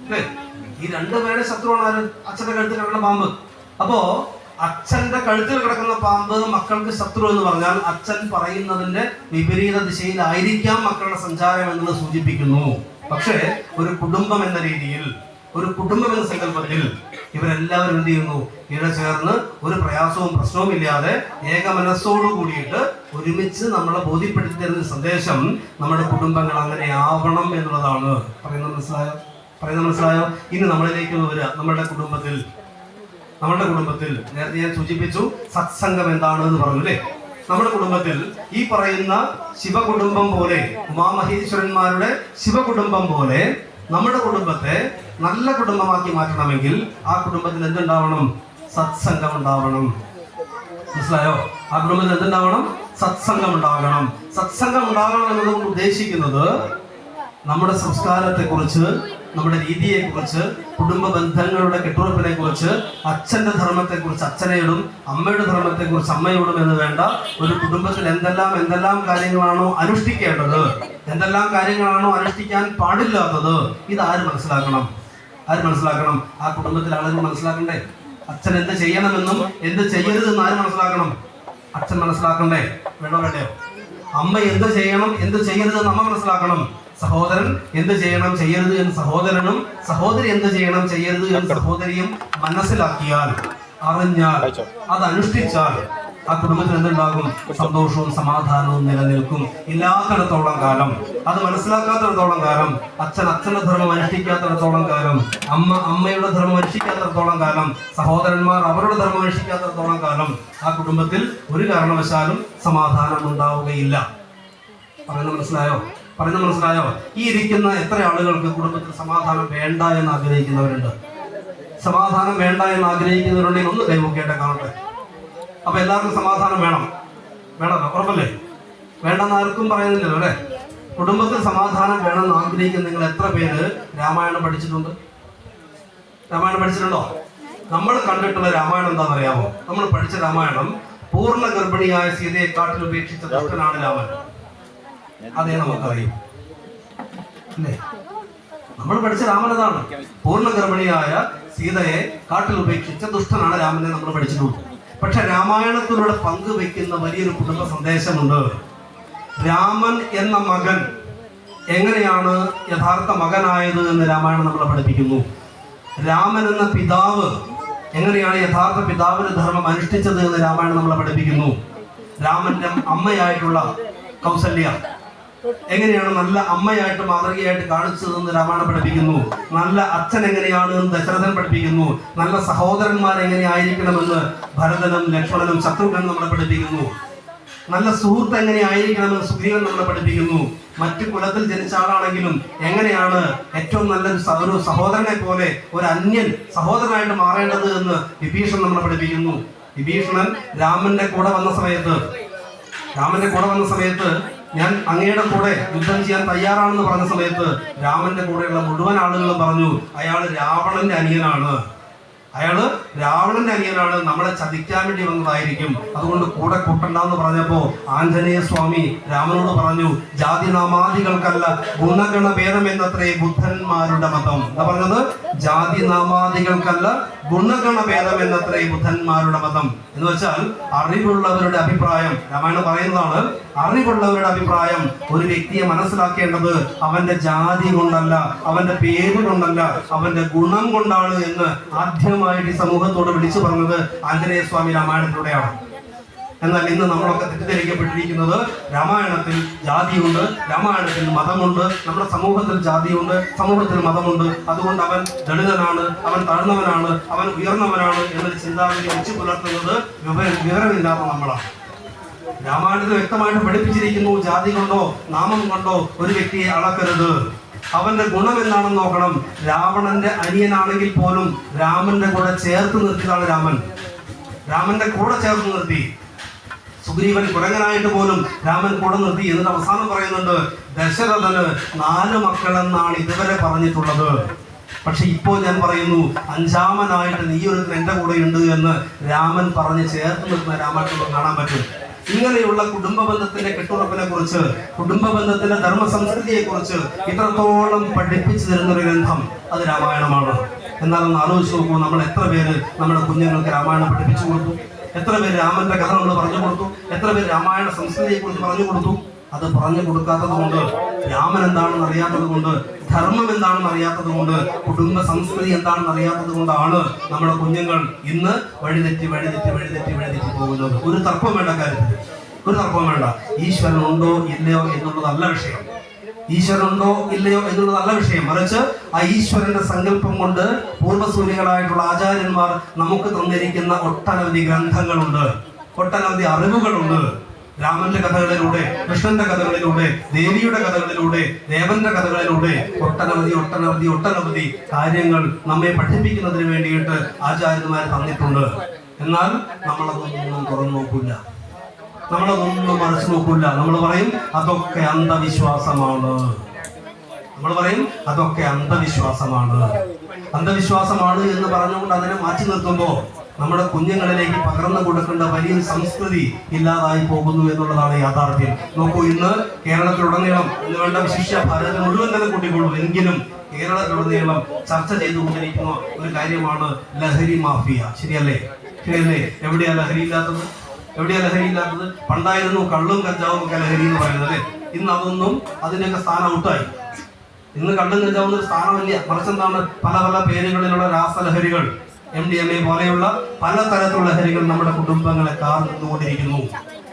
അല്ലേ? ഈ 2 പേരുടെ ശത്രുവാണ് ആര്? അച്ഛന്റെ കഴുത്തിൽ കിടക്കുന്ന പാമ്പ്. അപ്പോ അച്ഛന്റെ കഴുത്തിൽ കിടക്കുന്ന പാമ്പ് മക്കൾക്ക് ശത്രു എന്ന് പറഞ്ഞാൽ അച്ഛൻ പറയുന്നതിന്റെ വിപരീത ദിശയിലായിരിക്കാം മക്കളുടെ സഞ്ചാരം എന്നുള്ളത് സൂചിപ്പിക്കുന്നു. പക്ഷേ ഒരു കുടുംബം എന്ന രീതിയിൽ, ഒരു കുടുംബം എന്ന സങ്കല്പത്തിൽ ഇവരെല്ലാവരും എന്ത് ചെയ്യുന്നു? ഇഴ ചേർന്ന് ഒരു പ്രയാസവും പ്രശ്നവും ഇല്ലാതെ ഏക മനസ്സോടു കൂടിയിട്ട് ഒരുമിച്ച് നമ്മളെ ബോധ്യപ്പെടുത്തി തരുന്ന സന്ദേശം നമ്മുടെ കുടുംബങ്ങൾ അങ്ങനെ ആവണം എന്നുള്ളതാണ്. പറയുന്നത് മനസ്സിലായോ? ഇനി നമ്മളിലേക്ക് വരിക. നമ്മുടെ കുടുംബത്തിൽ നേരത്തെ ഞാൻ സൂചിപ്പിച്ചു സത്സംഗം എന്താണ് എന്ന് പറഞ്ഞു അല്ലേ? നമ്മുടെ കുടുംബത്തിൽ ഈ പറയുന്ന ശിവകുടുംബം പോലെ, ഉമാമഹേശ്വരന്മാരുടെ ശിവകുടുംബം പോലെ നമ്മുടെ കുടുംബത്തെ നല്ല കുടുംബമാക്കി മാറ്റണമെങ്കിൽ ആ കുടുംബത്തിൽ എന്തുണ്ടാവണം? സത്സംഗം ഉണ്ടാവണം. മനസ്സിലായോ? ആ കുടുംബത്തിൽ എന്തുണ്ടാവണം? സത്സംഗം ഉണ്ടാകണം. സത്സംഗം ഉണ്ടാകണം എന്നതുകൊണ്ട് ഉദ്ദേശിക്കുന്നത് നമ്മുടെ സംസ്കാരത്തെക്കുറിച്ച്, നമ്മുടെ രീതിയെക്കുറിച്ച്, കുടുംബ ബന്ധങ്ങളുടെ കെട്ടുറപ്പിനെ കുറിച്ച്, അച്ഛന്റെ ധർമ്മത്തെക്കുറിച്ച് അച്ഛനോടും അമ്മയുടെ ധർമ്മത്തെക്കുറിച്ച് അമ്മയോടും എന്ന് വേണ്ട ഒരു കുടുംബത്തിൽ എന്തെല്ലാം കാര്യങ്ങളാണോ അനുഷ്ഠിക്കേണ്ടത്, എന്തെല്ലാം കാര്യങ്ങളാണോ അനുഷ്ഠിക്കാൻ പാടില്ലാത്തത്, ഇത് ആര് മനസ്സിലാക്കണം? ആ കുടുംബത്തിലെ ആളുകൾ മനസ്സിലാക്കണ്ടേ? അച്ഛൻ എന്ത് ചെയ്യണമെന്നും എന്ത് ചെയ്യരുതെന്ന് ആര് മനസ്സിലാക്കണം? അച്ഛൻ മനസ്സിലാക്കണ്ടേ? വേണ്ടയോ? അമ്മ എന്ത് ചെയ്യണം എന്ത് ചെയ്യരുതെന്ന് അമ്മ മനസ്സിലാക്കണം. സഹോദരൻ എന്ത് ചെയ്യണം ചെയ്യരുത് എന്ന് സഹോദരനും, സഹോദരി എന്ത് ചെയ്യണം ചെയ്യരുത് എന്ന് സഹോദരിയും മനസ്സിലാക്കിയാൽ, അറിഞ്ഞാൽ, അത് അനുഷ്ഠിച്ചാൽ ആ കുടുംബത്തിൽ എന്തുണ്ടാകും? സന്തോഷവും സമാധാനവും നിലനിൽക്കും. ഇല്ലാത്തിടത്തോളം കാലം, അത് മനസ്സിലാക്കാത്തിടത്തോളം കാലം, അച്ഛൻ അച്ഛന്റെ ധർമ്മം അനുഷ്ഠിക്കാത്തിടത്തോളം കാലം, അമ്മ അമ്മയുടെ ധർമ്മം അനുഷ്ഠിക്കാത്തിടത്തോളം കാലം, സഹോദരന്മാർ അവരുടെ ധർമ്മം അനുഷ്ഠിക്കാത്തിടത്തോളം കാലം ആ കുടുംബത്തിൽ ഒരു കാരണവശാലും സമാധാനം ഉണ്ടാവുകയില്ല. പറയുന്നത് മനസ്സിലായോ? ഈ ഇരിക്കുന്ന എത്ര ആളുകൾക്ക് കുടുംബത്തിൽ സമാധാനം വേണ്ട എന്ന് ആഗ്രഹിക്കുന്നവരുണ്ട്? സമാധാനം വേണ്ട എന്ന് ആഗ്രഹിക്കുന്നവരുണ്ടെങ്കിൽ ഒന്ന് കൈമുക്കേട്ടെ കാണട്ടെ. അപ്പൊ എല്ലാവർക്കും സമാധാനം വേണമല്ലോ, ഉറപ്പല്ലേ? വേണ്ടെന്ന് ആർക്കും പറയുന്നില്ലല്ലോ അല്ലെ? കുടുംബത്തിൽ സമാധാനം വേണമെന്ന് ആഗ്രഹിക്കുന്ന നിങ്ങൾ എത്ര പേര് രാമായണം പഠിച്ചിട്ടുണ്ടോ? നമ്മൾ കണ്ടിട്ടുള്ള രാമായണം എന്താണെന്നറിയാമോ? നമ്മൾ പഠിച്ച രാമായണം പൂർണ്ണ ഗർഭിണിയായ സീതയെ കാട്ടിൽ ഉപേക്ഷിച്ച ദുഷ്ടനാണ് രാമൻ. അതേ നമുക്കറിയും അല്ലേ? നമ്മൾ പഠിച്ച രാമൻ അതാണ്. പൂർണ്ണ ഗർഭിണിയായ സീതയെ കാട്ടിൽ ഉപേക്ഷിച്ച ദുഷ്ടനാണ് രാമനെ നമ്മൾ പഠിച്ചിട്ടുണ്ട്. പക്ഷെ രാമായണത്തിലൂടെ പങ്കുവെക്കുന്ന വലിയൊരു കുടുംബ സന്ദേശമുണ്ട്. രാമൻ എന്ന മകൻ എങ്ങനെയാണ് യഥാർത്ഥ മകനായത് എന്ന് രാമായണം നമ്മളെ പഠിപ്പിക്കുന്നു. രാമൻ എന്ന പിതാവ് എങ്ങനെയാണ് യഥാർത്ഥ പിതാവിന്റെ ധർമ്മം അനുഷ്ഠിച്ചത് എന്ന് രാമായണം നമ്മളെ പഠിപ്പിക്കുന്നു. രാമന്റെ അമ്മയായിട്ടുള്ള കൗസല്യ എങ്ങനെയാണ് നല്ല അമ്മയായിട്ട് മാതൃകയായിട്ട് കാണിച്ചതെന്ന് രാമായണം പഠിപ്പിക്കുന്നു. നല്ല അച്ഛൻ എങ്ങനെയാണ് എന്ന് ദശരഥൻ പഠിപ്പിക്കുന്നു. നല്ല സഹോദരന്മാർ എങ്ങനെയായിരിക്കണമെന്ന് ഭരതനും ലക്ഷ്മണനും ശത്രുഘ്നനും നമ്മളെ പഠിപ്പിക്കുന്നു. നല്ല സുഹൃത്ത് എങ്ങനെയായിരിക്കണമെന്ന് സുഗ്രീവൻ നമ്മളെ പഠിപ്പിക്കുന്നു. മറ്റു കുലത്തിൽ ജനിച്ച ആളാണെങ്കിലും എങ്ങനെയാണ് ഏറ്റവും നല്ലൊരു സഹോദരനെ പോലെ ഒരു അന്യൻ സഹോദരനായിട്ട് മാറേണ്ടത് എന്ന് വിഭീഷണൻ നമ്മളെ പഠിപ്പിക്കുന്നു. വിഭീഷണൻ രാമന്റെ കൂടെ വന്ന സമയത്ത് ഞാൻ അങ്ങയുടെ കൂടെ യുദ്ധം ചെയ്യാൻ തയ്യാറാണെന്ന് പറഞ്ഞ സമയത്ത് രാമന്റെ കൂടെയുള്ള മുഴുവൻ ആളുകളും പറഞ്ഞു അയാൾ രാവണന്റെ അനിയനാണ്, അയാള് രാവണന്റെ അനിയനാണ്, നമ്മളെ ചതിക്കാൻ വേണ്ടി വന്നതായിരിക്കും, അതുകൊണ്ട് കൂടെ കൂട്ടണ്ടെന്ന് പറഞ്ഞപ്പോ ആഞ്ജനേയ സ്വാമി രാമനോട് പറഞ്ഞു, ജാതി നാമാദികൾക്കല്ല ഗുണഗണ ഭേദം എന്നത്രേ ബുദ്ധന്മാരുടെ മതം. എന്താ പറഞ്ഞത്? ജാതി നാമാദികൾക്കല്ല ഗുണഗണ ഭേദം എന്നത്രേ ബുദ്ധന്മാരുടെ മതം. എന്ന് വെച്ചാൽ അറിവുള്ളവരുടെ അഭിപ്രായം, രാമായണം പറയുന്നതാണ്, അറിവുള്ളവരുടെ അഭിപ്രായം ഒരു വ്യക്തിയെ മനസ്സിലാക്കേണ്ടത് അവന്റെ ജാതി കൊണ്ടല്ല, അവന്റെ പേര് കൊണ്ടല്ല, അവന്റെ ഗുണം കൊണ്ടാണ് എന്ന് ആദ്യമായിട്ട് ഈ സമൂഹത്തോട് വിളിച്ചു പറഞ്ഞത് ആഞ്ജനേയ സ്വാമി രാമായണത്തിലൂടെയാണ്. എന്നാൽ ഇന്ന് നമ്മളൊക്കെ തെറ്റിദ്ധരിക്കപ്പെട്ടിരിക്കുന്നത് രാമായണത്തിൽ ജാതിയുണ്ട്, രാമായണത്തിൽ മതമുണ്ട്, നമ്മുടെ സമൂഹത്തിൽ ജാതിയുണ്ട്, സമൂഹത്തിൽ മതമുണ്ട്, അതുകൊണ്ട് അവൻ ദളിതനാണ്, അവൻ താഴ്ന്നവനാണ്, അവൻ ഉയർന്നവനാണ് എന്നൊരു ചിന്താഗതി വെച്ച് പുലർത്തുന്നത് വിവരമില്ലാത്ത നമ്മളാണ്. രാമായണത്തിൽ വ്യക്തമായിട്ട് പഠിപ്പിച്ചിരിക്കുന്നു, ജാതി കൊണ്ടോ നാമം കൊണ്ടോ ഒരു വ്യക്തിയെ അളക്കരുത്, അവന്റെ ഗുണം എന്താണെന്ന് നോക്കണം. രാവണന്റെ അനിയനാണെങ്കിൽ പോലും രാമന്റെ കൂടെ ചേർത്ത് നിർത്തിയതാണ് രാമൻ. രാമന്റെ കൂടെ ചേർത്ത് നിർത്തി. സുഗ്രീവൻ കുരങ്ങനായിട്ട് പോലും രാമൻ കൂടെ നിർത്തി. എന്നിട്ട് അവസാനം പറയുന്നുണ്ട്, ദശരഥന് 4 മക്കളെന്നാണ് ഇതുവരെ പറഞ്ഞിട്ടുള്ളത്, പക്ഷെ ഇപ്പോ ഞാൻ പറയുന്നു 5ാമനായിട്ട് നീ ഒരുത്തൻ എന്റെ കൂടെ ഉണ്ട് എന്ന് രാമൻ പറഞ്ഞ് ചേർത്ത് നിർത്തുന്ന രാമായണത്തിൽ കാണാൻ പറ്റും. ഇങ്ങനെയുള്ള കുടുംബ ബന്ധത്തിന്റെ കെട്ടുറപ്പിനെ കുറിച്ച്, കുടുംബ ബന്ധത്തിന്റെ ധർമ്മ സംസ്കൃതിയെ കുറിച്ച് ഇത്രത്തോളം പഠിപ്പിച്ചു തരുന്ന ഒരു ഗ്രന്ഥം അത് രാമായണമാണ്. എന്നാലൊന്ന് ആലോചിച്ച് നോക്കൂ, നമ്മൾ എത്ര പേര് നമ്മുടെ കുഞ്ഞുങ്ങൾക്ക് രാമായണം പഠിപ്പിച്ചു കൊടുത്തു? എത്ര പേര് രാമന്റെ കഥ നമ്മൾ പറഞ്ഞു കൊടുത്തു? എത്ര പേര് രാമായണ സംസ്കൃതിയെ കുറിച്ച് പറഞ്ഞു കൊടുത്തു? അത് പറഞ്ഞു കൊടുക്കാത്തത് കൊണ്ട്, രാമൻ എന്താണെന്ന് അറിയാത്തത് കൊണ്ട്, ധർമ്മം എന്താണെന്ന് അറിയാത്തത് കൊണ്ട്, കുടുംബ സംസ്കൃതി എന്താണെന്ന് അറിയാത്തത് കൊണ്ടാണ് നമ്മുടെ കുഞ്ഞുങ്ങൾ ഇന്ന് വഴിതെറ്റി പോകുന്നത്. ഒരു തർക്കം വേണ്ട കാര്യത്തിൽ, ഒരു തർക്കവും വേണ്ട. ഈശ്വരൻ ഉണ്ടോ ഇല്ലയോ എന്നുള്ളതല്ല വിഷയം. ഈശ്വരനുണ്ടോ ഇല്ലയോ എന്നുള്ളതല്ല വിഷയം. മറിച്ച് ആ ഈശ്വരന്റെ സങ്കല്പം കൊണ്ട് പൂർവ്വസൂരികളായിട്ടുള്ള ആചാര്യന്മാർ നമുക്ക് തന്നിരിക്കുന്ന ഒട്ടനവധി ഗ്രന്ഥങ്ങളുണ്ട്, ഒട്ടനവധി അറിവുകളുണ്ട്. രാമന്റെ കഥകളിലൂടെ, കൃഷ്ണന്റെ കഥകളിലൂടെ, ദേവിയുടെ കഥകളിലൂടെ, ദേവന്റെ കഥകളിലൂടെ ഒട്ടനവധി കാര്യങ്ങൾ നമ്മെ പഠിപ്പിക്കുന്നതിന് വേണ്ടിയിട്ട് ആചാര്യന്മാർ തന്നിട്ടുണ്ട്. എന്നാൽ നമ്മളതൊന്നും തുറന്നു നോക്കില്ല, നമ്മളതൊന്നും മറിച്ചു നോക്കില്ല. നമ്മൾ പറയും അതൊക്കെ അന്ധവിശ്വാസമാണ്, അന്ധവിശ്വാസമാണ് എന്ന് പറഞ്ഞുകൊണ്ട് അതിനെ മാറ്റി നിർത്തുമ്പോൾ നമ്മുടെ കുഞ്ഞുങ്ങളിലേക്ക് പകർന്നു കൊടുക്കേണ്ട വലിയ സംസ്കൃതി ഇല്ലാതായി പോകുന്നു എന്നുള്ളതാണ് യാഥാർത്ഥ്യം. നോക്കൂ, ഇന്ന് കേരളത്തിലുടനീളം, ഇന്ന് വേണ്ട വിശിഷ്യ ഭാരതത്തിൽ മുഴുവൻ തന്നെ കൂട്ടിക്കൊള്ളൂ, എങ്കിലും കേരളത്തിലുടനീളം ചർച്ച ചെയ്തുകൊണ്ടിരിക്കുന്ന ഒരു കാര്യമാണ് ലഹരി മാഫിയ. ശരിയല്ലേ? എവിടെയാ ലഹരി ഇല്ലാത്തത്? പണ്ടായിരുന്നു കള്ളും കഞ്ചാവും ഒക്കെ ലഹരി എന്ന് പറയുന്നത് അല്ലേ? ഇന്ന് അതൊന്നും, അതിന്റെയൊക്കെ സ്ഥാനം ഔട്ടായി. ഇന്ന് കള്ളും കഞ്ചാവും ഒരു സ്ഥാനമില്ല. മറിച്ച് എന്താണ്, പല പേരുകളിലുള്ള രാസലഹരികൾ, MDMA പോലെയുള്ള പലതരത്തിലുള്ള ലഹരികൾ നമ്മുടെ കുടുംബങ്ങളെ കാർന്നുകൊണ്ടിരിക്കുന്നു.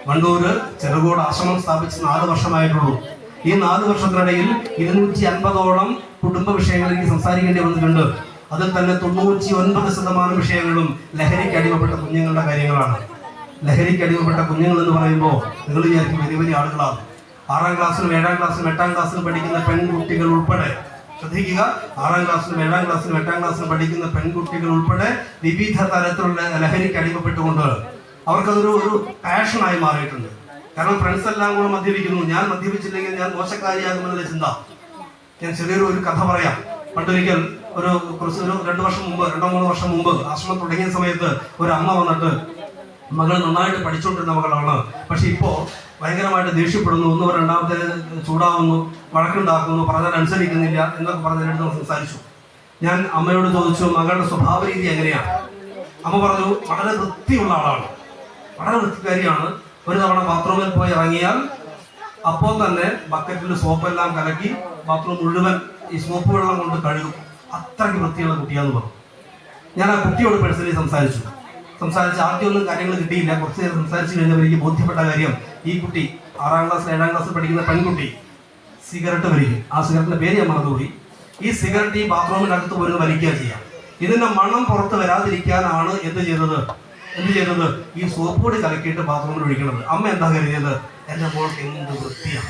വണ്ടൂര് ചെറുകോട് ആശ്രമം സ്ഥാപിച്ച് 4 വർഷമായിട്ടുള്ളൂ. ഈ 4 വർഷത്തിനിടയിൽ 250ഓളം കുടുംബ വിഷയങ്ങൾ എനിക്ക് സംസാരിക്കേണ്ടി വന്നിട്ടുണ്ട്. അതിൽ തന്നെ 99% വിഷയങ്ങളും ലഹരിക്ക് അടിമപ്പെട്ട കുഞ്ഞുങ്ങളുടെ കാര്യങ്ങളാണ്. ലഹരിക്ക് അടിമപ്പെട്ട കുഞ്ഞുങ്ങൾ എന്ന് പറയുമ്പോൾ നിങ്ങൾ വിചാരിക്കും വലിയ ആളുകളാണ്. 6ാം ക്ലാസ്സിലും 7ാം ക്ലാസ്സിലും 8ാം ക്ലാസ്സിലും പഠിക്കുന്ന പെൺകുട്ടികൾ ഉൾപ്പെടെ, ശ്രദ്ധിക്കുക, 6ാം ക്ലാസ്സിലും 7ാം ക്ലാസ്സിലും 8ാം ക്ലാസ്സിലും പഠിക്കുന്ന പെൺകുട്ടികൾ ഉൾപ്പെടെ വിവിധ തരത്തിലുള്ള ലഹരിക്ക് അടിമപ്പെട്ടുകൊണ്ട് അവർക്കതൊരു പാഷനായി മാറിയിട്ടുണ്ട്. കാരണം ഫ്രണ്ട്സ് എല്ലാം കൂടെ മദ്യപിക്കുന്നു, ഞാൻ മദ്യപിച്ചില്ലെങ്കിൽ ഞാൻ മോശക്കാരിയാകുമെന്നുള്ള ചിന്ത. ഞാൻ ചെറിയൊരു കഥ പറയാം. പണ്ടൊരിക്കൽ ഒരു 2 വർഷം മുമ്പ്, 2-3 വർഷം മുമ്പ് ആശ്രമം തുടങ്ങിയ സമയത്ത് ഒരു അമ്മ വന്നിട്ട്, മകൾ നന്നായിട്ട് പഠിച്ചുകൊണ്ടിരുന്ന മകളാണ്, പക്ഷെ ഇപ്പോ ഭയങ്കരമായിട്ട് ദേഷ്യപ്പെടുന്നു, രണ്ടാമത്തെ ചൂടാവുന്നു, വഴക്കുണ്ടാക്കുന്നു, പറഞ്ഞാൽ അനുസരിക്കുന്നില്ല എന്നൊക്കെ പറഞ്ഞ് എൻ്റെ അടുത്ത് സംസാരിച്ചു. ഞാൻ അമ്മയോട് ചോദിച്ചു, മകളുടെ സ്വഭാവ രീതി എങ്ങനെയാണ്? അമ്മ പറഞ്ഞു, വളരെ വൃത്തിയുള്ള ആളാണ്, വളരെ വൃത്തിക്കാരിയാണ്. ഒരു തവണ ബാത്റൂമിൽ പോയി ഇറങ്ങിയാൽ അപ്പോൾ തന്നെ ബക്കറ്റിൽ സോപ്പെല്ലാം കലക്കി ബാത്റൂം മുഴുവൻ ഈ സോപ്പ് വെള്ളം കൊണ്ട് കഴുകും. അത്രയ്ക്ക് വൃത്തിയുള്ള കുട്ടിയാന്ന് പറഞ്ഞു. ഞാൻ ആ കുട്ടിയോട് പേഴ്സണലി സംസാരിച്ച് ആദ്യമൊന്നും കാര്യങ്ങൾ കിട്ടിയില്ല. കുറച്ച് നേരം സംസാരിച്ച് കഴിഞ്ഞപ്പോൾ എനിക്ക് ബോധ്യപ്പെട്ട കാര്യം, ഈ കുട്ടി 6ാം ക്ലാസ് 7ാം ക്ലാസ്സിൽ പഠിക്കുന്ന പെൺകുട്ടി സിഗരറ്റ് വലിക്കും. ആ സിഗരറ്റിന്റെ പേര് ഞാൻ മറന്നുപോയി. ഈ സിഗരറ്റ് ഈ ബാത്റൂമിനകത്ത് പോലും വലിക്കുക ചെയ്യാം. ഇതിന്റെ മണം പുറത്ത് വരാതിരിക്കാനാണ് എന്ത് ചെയ്തത് ഈ സോപ്പ് പൊടി കലക്കിയിട്ട് ബാത്റൂമിൽ ഒഴിക്കുന്നത്. അമ്മ എന്താ കരുതിയത്? എൻ്റെ മോൾക്ക് എന്ത് വൃത്തിയാണ്.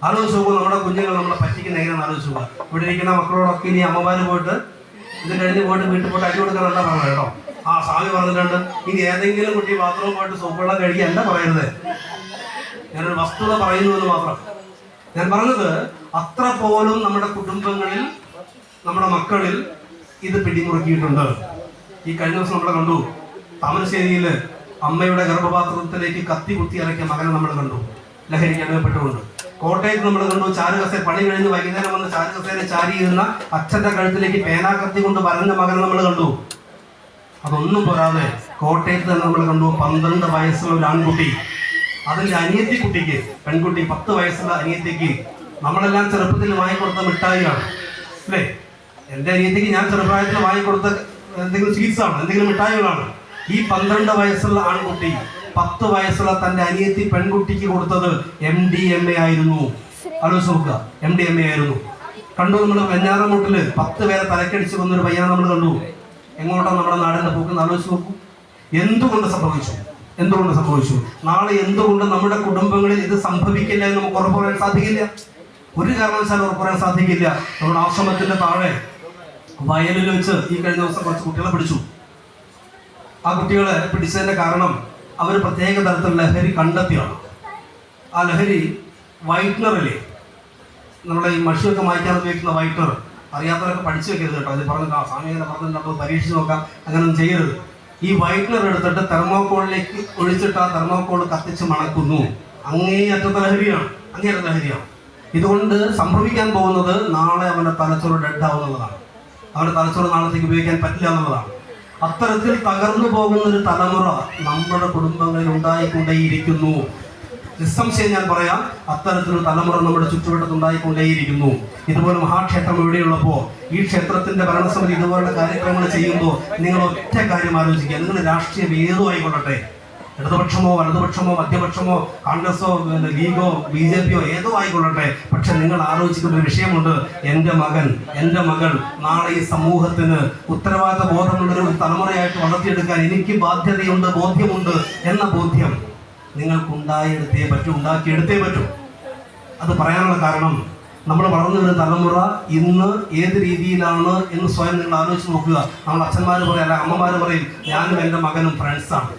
ആലോചിച്ച് നോക്കൂ, നമ്മുടെ കുഞ്ഞുങ്ങൾ നമ്മളെ പറ്റിക്കുന്ന എങ്ങനെയാണെന്ന് ആലോചിച്ച് നോക്കുക. ഇവിടെ ഇരിക്കുന്ന മക്കളോടൊക്കെ ഇനി അമ്മമാര് പോയിട്ട് ഇത് കഴിഞ്ഞ് വീട്ടിൽ പോയിട്ട് അടി കൊടുക്കാനല്ല പറഞ്ഞത് കേട്ടോ. ആ സ്വാമി പറഞ്ഞിട്ടുണ്ട്, ഇനി ഏതെങ്കിലും കുട്ടി ബാത്റൂമിൽ പോയിട്ട് സോപ്പ് വെള്ളം കഴുകി അല്ല പറയരുത്. ഞാനൊരു വസ്തുത പറയുന്നു എന്ന് മാത്രം. ഞാൻ പറഞ്ഞത് അത്ര പോലും നമ്മുടെ കുടുംബങ്ങളിൽ, നമ്മുടെ മക്കളിൽ ഇത് പിടിമുറുക്കിയിട്ടുണ്ട്. ഈ കഴിഞ്ഞ ദിവസം നമ്മൾ കണ്ടു താമരശ്ശേരിയിൽ അമ്മയുടെ ഗർഭപാത്രത്തിലേക്ക് കത്തി കുത്തി ഇറക്കിയ മകനെ നമ്മൾ കണ്ടു, ലഹരിക്ക് അടിമപ്പെട്ടുകൊണ്ട്. കോട്ടയത്ത് നമ്മൾ കണ്ടു ചാരുകസേര പണി കഴിഞ്ഞ് വൈകുന്നേരം വന്ന് ചാരുകസേര ചാരിയിരുന്ന അച്ഛന്റെ കഴുത്തിലേക്ക് പേനാക്കത്തി കൊണ്ട് വരഞ്ഞ മകനെ നമ്മൾ കണ്ടു. അതൊന്നും പോരാതെ കോട്ടയത്ത് തന്നെ നമ്മൾ കണ്ടു 12 വയസ്സുള്ള ഒരു ആൺകുട്ടി, അതിൻ്റെ അനിയത്തി കുട്ടിക്ക്, പെൺകുട്ടി 10 വയസ്സുള്ള അനിയത്തിക്ക് നമ്മളെല്ലാം ചെറുപ്പത്തിൽ വാങ്ങിക്കൊടുത്ത മിഠായിയാണ് അല്ലേ? എൻ്റെ അനിയത്തിക്ക് ഞാൻ ചെറുപ്രായത്തിൽ വാങ്ങിക്കൊടുത്ത എന്തെങ്കിലും സ്വീറ്റ്സാണ്, എന്തെങ്കിലും മിഠായികളാണ്. ഈ 12 വയസ്സുള്ള ആൺകുട്ടി 10 വയസ്സുള്ള തൻ്റെ അനിയത്തി പെൺകുട്ടിക്ക് കൊടുത്തത് MDMA ആയിരുന്നു. ആലോചിച്ച് നോക്കുക, MDMA ആയിരുന്നു. കണ്ടു നമ്മൾ വെഞ്ഞാറമൂട്ടിൽ 10 പേരെ തലക്കടിച്ച് കൊന്നൊരു പയ്യനെ നമ്മൾ കണ്ടു. എങ്ങോട്ടാണ് നമ്മുടെ നാടിൻ്റെ പോക്കെന്ന് ആലോചിച്ച് നോക്കൂ. എന്തുകൊണ്ട് സംഭവിച്ചു? നാളെ എന്തുകൊണ്ട് നമ്മുടെ കുടുംബങ്ങളിൽ ഇത് സംഭവിക്കില്ല എന്ന് നമുക്ക് ഉറപ്പ് പറയാൻ സാധിക്കില്ല? ഒരു കാരണവശാലും ഉറപ്പ് പറയാൻ സാധിക്കില്ല. നമ്മുടെ ആശ്രമത്തിന്റെ താഴെ വയലിൽ വെച്ച് ഈ കഴിഞ്ഞ ദിവസം കുറച്ച് കുട്ടികളെ പിടിച്ചു. ആ കുട്ടികളെ പിടിച്ചതിന്റെ കാരണം അവർ പ്രത്യേക തരത്തിലുള്ള ലഹരി കണ്ടെത്തിയാണ്. ആ ലഹരി വൈറ്റ്നറില്ലേ, നമ്മുടെ ഈ മഷിയൊക്കെ മായ്ക്കാൻ ഉപയോഗിക്കുന്ന വൈറ്റ്നർ, അറിയാത്തവരൊക്കെ പഠിച്ചു വെക്കരുത് കേട്ടോ. അത് പറഞ്ഞു സാമൂഹിക പറഞ്ഞിട്ട് നമുക്ക് പരീക്ഷിച്ച് നോക്കാം, അങ്ങനെയൊന്നും ചെയ്യരുത്. ഈ വൈറ്റ്നർ എടുത്തിട്ട് തെർമോക്കോളിലേക്ക് ഒഴിച്ചിട്ട് ആ തെർമോക്കോൾ കത്തിച്ച് മണക്കുന്നു. അങ്ങേയറ്റത്തെ ലഹരിയാണ്. ഇതുകൊണ്ട് സംഭവിക്കാൻ പോകുന്നത് നാളെ അവൻ്റെ തലച്ചോറ് ഡെഡ് ആവുന്നതാണ്. അവൻ്റെ തലച്ചോറ് നാളത്തേക്ക് ഉപയോഗിക്കാൻ പറ്റില്ല എന്നുള്ളതാണ്. അത്തരത്തിൽ തകർന്നു പോകുന്ന ഒരു തലമുറ നമ്മുടെ കുടുംബങ്ങളിൽ ഉണ്ടായിക്കൊണ്ടേയിരിക്കുന്നു. നിസ്സംശയം ഞാൻ പറയാം, അത്തരത്തിലൊരു തലമുറ നമ്മുടെ ചുറ്റുവട്ടത്ത് ഉണ്ടായിക്കൊണ്ടേയിരിക്കുന്നു. ഇതുപോലെ മഹാക്ഷേത്രം ഇവിടെയുള്ളപ്പോൾ ഈ ക്ഷേത്രത്തിന്റെ ഭരണസമിതി ഇതുപോലുള്ള കാര്യക്രമങ്ങൾ ചെയ്യുമ്പോൾ നിങ്ങൾ ഒറ്റ കാര്യം ആലോചിക്കുക. നിങ്ങൾ രാഷ്ട്രീയം ഏതോ ആയിക്കൊള്ളട്ടെ, ഇടതുപക്ഷമോ വലതുപക്ഷമോ മധ്യപക്ഷമോ കോൺഗ്രസോ ലീഗോ BJP ഏതോ ആയിക്കൊള്ളട്ടെ, പക്ഷെ നിങ്ങൾ ആലോചിക്കുന്ന ഒരു വിഷയമുണ്ട്. എൻ്റെ മകൻ, എൻ്റെ മകൾ നാളെ ഈ സമൂഹത്തിന് ഉത്തരവാദിത്ത ബോധമുള്ളൊരു തലമുറയായിട്ട് വളർത്തിയെടുക്കാൻ എനിക്ക് ബാധ്യതയുണ്ട്, ബോധ്യമുണ്ട് എന്ന ബോധ്യം ഉണ്ടാക്കിയെടുത്തേ പറ്റൂ. അത് പറയാനുള്ള കാരണം നമ്മൾ വളർന്നു വരുന്ന തലമുറ ഇന്ന് ഏത് രീതിയിലാണ് എന്ന് സ്വയം നിങ്ങൾ ആലോചിച്ച് നോക്കുക. നമ്മൾ അച്ഛന്മാർ പറയും, അല്ല അമ്മമാർ പറയും, ഞാനും എൻ്റെ മകനും ഫ്രണ്ട്സാണ്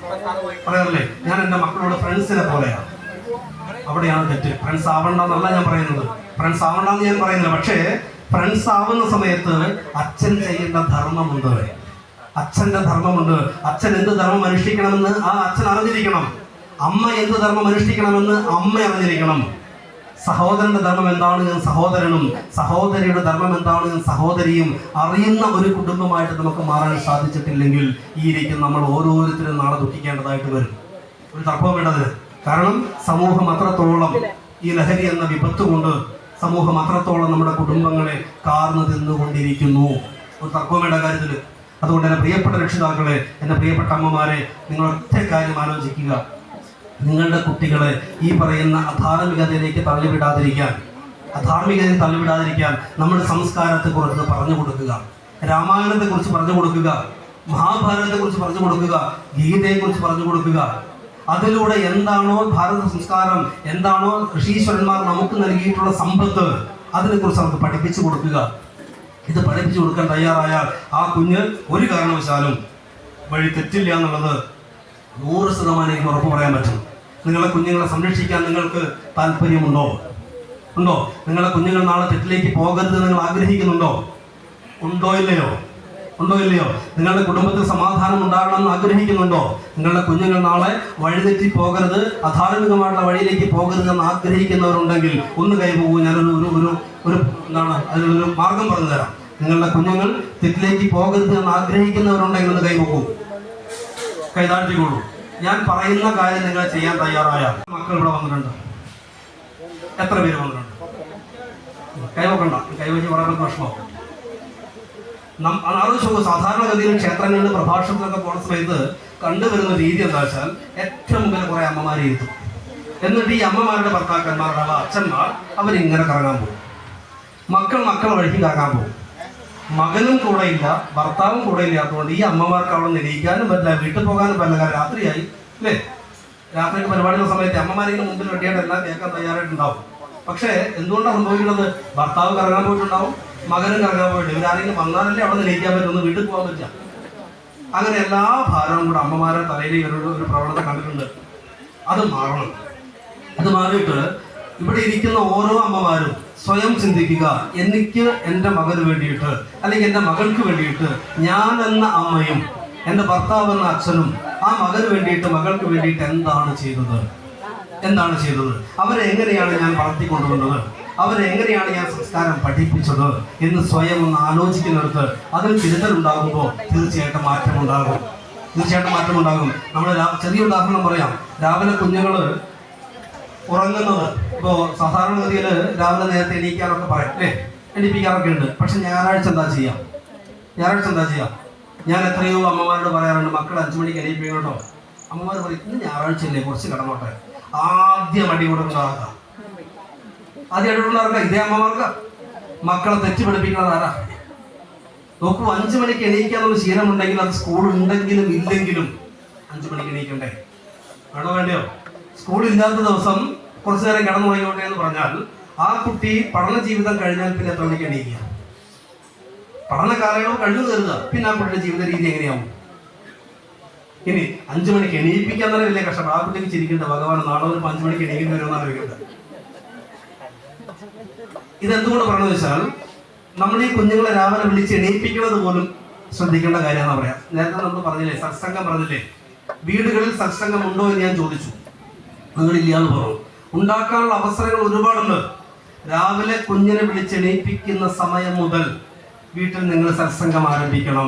പറയാറില്ലേ, ഞാൻ എൻ്റെ മക്കളോട് ഫ്രണ്ട്സിനെ പോലെയാണ്. അവിടെയാണ് തെറ്റ്. ഫ്രണ്ട്സ് ആവണ്ടെന്നല്ല ഞാൻ പറയുന്നത്, ഫ്രണ്ട്സ് ആവണ്ടെന്ന് ഞാൻ പറയുന്നില്ല. പക്ഷേ ഫ്രണ്ട്സ് ആവുന്ന സമയത്ത് അച്ഛൻ ചെയ്യേണ്ട ധർമ്മമുണ്ട്, അച്ഛൻ്റെ ധർമ്മമുണ്ട്. അച്ഛൻ എന്ത് ധർമ്മം അനുഷ്ഠിക്കണമെന്ന് ആ അച്ഛൻ അറിഞ്ഞിരിക്കണം. അമ്മ എന്ത് ധർമ്മം അനുഷ്ഠിക്കണമെന്ന് അമ്മ അറിഞ്ഞിരിക്കണം. സഹോദരന്റെ ധർമ്മം എന്താണെന്ന് സഹോദരനും, സഹോദരിയുടെ ധർമ്മം എന്താണെന്ന് സഹോദരിയും അറിയുന്ന ഒരു കുടുംബമായിട്ട് നമുക്ക് മാറാൻ സാധിച്ചിട്ടില്ലെങ്കിൽ ഈ ഇരിക്കും നമ്മൾ ഓരോരുത്തരും നാളെ ദുഃഖിക്കേണ്ടതായിട്ട് വരും. ഒരു തർക്കവും വേണ്ടത്. കാരണം സമൂഹം അത്രത്തോളം ഈ ലഹരി എന്ന വിപത്ത് കൊണ്ട് സമൂഹം അത്രത്തോളം നമ്മുടെ കുടുംബങ്ങളെ കാർന്നു തിന്നുകൊണ്ടിരിക്കുന്നു. ഒരു തർക്കവും വേണ്ട കാര്യത്തിൽ. അതുകൊണ്ട് എൻ്റെ പ്രിയപ്പെട്ട രക്ഷിതാക്കളെ, എൻ്റെ പ്രിയപ്പെട്ട അമ്മമാരെ, നിങ്ങൾ ഒറ്റ കാര്യം ആലോചിക്കുക. നിങ്ങളുടെ കുട്ടികളെ ഈ പറയുന്ന അധാർമികതയിലേക്ക് തള്ളിവിടാതിരിക്കാൻ നമ്മുടെ സംസ്കാരത്തെക്കുറിച്ച് പറഞ്ഞു കൊടുക്കുക, രാമായണത്തെക്കുറിച്ച് പറഞ്ഞു കൊടുക്കുക, മഹാഭാരതത്തെക്കുറിച്ച് പറഞ്ഞു കൊടുക്കുക, ഗീതയെക്കുറിച്ച് പറഞ്ഞു കൊടുക്കുക. അതിലൂടെ എന്താണോ ഭാരത സംസ്കാരം, എന്താണോ ഋഷീശ്വരന്മാർ നമുക്ക് നൽകിയിട്ടുള്ള സമ്പത്ത്, അതിനെക്കുറിച്ച് നമുക്ക് പഠിപ്പിച്ചു കൊടുക്കുക. ഇത് പഠിപ്പിച്ചു കൊടുക്കാൻ തയ്യാറായാൽ ആ കുഞ്ഞ് ഒരു കാരണവശാലും വഴി തെറ്റില്ല എന്നുള്ളത് 100% എനിക്ക് ഉറപ്പ് പറയാൻ പറ്റും. നിങ്ങളുടെ കുഞ്ഞുങ്ങളെ സംരക്ഷിക്കാൻ നിങ്ങൾക്ക് താല്പര്യമുണ്ടോ? നിങ്ങളുടെ കുഞ്ഞുങ്ങൾ നാളെ തെറ്റിലേക്ക് പോകരുത് നിങ്ങൾ ആഗ്രഹിക്കുന്നുണ്ടോ? ഉണ്ടോ ഇല്ലയോ? നിങ്ങളുടെ കുടുംബത്തിൽ സമാധാനം ഉണ്ടാകണമെന്ന് ആഗ്രഹിക്കുന്നുണ്ടോ? നിങ്ങളുടെ കുഞ്ഞുങ്ങൾ നാളെ വഴിതെറ്റി പോകരുത്, അധാർമികമായിട്ടുള്ള വഴിയിലേക്ക് പോകരുത് എന്ന് ആഗ്രഹിക്കുന്നവരുണ്ടെങ്കിൽ ഒന്ന് കൈപോകൂ. ഞാനൊരു അതിനൊരു മാർഗം പറഞ്ഞു തരാം. നിങ്ങളുടെ കുഞ്ഞുങ്ങൾ തെറ്റിലേക്ക് പോകരുത് എന്ന് ആഗ്രഹിക്കുന്നവരുണ്ടെങ്കിൽ ഒന്ന് കൈപോകൂ, കൈതാഴ്ത്തിക്കോളൂ. ഞാൻ പറയുന്ന കാര്യം നിങ്ങൾ ചെയ്യാൻ തയ്യാറായാൽ. മക്കൾ ഇവിടെ വന്നിട്ടുണ്ട്, എത്ര പേര് വന്നിട്ടുണ്ട്? കൈവക്കണ്ട, കൈവച്ച് പറയാൻ പ്രശ്നമാവും. ആലോചിച്ച് സാധാരണഗതിയിൽ ക്ഷേത്രങ്ങളിൽ പ്രഭാഷണത്തിലൊക്കെ പോകുന്ന സമയത്ത് കണ്ടുവരുന്ന രീതി എന്താ വെച്ചാൽ ഏറ്റവും മുമ്പിൽ കുറെ അമ്മമാരെ ഇരുത്തും. എന്നിട്ട് ഈ അമ്മമാരുടെ ഭർത്താക്കന്മാരുടെ അച്ഛന്മാർ അവരിങ്ങനെ കറങ്ങാൻ പോകും. മക്കൾ വഴിക്ക് കറങ്ങാൻ പോകും. മകനും കൂടെ ഇല്ല, ഭർത്താവും കൂടെ ഇല്ലാത്തതുകൊണ്ട് ഈ അമ്മമാർക്ക് അവിടെ നിരീക്കാനും പറ്റില്ല, വീട്ടിൽ പോകാനും പറ്റില്ല. കാരണം രാത്രിയായി അല്ലേ? രാത്രിക്ക് പരിപാടിയുടെ സമയത്ത് അമ്മമാരിങ്ങനെ മുമ്പിൽ റെഡിയായിട്ട് എല്ലാം കേൾക്കാൻ തയ്യാറായിട്ടുണ്ടാവും. പക്ഷേ എന്തുകൊണ്ടാണ് സംഭവിക്കുന്നത്? ഭർത്താവ് കറങ്ങാൻ പോയിട്ടുണ്ടാവും, മകനും കറങ്ങാൻ പോയിട്ട് ഇവരാരെങ്കിലും വന്നാലല്ലേ അവിടെ നിരീക്കാൻ പറ്റുമെന്ന്, വീട്ടിൽ പോകാൻ പറ്റില്ല. അങ്ങനെ എല്ലാ ഭാരവും കൂടെ അമ്മമാരെ തലയിൽ ഒരു പ്രവണത കണ്ടിട്ടുണ്ട്. അത് മാറണം. അത് മാറിയിട്ട് ഇവിടെ ഇരിക്കുന്ന ഓരോ അമ്മമാരും സ്വയം ചിന്തിക്കുക, എനിക്ക് എൻ്റെ മകന് വേണ്ടിയിട്ട് അല്ലെങ്കിൽ എൻ്റെ മകൾക്ക് വേണ്ടിയിട്ട് ഞാൻ എന്ന അമ്മയും എൻ്റെ ഭർത്താവ് എന്ന അച്ഛനും ആ മകന് വേണ്ടിയിട്ട് മകൾക്ക് വേണ്ടിയിട്ട് എന്താണ് ചെയ്തത്? അവരെ എങ്ങനെയാണ് ഞാൻ വളർത്തിക്കൊണ്ടുവന്നത്? അവരെ എങ്ങനെയാണ് ഞാൻ സംസ്കാരം പഠിപ്പിച്ചത് എന്ന് സ്വയം ഒന്ന് ആലോചിക്കുന്നിടത്ത് അതിൽ തിരുത്തലുണ്ടാകുമ്പോൾ തീർച്ചയായിട്ടും മാറ്റമുണ്ടാകും. നമ്മൾ ചെറിയ ഉദാഹരണം പറയാം. രാവിലെ കുഞ്ഞുങ്ങൾ ഉറങ്ങുന്നത് ഇപ്പോൾ സാധാരണഗതിയിൽ രാവിലെ നേരത്തെ എണീക്കാനൊക്കെ പറയും അല്ലേ, എണീപ്പിക്കാറൊക്കെ ഉണ്ട്. പക്ഷെ ഞായറാഴ്ച എന്താ ചെയ്യാം? ഞാൻ എത്രയോ അമ്മമാരോട് പറയാറുണ്ട്, മക്കൾ 5 മണിക്ക് എണീപ്പിക്കണോ? അമ്മമാർ പറയും ഇന്ന് ഞായറാഴ്ച അല്ലേ, കുറച്ച് കിടന്നോട്ടെ. ആദ്യം അടി കൊടുക്കുന്നതാക്കാം, ഇതേ അമ്മമാർക്ക്. മക്കളെ തെറ്റ് പഠിപ്പിക്കുന്നത് ആരാ? നോക്കൂ, 5 മണിക്ക് എണീക്കാന്നുള്ള ശീലമുണ്ടെങ്കിൽ അത് സ്കൂൾ ഉണ്ടെങ്കിലും ഇല്ലെങ്കിലും 5 മണിക്ക് എണീക്കണ്ടേ? വേണ്ടയോ? സ്കൂളില്ലാത്ത ദിവസം കുറച്ചു നേരം കിടന്നുറങ്ങിക്കോട്ടെ എന്ന് പറഞ്ഞാൽ ആ കുട്ടി പഠന ജീവിതം കഴിഞ്ഞാൽ പിന്നെ എത്ര മണിക്ക് എണീക്കുക? പഠന കാലയളവ് കഴിഞ്ഞു കരുതുക, പിന്നെ ആ കുട്ടിയുടെ ജീവിത രീതി എങ്ങനെയാവും? ഇനി 5 മണിക്ക് എണീപ്പിക്കാൻ തന്നെ വലിയ കഷ്ടം. ആ കുട്ടിക്ക് ചിരിക്കേണ്ട ഭഗവാൻ നാളെ ഒരു 5 മണിക്ക് എണീക്കേണ്ടി വരുമെന്നാണ് ചോദിക്കേണ്ടത്. ഇതെന്തുകൊണ്ട് പറഞ്ഞതെന്ന് വെച്ചാൽ നമ്മൾ ഈ കുഞ്ഞുങ്ങളെ രാവിലെ വിളിച്ച് എണീപ്പിക്കുന്നത് പോലും ശ്രദ്ധിക്കേണ്ട കാര്യമാണെന്ന് പറയാം. നേരത്തെ നമ്മൾ പറഞ്ഞില്ലേ, സത്സംഗം പറഞ്ഞില്ലേ, വീടുകളിൽ സത്സംഗം ഉണ്ടോ എന്ന് ഞാൻ ചോദിച്ചു. നിങ്ങളില്ലാന്ന് പറഞ്ഞു. ഉണ്ടാക്കാനുള്ള അവസരങ്ങൾ ഒരുപാടുണ്ട്. രാവിലെ കുഞ്ഞിനെ വിളിച്ചെണീപ്പിക്കുന്ന സമയം മുതൽ വീട്ടിൽ നിങ്ങൾ സത്സംഗം ആരംഭിക്കണം.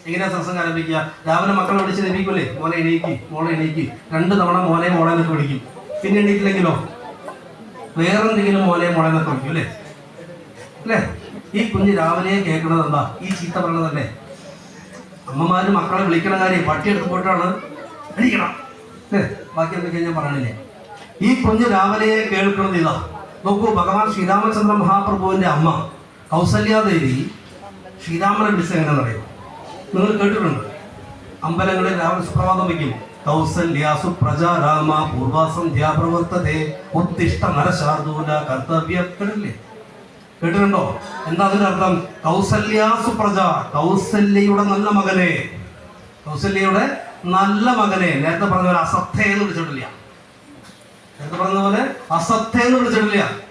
എങ്ങനെയാ സത്സംഗം ആരംഭിക്കുക? രാവിലെ മക്കളെ വിളിച്ചെണീപ്പിക്കൂലേ, മോളെ എണീക്ക് 2 തവണ മോനെ എന്നൊക്കെ വിളിക്കും. പിന്നെ എണീക്കില്ലെങ്കിലോ വേറെന്തെങ്കിലും മോനെ എന്നൊക്കെ വിളിക്കും അല്ലേ? ഈ കുഞ്ഞ് രാവിലെ കേൾക്കുന്നത് എന്താ? ഈ ചീത്ത പറയണതല്ലേ? അമ്മമാര് മക്കളെ വിളിക്കണ കാര്യം പട്ടിയെടുത്ത് പോയിട്ടാണ് എണീക്കണം അല്ലേ? ബാക്കി എന്തൊക്കെ ഞാൻ പറയണില്ലേ? ഈ കുഞ്ഞ് രാവിലെ കേൾക്കുന്നത് ഇതാ. നോക്കൂ, ഭഗവാൻ ശ്രീരാമചന്ദ്ര മഹാപ്രഭുവിന്റെ അമ്മ കൗസല്യാദേവി ശ്രീരാമനെ വിളിച്ചത് എങ്ങനെയാണെന്ന് അറിയോ? നിങ്ങൾ കേട്ടിട്ടുണ്ട്. അമ്പലങ്ങളിൽ രാവിലെ സുപ്രഭാതം വയ്ക്കും. കൗസല്യാസു പ്രജാ രാമ പൂർവാസന്ധ്യാ പ്രവർത്തതേ ഉത്തിഷ്ഠ നരശാർദൂല കർത്തവ്യ. കേട്ടിട്ടുണ്ടോ? എന്താ അതിന്റെ അർത്ഥം? കൗസല്യാസു പ്രജ, കൗസല്യയുടെ നല്ല മകനെ. നേരത്തെ പറഞ്ഞ പോലെ അസത്തേന്ന് വിളിച്ചിട്ടില്ല.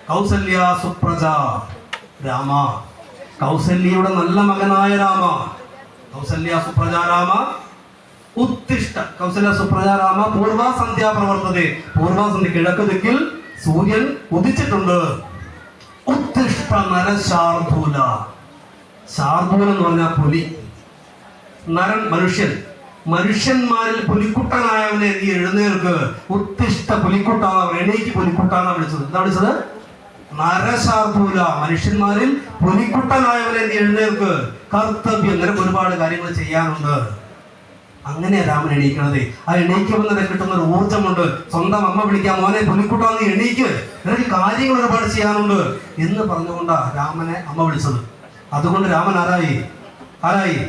കൗസല്യാസു പ്രജ രാമ, കൗസല്യയുടെ നല്ല മകനായ രാമ. കൗസല്യാസു പ്രജ രാമ ഉത്തിഷ്ഠ, കൗസല്യാസു പ്രജ രാമ പൂർവാസന്ധ്യാ പ്രവർത്തതേ. പൂർവാസന്ധ്യ, കിഴക്ക് ദിക്കിൽ സൂര്യൻ ഉദിച്ചിട്ടുണ്ട്. ഉത്തിഷ്ഠ നരശാർദൂല, ശാർദൂല എന്ന് പറഞ്ഞാൽ പുലി. നരൻ മനുഷ്യന്മാരിൽ പുലിക്കുട്ടനായവനെ നീ എഴുന്നേൽക്ക്. ഉത്തിഷ്ഠ പുലിക്കുട്ടാണ്, എണീക്ക് പുലിക്കുട്ടാന്നാ വിളിച്ചത്. എന്താ വിളിച്ചത്? നരശാർദൂല, മനുഷ്യന്മാരിൽ പുലിക്കുട്ടനായവനെ നീ എഴുന്നേൽക്ക്. കർത്തവ്യം, നിനക്ക് ഒരുപാട് കാര്യങ്ങൾ ചെയ്യാനുണ്ട്. അങ്ങനെയാ രാമൻ എണീക്കണത്. ആ എണീക്കുമ്പോൾ നിനക്ക് കിട്ടുന്ന ഒരു ഊർജ്ജമുണ്ട്. സ്വന്തം അമ്മ വിളിക്കാൻ, മോനെ പുലിക്കുട്ടാ നീ എണീക്ക്, നിനക്ക് കാര്യങ്ങൾ ഒരുപാട് ചെയ്യാനുണ്ട് എന്ന് പറഞ്ഞുകൊണ്ടാ രാമനെ അമ്മ വിളിച്ചത്. അതുകൊണ്ട് രാമൻ ആരായി?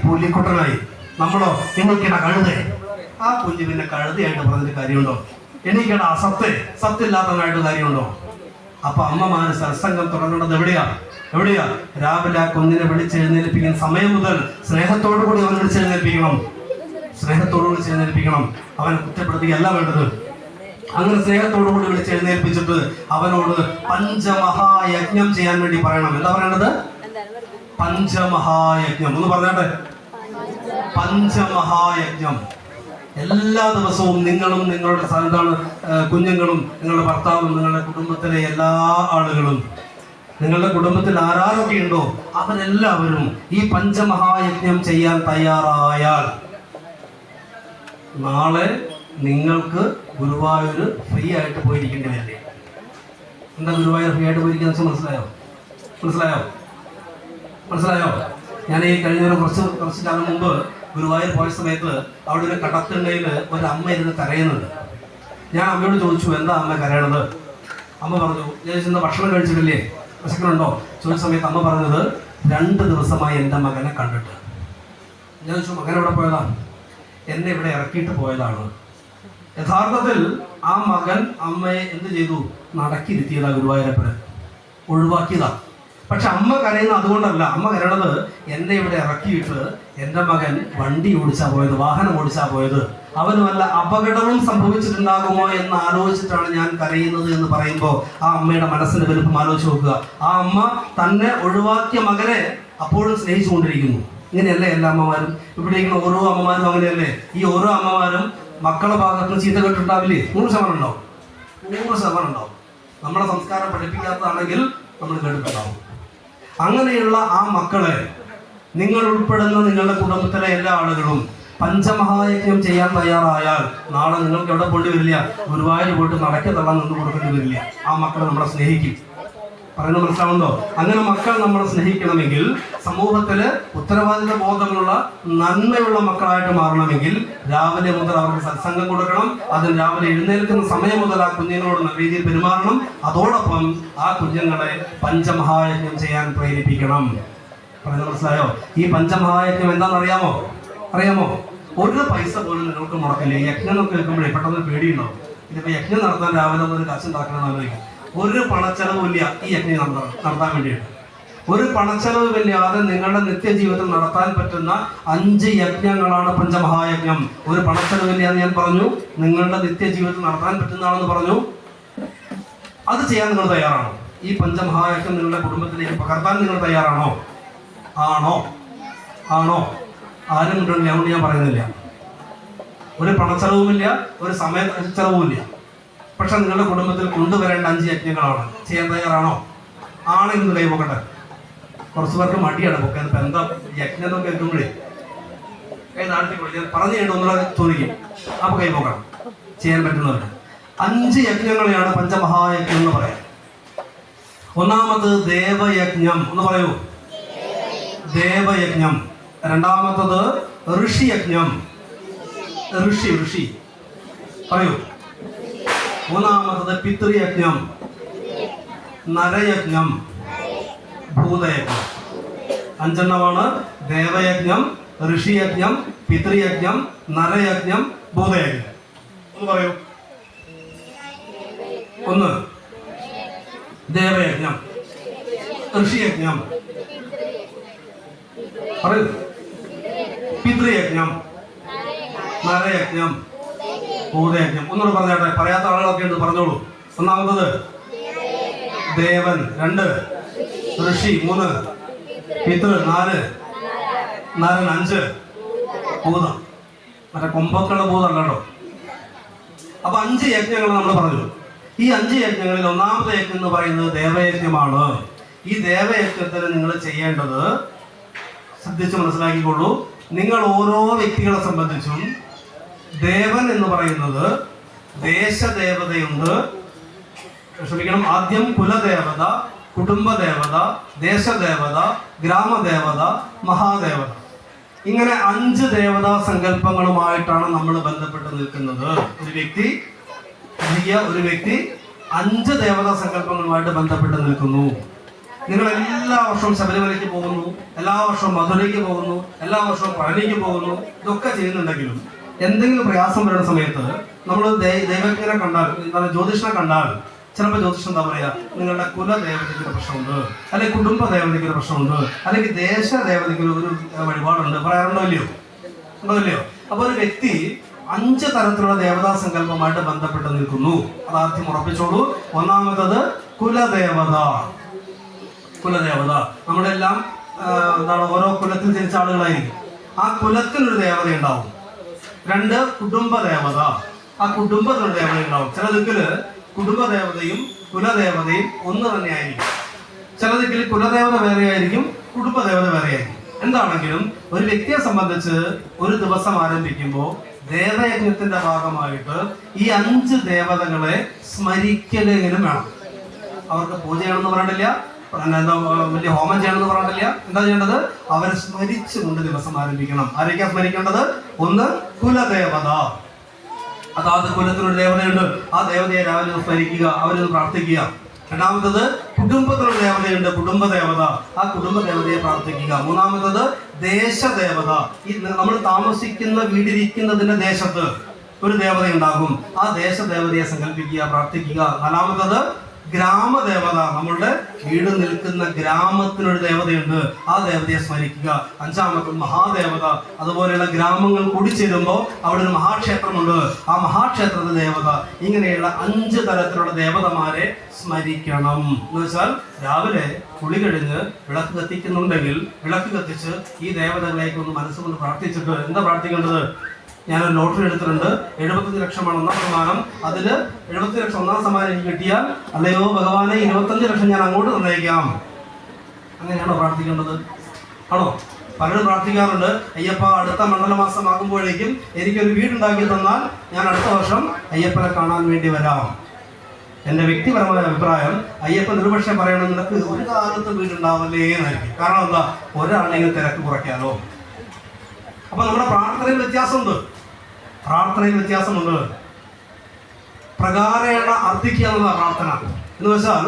പുലിക്കുട്ടനായി. നമ്മളോ എണീക്കണ കഴുതേ. ആ കുഞ്ഞ് പിന്നെ കഴുതയായിട്ട് പറഞ്ഞിട്ട് കാര്യമുണ്ടോ? എണീക്കണ സത്തില്ലാത്തവനായിട്ട് കാര്യമുണ്ടോ? അപ്പൊ അമ്മമാര് സത്സംഗം തുടങ്ങേണ്ടത് എവിടെയാ? രാവിലെ ആ കുഞ്ഞിനെ വിളിച്ചെഴുന്നേൽപ്പിക്കുന്ന സമയം മുതൽ സ്നേഹത്തോടു കൂടി അവൻ വിളിച്ചെഴുന്നേൽപ്പിക്കണം. അവനെ കുറ്റപ്പെടുത്തുകയല്ല വേണ്ടത്. അങ്ങനെ സ്നേഹത്തോടു കൂടി വിളിച്ചെഴുന്നേൽപ്പിച്ചിട്ട് അവനോട് പഞ്ചമഹായജ്ഞം ചെയ്യാൻ വേണ്ടി പറയണം. എന്താ പറയേണ്ടത്? പഞ്ചമഹായജ്ഞം. ഒന്ന് പറഞ്ഞാട്ടെ, പഞ്ചമഹായജ്ഞം. എല്ലാ ദിവസവും നിങ്ങളും നിങ്ങളുടെ കുഞ്ഞുങ്ങളും നിങ്ങളുടെ ഭർത്താവും നിങ്ങളുടെ കുടുംബത്തിലെ എല്ലാ ആളുകളും, നിങ്ങളുടെ കുടുംബത്തിൽ ആരൊക്കെ ഉണ്ടോ അവരെല്ലാവരും ഈ പഞ്ചമഹായജ്ഞം ചെയ്യാൻ തയ്യാറായാൽ നാളെ നിങ്ങൾക്ക് ഗുരുവായൂർ ഫ്രീ ആയിട്ട് പോയിരിക്കേണ്ടി വരില്ലേ? എന്താ ഗുരുവായൂർ ഫ്രീ ആയിട്ട് പോയിരിക്കുന്ന മനസ്സിലായോ? ഞാൻ ഈ കഴിഞ്ഞ കുറച്ച് കാലം മുമ്പ് ഗുരുവായൂർ പോയ സമയത്ത് അവിടെ ഒരു കടത്തിണ്ണയിൽ ഒരു അമ്മ ഇരുന്ന് കരയുന്നുണ്ട്. ഞാൻ അമ്മയോട് ചോദിച്ചു, എന്താ അമ്മ കരയണത്? അമ്മ പറഞ്ഞു, ഞാൻ ഇന്ന് ഭക്ഷണം കഴിച്ചിട്ടില്ലേ, വിശക്കണുണ്ടോ ചോദിച്ച സമയത്ത് അമ്മ പറഞ്ഞത്, 2 ദിവസമായി എൻ്റെ മകനെ കണ്ടിട്ട്. ഞാൻ ചോദിച്ചു, മകൻ എവിടെ പോയതാണ്? എന്നെ ഇവിടെ ഇറക്കിയിട്ട് പോയതാണ്. യഥാർത്ഥത്തിൽ ആ മകൻ അമ്മയെ എന്ത് ചെയ്തു? നടക്കിരുത്തിയതാ, ഗുരുവായൂരപ്പന് ഒഴിവാക്കിയതാ. പക്ഷെ അമ്മ കരയുന്നത് അതുകൊണ്ടല്ല. അമ്മ കരയണത്, എന്നെ ഇവിടെ ഇറക്കിയിട്ട് എൻ്റെ മകൻ വണ്ടി ഓടിച്ചാ പോയത്, വാഹനം ഓടിച്ചാ പോയത്, അവന് വല്ല അപകടവും സംഭവിച്ചിട്ടുണ്ടാകുമോ എന്ന് ആലോചിച്ചിട്ടാണ് ഞാൻ കരയുന്നത് എന്ന് പറയുമ്പോൾ ആ അമ്മയുടെ മനസ്സിന്റെ വലുപ്പം ആലോചിച്ച് നോക്കുക. ആ അമ്മ തന്നെ ഒഴിവാക്കിയ മകനെ അപ്പോഴും സ്നേഹിച്ചുകൊണ്ടിരിക്കുന്നു ഇങ്ങനെയല്ലേ എല്ലാ അമ്മമാരും? ഇവിടെ ഇരിക്കുന്ന ഓരോ അമ്മമാരും അങ്ങനെയല്ലേ? ഈ ഓരോ അമ്മമാരും മക്കളുടെ ഭാഗത്ത് നിന്ന് ചീത്ത കേട്ടിട്ടുണ്ടാവില്ലേ? 100% ഉണ്ടാവും, 100% ഉണ്ടാവും. നമ്മളെ സംസ്കാരം പഠിപ്പിക്കാത്തതാണെങ്കിൽ നമ്മൾ കേട്ടിട്ടുണ്ടാവും. അങ്ങനെയുള്ള ആ മക്കളെ നിങ്ങൾ ഉൾപ്പെടുന്ന നിങ്ങളുടെ കുടുംബത്തിലെ എല്ലാ ആളുകളും പഞ്ചമഹായജ്ഞം ചെയ്യാൻ തയ്യാറായാൽ നാളെ നിങ്ങൾക്ക് എവിടെ പോണ്ടി വരില്ല, ഗുരുവായൂർ പോയിട്ട് നടക്കി തള്ളാൻ നിന്ന് കൊടുക്കേണ്ടി വരില്ല. ആ മക്കളെ നമ്മളെ സ്നേഹിക്കും. പറയുന്നത് മനസ്സിലാവുന്നോ? അങ്ങനെ മക്കൾ നമ്മളെ സ്നേഹിക്കണമെങ്കിൽ, സമൂഹത്തില് ഉത്തരവാദിത്ത ബോധമുള്ള നന്മയുള്ള മക്കളായിട്ട് മാറണമെങ്കിൽ രാവിലെ മുതൽ അവർക്ക് സത്സംഗം കൊടുക്കണം. അതിന് രാവിലെ എഴുന്നേൽക്കുന്ന സമയം മുതൽ ആ കുഞ്ഞുങ്ങളോട് നല്ല രീതിയിൽ പെരുമാറണം. അതോടൊപ്പം ആ കുഞ്ഞുങ്ങളെ പഞ്ചമഹായജ്ഞം ചെയ്യാൻ പ്രേരിപ്പിക്കണം. പറയുന്നത് മനസ്സിലായോ? ഈ പഞ്ചമഹായജ്ഞം എന്താണെന്ന് അറിയാമോ? ഒരു പൈസ പോലും നിങ്ങൾക്ക് മുടക്കില്ല. യജ്ഞം എന്നൊക്കെ കേൾക്കുമ്പോഴേ പെട്ടെന്ന് പേടിയുണ്ടാവും. ഇതിപ്പോ യജ്ഞം നടത്താൻ രാവിലെ ഒരു കാശുണ്ടാക്കണം ആലോചിക്കും. ഒരു പണച്ചെലവുമില്ല ഈ യജ്ഞം നടത്താൻ വേണ്ടിയിട്ട്. ഒരു പണച്ചെലവുമില്ലാതെ നിങ്ങളുടെ നിത്യജീവിതത്തിൽ നടത്താൻ പറ്റുന്ന 5 യജ്ഞങ്ങളാണ് പഞ്ചമഹായജ്ഞം. ഒരു പണച്ചെലവില്ലാന്ന് ഞാൻ പറഞ്ഞു, നിങ്ങളുടെ നിത്യജീവിതത്തിൽ നടത്താൻ പറ്റുന്നതാണെന്ന് പറഞ്ഞു. അത് ചെയ്യാൻ നിങ്ങൾ തയ്യാറാണോ? ഈ പഞ്ചമഹായജ്ഞം നിങ്ങളുടെ കുടുംബത്തിലേക്ക് പകർത്താൻ നിങ്ങൾ തയ്യാറാണോ? ആണോ? ആരും കൊണ്ടുണ്ട് അതുകൊണ്ട് ഞാൻ പറയുന്നില്ല. ഒരു പണച്ചെലവുമില്ല, ഒരു സമയ ചെലവുമില്ല. പക്ഷെ നിങ്ങളുടെ കുടുംബത്തിൽ കൊണ്ടുവരേണ്ട 5 യജ്ഞങ്ങളാണ്. ചെയ്യാൻ തയ്യാറാണോ? ആണെന്ന് കൈപോക്കട്ടെ. കുറച്ച് പേർക്ക് മടിയാണ് പൊക്കാൻ. ഇപ്പൊ എന്താ യജ്ഞം എന്നൊക്കെ കേൾക്കുമ്പോഴേ നാട്ടിൽ പറഞ്ഞു കേട്ടൊന്നുള്ള ചോദിക്കും. അപ്പൊ കൈപോക്കണം. ചെയ്യാൻ പറ്റുന്നവർക്ക് 5 യജ്ഞങ്ങളെയാണ് പഞ്ചമഹായജ്ഞം എന്ന് പറയാം. ഒന്നാമത് ദേവയജ്ഞം. ഒന്ന് പറയൂ. ദേവയജ്ഞം. രണ്ടാമത്തത് ഋഷിയജ്ഞം. ഋഷി പറയൂ. മൂന്നാമത്തത് പിതൃയജ്ഞം, നരയജ്ഞം, ഭൂതയജ്ഞം. 5 ദേവയജ്ഞം, ഋഷിയജ്ഞം, പിതൃയജ്ഞം, നരയജ്ഞം, ഭൂതയജ്ഞം. ഒന്ന് പറയൂ. 1 ദേവയജ്ഞം, ഋഷിയജ്ഞം, പറയൂ. പിതൃയജ്ഞം, നരയജ്ഞം, ഭൂതയജ്ഞം. ഒന്നുകൂടെ പറഞ്ഞാട്ടെ. പറയാത്ത ആളുകളൊക്കെ ഉണ്ട്, പറഞ്ഞോളൂ. ഒന്നാമത്തത് ദേവൻ, 2 ഋഷി, 3 പിതൃ, 4 നരൻ, 5 ഭൂതം. മറ്റേ കൊമ്പൊക്കെയുള്ള ഭൂതമല്ലോ. അപ്പൊ 5 യജ്ഞങ്ങൾ നമ്മൾ പറഞ്ഞു. ഈ 5 യജ്ഞങ്ങളിൽ ഒന്നാമത്തെ യജ്ഞം എന്ന് പറയുന്നത് ദേവയജ്ഞമാണ്. ഈ ദേവയജ്ഞത്തിന് നിങ്ങൾ ചെയ്യേണ്ടത് ശ്രദ്ധിച്ച് മനസ്സിലാക്കിക്കൊള്ളൂ. നിങ്ങൾ ഓരോ വ്യക്തികളെ സംബന്ധിച്ചും ദേവൻ എന്ന് പറയുന്നത് ദേശദേവതയുണ്ട്. ക്ഷമിക്കണം, ആദ്യം കുലദേവത, കുടുംബദേവത, ദേശദേവത, ഗ്രാമദേവത, മഹാദേവത. ഇങ്ങനെ 5 ദേവതാ സങ്കല്പങ്ങളുമായിട്ടാണ് നമ്മൾ ബന്ധപ്പെട്ട് നിൽക്കുന്നത്. ഒരു വ്യക്തി 5 ദേവതാ സങ്കല്പങ്ങളുമായിട്ട് ബന്ധപ്പെട്ട് നിൽക്കുന്നു. നിങ്ങൾ എല്ലാ വർഷവും ശബരിമലയ്ക്ക് പോകുന്നു, എല്ലാ വർഷവും മധുരയ്ക്ക് പോകുന്നു, എല്ലാ വർഷവും പഴനിക്ക് പോകുന്നു. ഇതൊക്കെ ചെയ്യുന്നുണ്ടെങ്കിലും എന്തെങ്കിലും പ്രയാസം വരുന്ന സമയത്ത് നമ്മൾ ദൈവജ്ഞനെ കണ്ടാൽ, ജ്യോതിഷനെ കണ്ടാൽ ചിലപ്പോൾ ജ്യോതിഷം എന്താ പറയാ, നിങ്ങളുടെ കുലദേവതയ്ക്ക് ഒരു പ്രശ്നമുണ്ട്, അല്ലെങ്കിൽ കുടുംബ ദേവതയ്ക്ക് ഒരു പ്രശ്നമുണ്ട്, അല്ലെങ്കിൽ ദേശദേവതയ്ക്ക് ഒരു വഴിപാടുണ്ട് പറയാറുണ്ടോ ഇല്ലയോ? അപ്പൊ ഒരു വ്യക്തി 5 തരത്തിലുള്ള ദേവതാ സങ്കല്പമായിട്ട് ബന്ധപ്പെട്ട് നിൽക്കുന്നു. അതാദ്യം ഉറപ്പിച്ചോളൂ. ഒന്നാമത്തത് കുലദേവത. നമ്മുടെ എല്ലാം ഓരോ കുലത്തിൽ ജനിച്ച ആളുകളായിരിക്കും. ആ കുലത്തിനൊരു ദേവത ഉണ്ടാവും. 2 കുടുംബദേവത. ആ കുടുംബത്തിനൊരു ദേവത ഉണ്ടാവും. ചില ദിക്കില് കുടുംബദേവതയും കുലദേവതയും ഒന്ന് തന്നെ ആയിരിക്കും. ചില ദിക്കിൽ കുലദേവത വേറെ ആയിരിക്കും, കുടുംബദേവത വേറെ ആയിരിക്കും. എന്താണെങ്കിലും ഒരു വ്യക്തിയെ സംബന്ധിച്ച് ഒരു ദിവസം ആരംഭിക്കുമ്പോൾ ദേവയജ്ഞത്തിന്റെ ഭാഗമായിട്ട് ഈ 5 ദേവതകളെ സ്മരിക്കലെങ്കിലും വേണം. അവർക്ക് പൂജ ചെയ്യണമെന്ന് പറഞ്ഞിട്ടില്ല, എന്താ വലിയ ഹോമം ചെയ്യണമെന്ന് പറഞ്ഞിട്ടില്ല. എന്താ ചെയ്യേണ്ടത്? അവരെ സ്മരിച്ചുകൊണ്ട് ദിവസം ആരംഭിക്കണം. ആരൊക്കെയാ സ്മരിക്കേണ്ടത്? 1 കുലദേവത. അതാത് കുലത്തിനൊരു ദേവതയുണ്ട്, ആ ദേവതയെ രാവിലെ സ്മരിക്കുക, അവരൊന്ന് പ്രാർത്ഥിക്കുക. രണ്ടാമത്തത് കുടുംബത്തിനൊരു ദേവതയുണ്ട്, കുടുംബദേവത. ആ കുടുംബദേവതയെ പ്രാർത്ഥിക്കുക. മൂന്നാമത്തത് ദേശദേവത. ഈ നമ്മൾ താമസിക്കുന്ന വീടിരിക്കുന്നതിന്റെ ദേശത്ത് ഒരു ദേവത ഉണ്ടാകും. ആ ദേശദേവതയെ സങ്കല്പിക്കുക, പ്രാർത്ഥിക്കുക. നാലാമത്തത് ഗ്രാമദേവത, നമ്മളുടെ വീട് നിൽക്കുന്ന ഗ്രാമത്തിനൊരു ദേവതയുണ്ട്, ആ ദേവതയെ സ്മരിക്കുക. അഞ്ചാമത്തെ മഹാദേവത, അതുപോലെയുള്ള ഗ്രാമങ്ങൾ കൂടിച്ചേരുമ്പോൾ അവിടെ ഒരു മഹാക്ഷേത്രമുണ്ട്, ആ മഹാക്ഷേത്രത്തിന്റെ ദേവത. ഇങ്ങനെയുള്ള 5 തരത്തിലുള്ള ദേവതമാരെ സ്മരിക്കണം. എന്ന് വെച്ചാൽ രാവിലെ കുളി കഴിഞ്ഞ് വിളക്ക് കത്തിക്കുന്നുണ്ടെങ്കിൽ വിളക്ക് കത്തിച്ച് ഈ ദേവതകളേക്ക് ഒന്ന് മനസ്സുകൊണ്ട് പ്രാർത്ഥിച്ചിട്ട് എന്താ പ്രാർത്ഥിക്കേണ്ടത്? ഞാനൊരു ലോട്ടറി എടുത്തിട്ടുണ്ട്, 75 ലക്ഷമാണ് ഒന്നാം സമ്മാനം. അതിൽ 75 ലക്ഷം ഒന്നാം സമ്മാനം എനിക്ക് കിട്ടിയാൽ അല്ലയോ ഭഗവാനെ 25 ലക്ഷം ഞാൻ അങ്ങോട്ട് തന്നേക്കാം. അങ്ങനെയാണോ പ്രാർത്ഥിക്കേണ്ടത്? ആണോ? പലരും പ്രാർത്ഥിക്കാറുണ്ട്, അയ്യപ്പ അടുത്ത മണ്ഡലമാസം ആകുമ്പോഴേക്കും എനിക്കൊരു വീടുണ്ടാക്കി തന്നാൽ ഞാൻ അടുത്ത വർഷം അയ്യപ്പനെ കാണാൻ വേണ്ടി വരാം. എൻ്റെ വ്യക്തിപരമായ അഭിപ്രായം, അയ്യപ്പൻ ഒരുപക്ഷെ പറയണം നിനക്ക് ഒരു കാലത്ത് വീടുണ്ടാവല്ലേ എന്നായിരിക്കും. കാരണം എന്താ? ഒരാളെങ്കിലും തിരക്ക് കുറയ്ക്കാലോ. അപ്പൊ നമ്മുടെ പ്രാർത്ഥനയിൽ വ്യത്യാസമുണ്ട്. പ്രകാരേണ അർത്ഥിക്കുക എന്നതാണ് പ്രാർത്ഥന. എന്ന് വെച്ചാൽ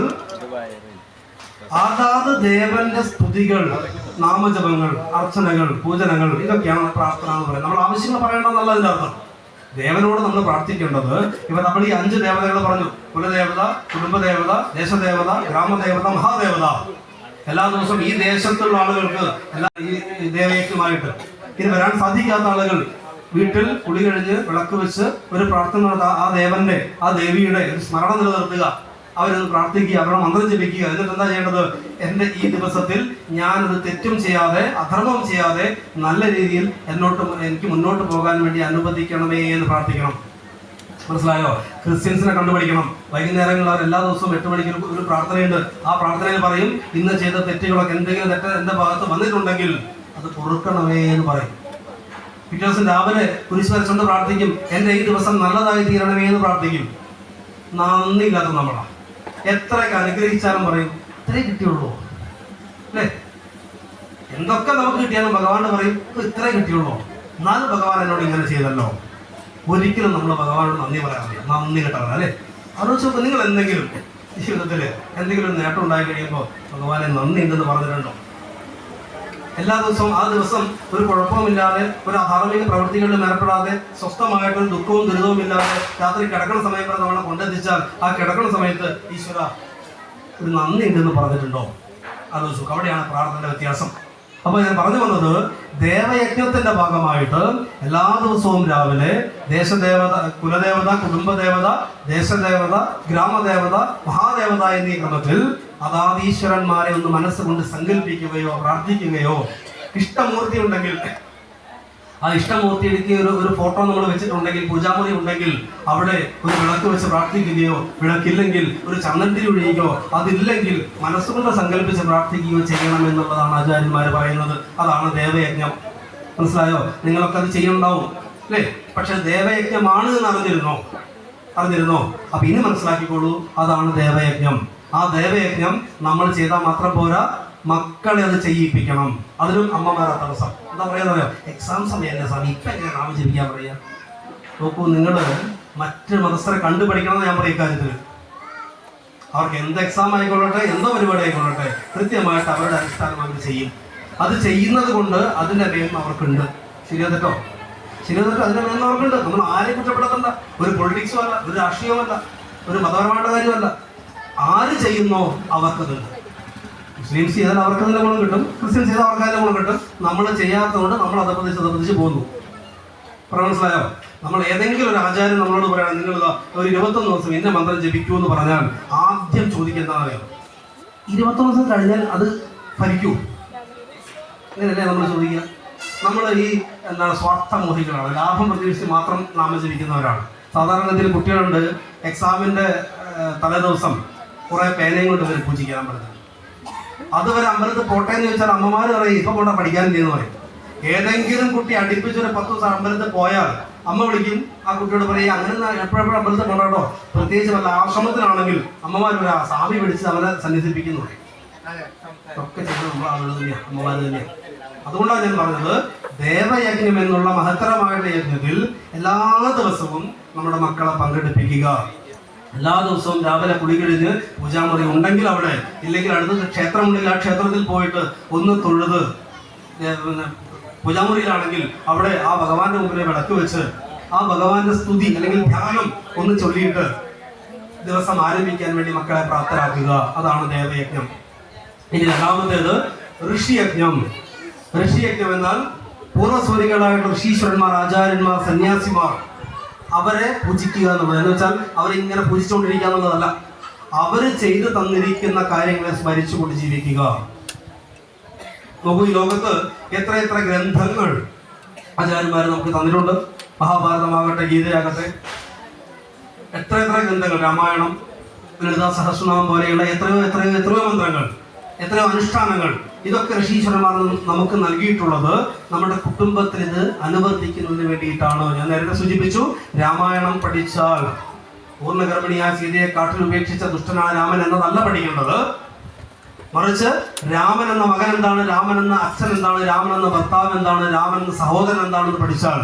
അതാത് ദേവന്റെ സ്തുതികൾ, നാമജപങ്ങൾ, അർച്ചനകൾ, പൂജനങ്ങൾ, ഇതൊക്കെയാണ് പ്രാർത്ഥന എന്ന് പറയുന്നത്. നമ്മൾ ആവശ്യങ്ങൾ പറയേണ്ടതെന്നല്ല അതിൻ്റെ അർത്ഥം. ദേവനോട് നമ്മൾ പ്രാർത്ഥിക്കേണ്ടത്, ഇവ നമ്മൾ ഈ 5 ദേവതകൾ പറഞ്ഞു: കുലദേവത, കുടുംബദേവത, ദേശദേവത, ഗ്രാമദേവത, മഹാദേവത. എല്ലാ ദിവസവും ഈ ദേശത്തുള്ള ആളുകൾക്ക് ഈ ദേവയജ്ഞമായിട്ട് ഇത് വരാൻ സാധിക്കാത്ത ആളുകൾ വീട്ടിൽ കുളി കഴിഞ്ഞ് വിളക്ക് വെച്ച് ഒരു പ്രാർത്ഥന നടത്തുക, ആ ദേവന്റെ, ആ ദേവിയുടെ ഒരു സ്മരണ നിലനിർത്തുക, അവരൊന്ന് പ്രാർത്ഥിക്കുക, അവരുടെ മന്ത്രം ജപിക്കുക. എന്നിട്ട് എന്താ ചെയ്യേണ്ടത്? എൻ്റെ ഈ ദിവസത്തിൽ ഞാനൊരു തെറ്റും ചെയ്യാതെ, അധർമ്മം ചെയ്യാതെ നല്ല രീതിയിൽ എനിക്ക് മുന്നോട്ട് പോകാൻ വേണ്ടി അനുവദിക്കണമേ എന്ന് പ്രാർത്ഥിക്കണം. മനസ്സിലായോ? ക്രിസ്ത്യൻസിനെ കണ്ടുപിടിക്കണം. വൈകുന്നേരങ്ങളിൽ അവർ എല്ലാ ദിവസവും 8 മണിക്ക് ഒരു പ്രാർത്ഥനയുണ്ട്. ആ പ്രാർത്ഥനയിൽ പറയും, ഇന്ന് ചെയ്ത തെറ്റുകളൊക്കെ എന്തെങ്കിലും തെറ്റ് എൻ്റെ ഭാഗത്ത് വന്നിട്ടുണ്ടെങ്കിൽ അത് പൊറുക്കണമേ എന്ന് പറയും. പിറ്റേ ദിവസം രാവിലെ കുരിശ് വരച്ചുകൊണ്ട് പ്രാർത്ഥിക്കും, എൻ്റെ ഈ ദിവസം നല്ലതായി തീരണമേ എന്ന് പ്രാർത്ഥിക്കും. നന്ദിയില്ലാത്ത നമ്മളാണ്. എത്രയൊക്കെ അനുഗ്രഹിച്ചാലും പറയും ഇത്രേ കിട്ടിയുള്ളൂ അല്ലേ? എന്തൊക്കെ നമുക്ക് കിട്ടിയാലും ഭഗവാൻ പറയും ഇത്രേ കിട്ടിയുള്ളൂ, എന്നാലും ഭഗവാൻ എന്നോട് ഇങ്ങനെ ചെയ്തല്ലോ. ഒരിക്കലും നമ്മൾ ഭഗവാനോട് നന്ദി പറയാറില്ല, നന്ദി കിട്ടാറില്ല അല്ലേ? ആലോചിച്ചപ്പോൾ നിങ്ങൾ എന്തെങ്കിലും ജീവിതത്തിൽ എന്തെങ്കിലും ഒരു നേട്ടം ഉണ്ടായി കഴിയുമ്പോൾ ഭഗവാനെ നന്ദി ഉണ്ടെന്ന് പറഞ്ഞിട്ടുണ്ടോ? എല്ലാ ദിവസവും ആ ദിവസം ഒരു കുഴപ്പവുമില്ലാതെ, ഒരു അധാർമിക പ്രവൃത്തികളിലും ഏർപ്പെടാതെ, സ്വസ്ഥമായിട്ടൊരു ദുഃഖവും ദുരിതവും ഇല്ലാതെ രാത്രി കിടക്കുന്ന സമയം വരെ നമ്മളെ കൊണ്ടെത്തിച്ചാൽ ആ കിടക്കുന്ന സമയത്ത് ഈശ്വര ഒരു നന്ദി ഉണ്ടെന്ന് പറഞ്ഞിട്ടുണ്ടോ? ആലോചിച്ചു. അവിടെയാണ് പ്രാർത്ഥനയുടെ വ്യത്യാസം. അപ്പോൾ ഞാൻ പറഞ്ഞു വന്നത്, ദേവയജ്ഞത്തിന്റെ ഭാഗമായിട്ട് എല്ലാ ദിവസവും രാവിലെ ദേശദേവത, കുലദേവത, കുടുംബദേവത, ദേശദേവത, ഗ്രാമദേവത, മഹാദേവത എന്നീ ക്രമത്തിൽ അതാദീശ്വരന്മാരെ ഒന്ന് മനസ്സുകൊണ്ട് സങ്കല്പിക്കുകയോ പ്രാർത്ഥിക്കുകയോ, ഇഷ്ടമൂർത്തി ഉണ്ടെങ്കിൽ ആ ഇഷ്ടമൂർത്തിയിലേക്ക് ഒരു ഫോട്ടോ നമ്മൾ വെച്ചിട്ടുണ്ടെങ്കിൽ, പൂജാമുറി ഉണ്ടെങ്കിൽ അവിടെ ഒരു വിളക്ക് വെച്ച് പ്രാർത്ഥിക്കുകയോ, വിളക്കില്ലെങ്കിൽ ഒരു ചന്ദനത്തിരി ഒഴിയുകയോ, അതില്ലെങ്കിൽ മനസ്സുകൊണ്ട് സങ്കല്പിച്ച് പ്രാർത്ഥിക്കുകയോ ചെയ്യണം എന്നുള്ളതാണ് ആചാര്യന്മാർ പറയുന്നത്. അതാണ് ദേവയജ്ഞം. മനസ്സിലായോ? നിങ്ങളൊക്കെ അത് ചെയ്യുന്നുണ്ടാവും അല്ലേ? പക്ഷെ ദേവയജ്ഞമാണ് എന്ന് അറിഞ്ഞിരുന്നോ? അപ്പൊ ഇനി മനസ്സിലാക്കിക്കോളൂ, അതാണ് ദേവയജ്ഞം. ആ ദേവയജ്ഞം നമ്മൾ ചെയ്താൽ മാത്രം പോരാ, മക്കളെ അത് ചെയ്യിപ്പിക്കണം. അതിനും അമ്മമാരാ തടസ്സം. എന്താ പറയാ? എക്സാം സമയമല്ലേ സ്വാമി, ഇപ്പം എങ്ങനെ നാമം ജപിക്കാൻ പറയാ? നോക്കൂ, നിങ്ങൾ മറ്റ് മതസ്ഥരെ കണ്ടുപഠിക്കണമെന്ന് ഞാൻ പറയും. ഇക്കാര്യത്തിൽ അവർക്ക് എന്ത് എക്സാം ആയിക്കൊള്ളട്ടെ, എന്തോ പരിപാടി ആയിക്കൊള്ളട്ടെ, കൃത്യമായിട്ട് അവരുടെ അടിസ്ഥാനം അവർ ചെയ്യും. അത് ചെയ്യുന്നത് കൊണ്ട് അതിൻ്റെ മേന്മ അവർക്കുണ്ട്. ശരിയോ തെറ്റോ? അതിൻ്റെ മേന്മ അവർക്കുണ്ട്. നമ്മൾ ആരെയും കുറ്റപ്പെടുത്തണ്ട. ഒരു പൊളിറ്റിക്സും അല്ല, ഒരു രാഷ്ട്രീയവുമല്ല, ഒരു മതപരമായിട്ട് കാര്യമല്ല. ആര് ചെയ്യുന്നോ അവർക്കതുണ്ട്. മുസ്ലിംസ് ചെയ്താൽ അവർക്ക് അതിൻ്റെ ഗുണം കിട്ടും, ക്രിസ്ത്യൻസ് ചെയ്താൽ അവർക്ക് അതിൻ്റെ ഗുണം കിട്ടും. നമ്മൾ ചെയ്യാത്തതുകൊണ്ട് നമ്മൾ അതപ്പതിച്ച് പോകുന്നു. മനസ്സിലായോ? നമ്മൾ ഏതെങ്കിലും ഒരു ആചാര്യം നമ്മളോട് പറയുകയാണ്, നിങ്ങൾ ഒരു 21 ദിവസം ഇന്ന മന്ത്രം ജപിക്കൂ എന്ന് പറഞ്ഞാൽ ആദ്യം ചോദിക്കുന്നതാണറിയാം, 21 ദിവസം കഴിഞ്ഞാൽ അത് ഫലിക്കൂ? അങ്ങനെയല്ലേ നമ്മൾ ചോദിക്കുക? നമ്മൾ ഈ സ്വാർത്ഥമോഹികളാണ്, ലാഭം പ്രതീക്ഷിച്ച് മാത്രം നാമം ജപിക്കുന്നവരാണ്. സാധാരണത്തിൽ കുട്ടികളുണ്ട്, എക്സാമിൻ്റെ തലേദിവസം കുറേ പേനയും കൊണ്ട് ഇവർ പൂജിക്കാൻ പറ്റുന്നത്. അതുവരെ അമ്പലത്തിൽ പോട്ടെ എന്ന് ചോദിച്ചാൽ അമ്മമാർ പറയും ഇപ്പം കൊണ്ടാ പഠിക്കാനില്ലെന്ന് പറയും. ഏതെങ്കിലും കുട്ടി അടുപ്പിച്ചൊരു 10 ദിവസം അമ്പലത്തിൽ പോയാൽ അമ്മ വിളിക്കും, ആ കുട്ടിയോട് പറയും അങ്ങനെ എപ്പോഴെപ്പോഴും അമ്പലത്തിൽ കൊണ്ടാട്ടോ. പ്രത്യേകിച്ച് വല്ല ആശ്രമത്തിലാണെങ്കിൽ അമ്മമാർ ഒരു സ്വാമി പിടിച്ച് അവരെ സന്നിധിപ്പിക്കുന്നു. ഒക്കെ ചെയ്യുന്നത് നമ്മൾ ആളുകൾ തന്നെയാണ്, അമ്മമാർ തന്നെയാണ്. അതുകൊണ്ടാണ് ഞാൻ പറഞ്ഞത്, ദേവയജ്ഞം എന്നുള്ള മഹത്തരമായിട്ടുള്ള യജ്ഞത്തിൽ എല്ലാ ദിവസവും നമ്മുടെ മക്കളെ പങ്കെടുപ്പിക്കുക. എല്ലാ ദിവസവും രാവിലെ കുളി കഴിഞ്ഞ് പൂജാമുറി ഉണ്ടെങ്കിൽ അവിടെ, ഇല്ലെങ്കിൽ അടുത്ത ക്ഷേത്രമുണ്ടെങ്കിൽ ആ ക്ഷേത്രത്തിൽ പോയിട്ട് ഒന്ന് തൊഴുത്, പൂജാമുറിയിലാണെങ്കിൽ അവിടെ ആ ഭഗവാന്റെ മുമ്പിൽ വിളക്ക് വെച്ച് ആ ഭഗവാന്റെ സ്തുതി അല്ലെങ്കിൽ ധ്യാനം ഒന്ന് ചൊല്ലിയിട്ട് ദിവസം ആരംഭിക്കാൻ വേണ്ടി മക്കളെ പ്രാപ്തരാക്കുക. അതാണ് ദേവയജ്ഞം. ഇനി രണ്ടാമത്തേത് ഋഷിയജ്ഞം. ഋഷിയജ്ഞം എന്നാൽ പൂർവ്വസൂരികളായിട്ട് ഋഷീശ്വരന്മാർ, ആചാര്യന്മാർ, സന്യാസിമാർ അവരെ പൂജിക്കുക എന്നുള്ളത്. എന്ന് വെച്ചാൽ അവരിങ്ങനെ പൂജിച്ചുകൊണ്ടിരിക്കുക എന്നുള്ളതല്ല, അവര് ചെയ്തു തന്നിരിക്കുന്ന കാര്യങ്ങളെ സ്മരിച്ചുകൊണ്ട് ജീവിക്കുക. നോക്കൂ, ഈ ലോകത്ത് എത്ര ഗ്രന്ഥങ്ങൾ ആചാര്യന്മാർ നമുക്ക് തന്നിട്ടുണ്ട്. മഹാഭാരതമാകട്ടെ, ഗീതയാകട്ടെ, എത്ര ഗ്രന്ഥങ്ങൾ, രാമായണം, ലളിതാ സഹസ്രനാമം പോലെയുള്ള എത്രയോ മന്ത്രങ്ങൾ, എത്രയോ അനുഷ്ഠാനങ്ങൾ, ഇതൊക്കെ ഋഷീശ്വരന്മാർ നമുക്ക് നൽകിയിട്ടുള്ളത് നമ്മുടെ കുടുംബത്തിൽ ഇത് അനുവർത്തിക്കുന്നതിന് വേണ്ടിയിട്ടാണ്. ഞാൻ നേരത്തെ സൂചിപ്പിച്ചു, രാമായണം പഠിച്ചാൽ പൂർണ്ണഗർഭിണിയായ സീതയെ കാട്ടിൽ ഉപേക്ഷിച്ച ദുഷ്ടനായ രാമൻ എന്നതല്ല പഠിക്കേണ്ടത്. മറിച്ച് രാമൻ എന്ന മകൻ എന്താണ്, രാമൻ എന്ന അച്ഛൻ എന്താണ്, രാമൻ എന്ന ഭർത്താവ് എന്താണ്, രാമൻ എന്ന സഹോദരൻ എന്താണെന്ന് പഠിച്ചാൽ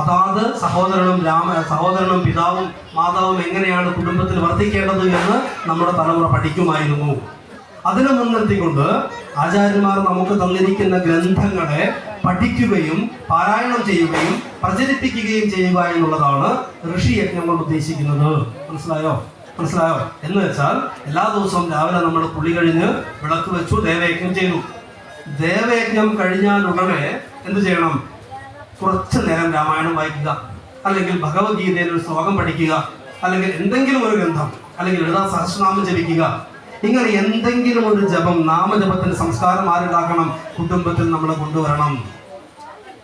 അതാത് സഹോദരനും പിതാവും മാതാവും എങ്ങനെയാണ് കുടുംബത്തിൽ വർദ്ധിക്കേണ്ടത് എന്ന് നമ്മുടെ തലമുറ പഠിക്കുമായിരുന്നു. അതിനെ മുൻനിർത്തിക്കൊണ്ട് ആചാര്യന്മാർ നമുക്ക് തന്നിരിക്കുന്ന ഗ്രന്ഥങ്ങളെ പഠിക്കുകയും പാരായണം ചെയ്യുകയും പ്രചരിപ്പിക്കുകയും ചെയ്യുക എന്നുള്ളതാണ് ഋഷിയജ്ഞം കൊണ്ട് ഉദ്ദേശിക്കുന്നത്. മനസ്സിലായോ? എന്ന് വെച്ചാൽ എല്ലാ ദിവസവും രാവിലെ നമ്മൾ കുളി കഴിഞ്ഞ് വിളക്ക് വെച്ചു, ദേവയജ്ഞം ചെയ്തു. ദേവയജ്ഞം കഴിഞ്ഞാൽ ഉടനെ എന്ത് ചെയ്യണം? കുറച്ചു നേരം രാമായണം വായിക്കുക, അല്ലെങ്കിൽ ഭഗവത്ഗീതയിൽ ഒരു ശ്ലോകം പഠിക്കുക, അല്ലെങ്കിൽ എന്തെങ്കിലും ഒരു ഗ്രന്ഥം, അല്ലെങ്കിൽ ലളിതാ സഹസ്രനാമം ജപിക്കുക. ഇങ്ങനെ എന്തെങ്കിലും ഒരു ജപം, നാമജപത്തിന്റെ സംസ്കാരം ആരുണ്ടാക്കണം? കുടുംബത്തിൽ നമ്മൾ കൊണ്ടുവരണം.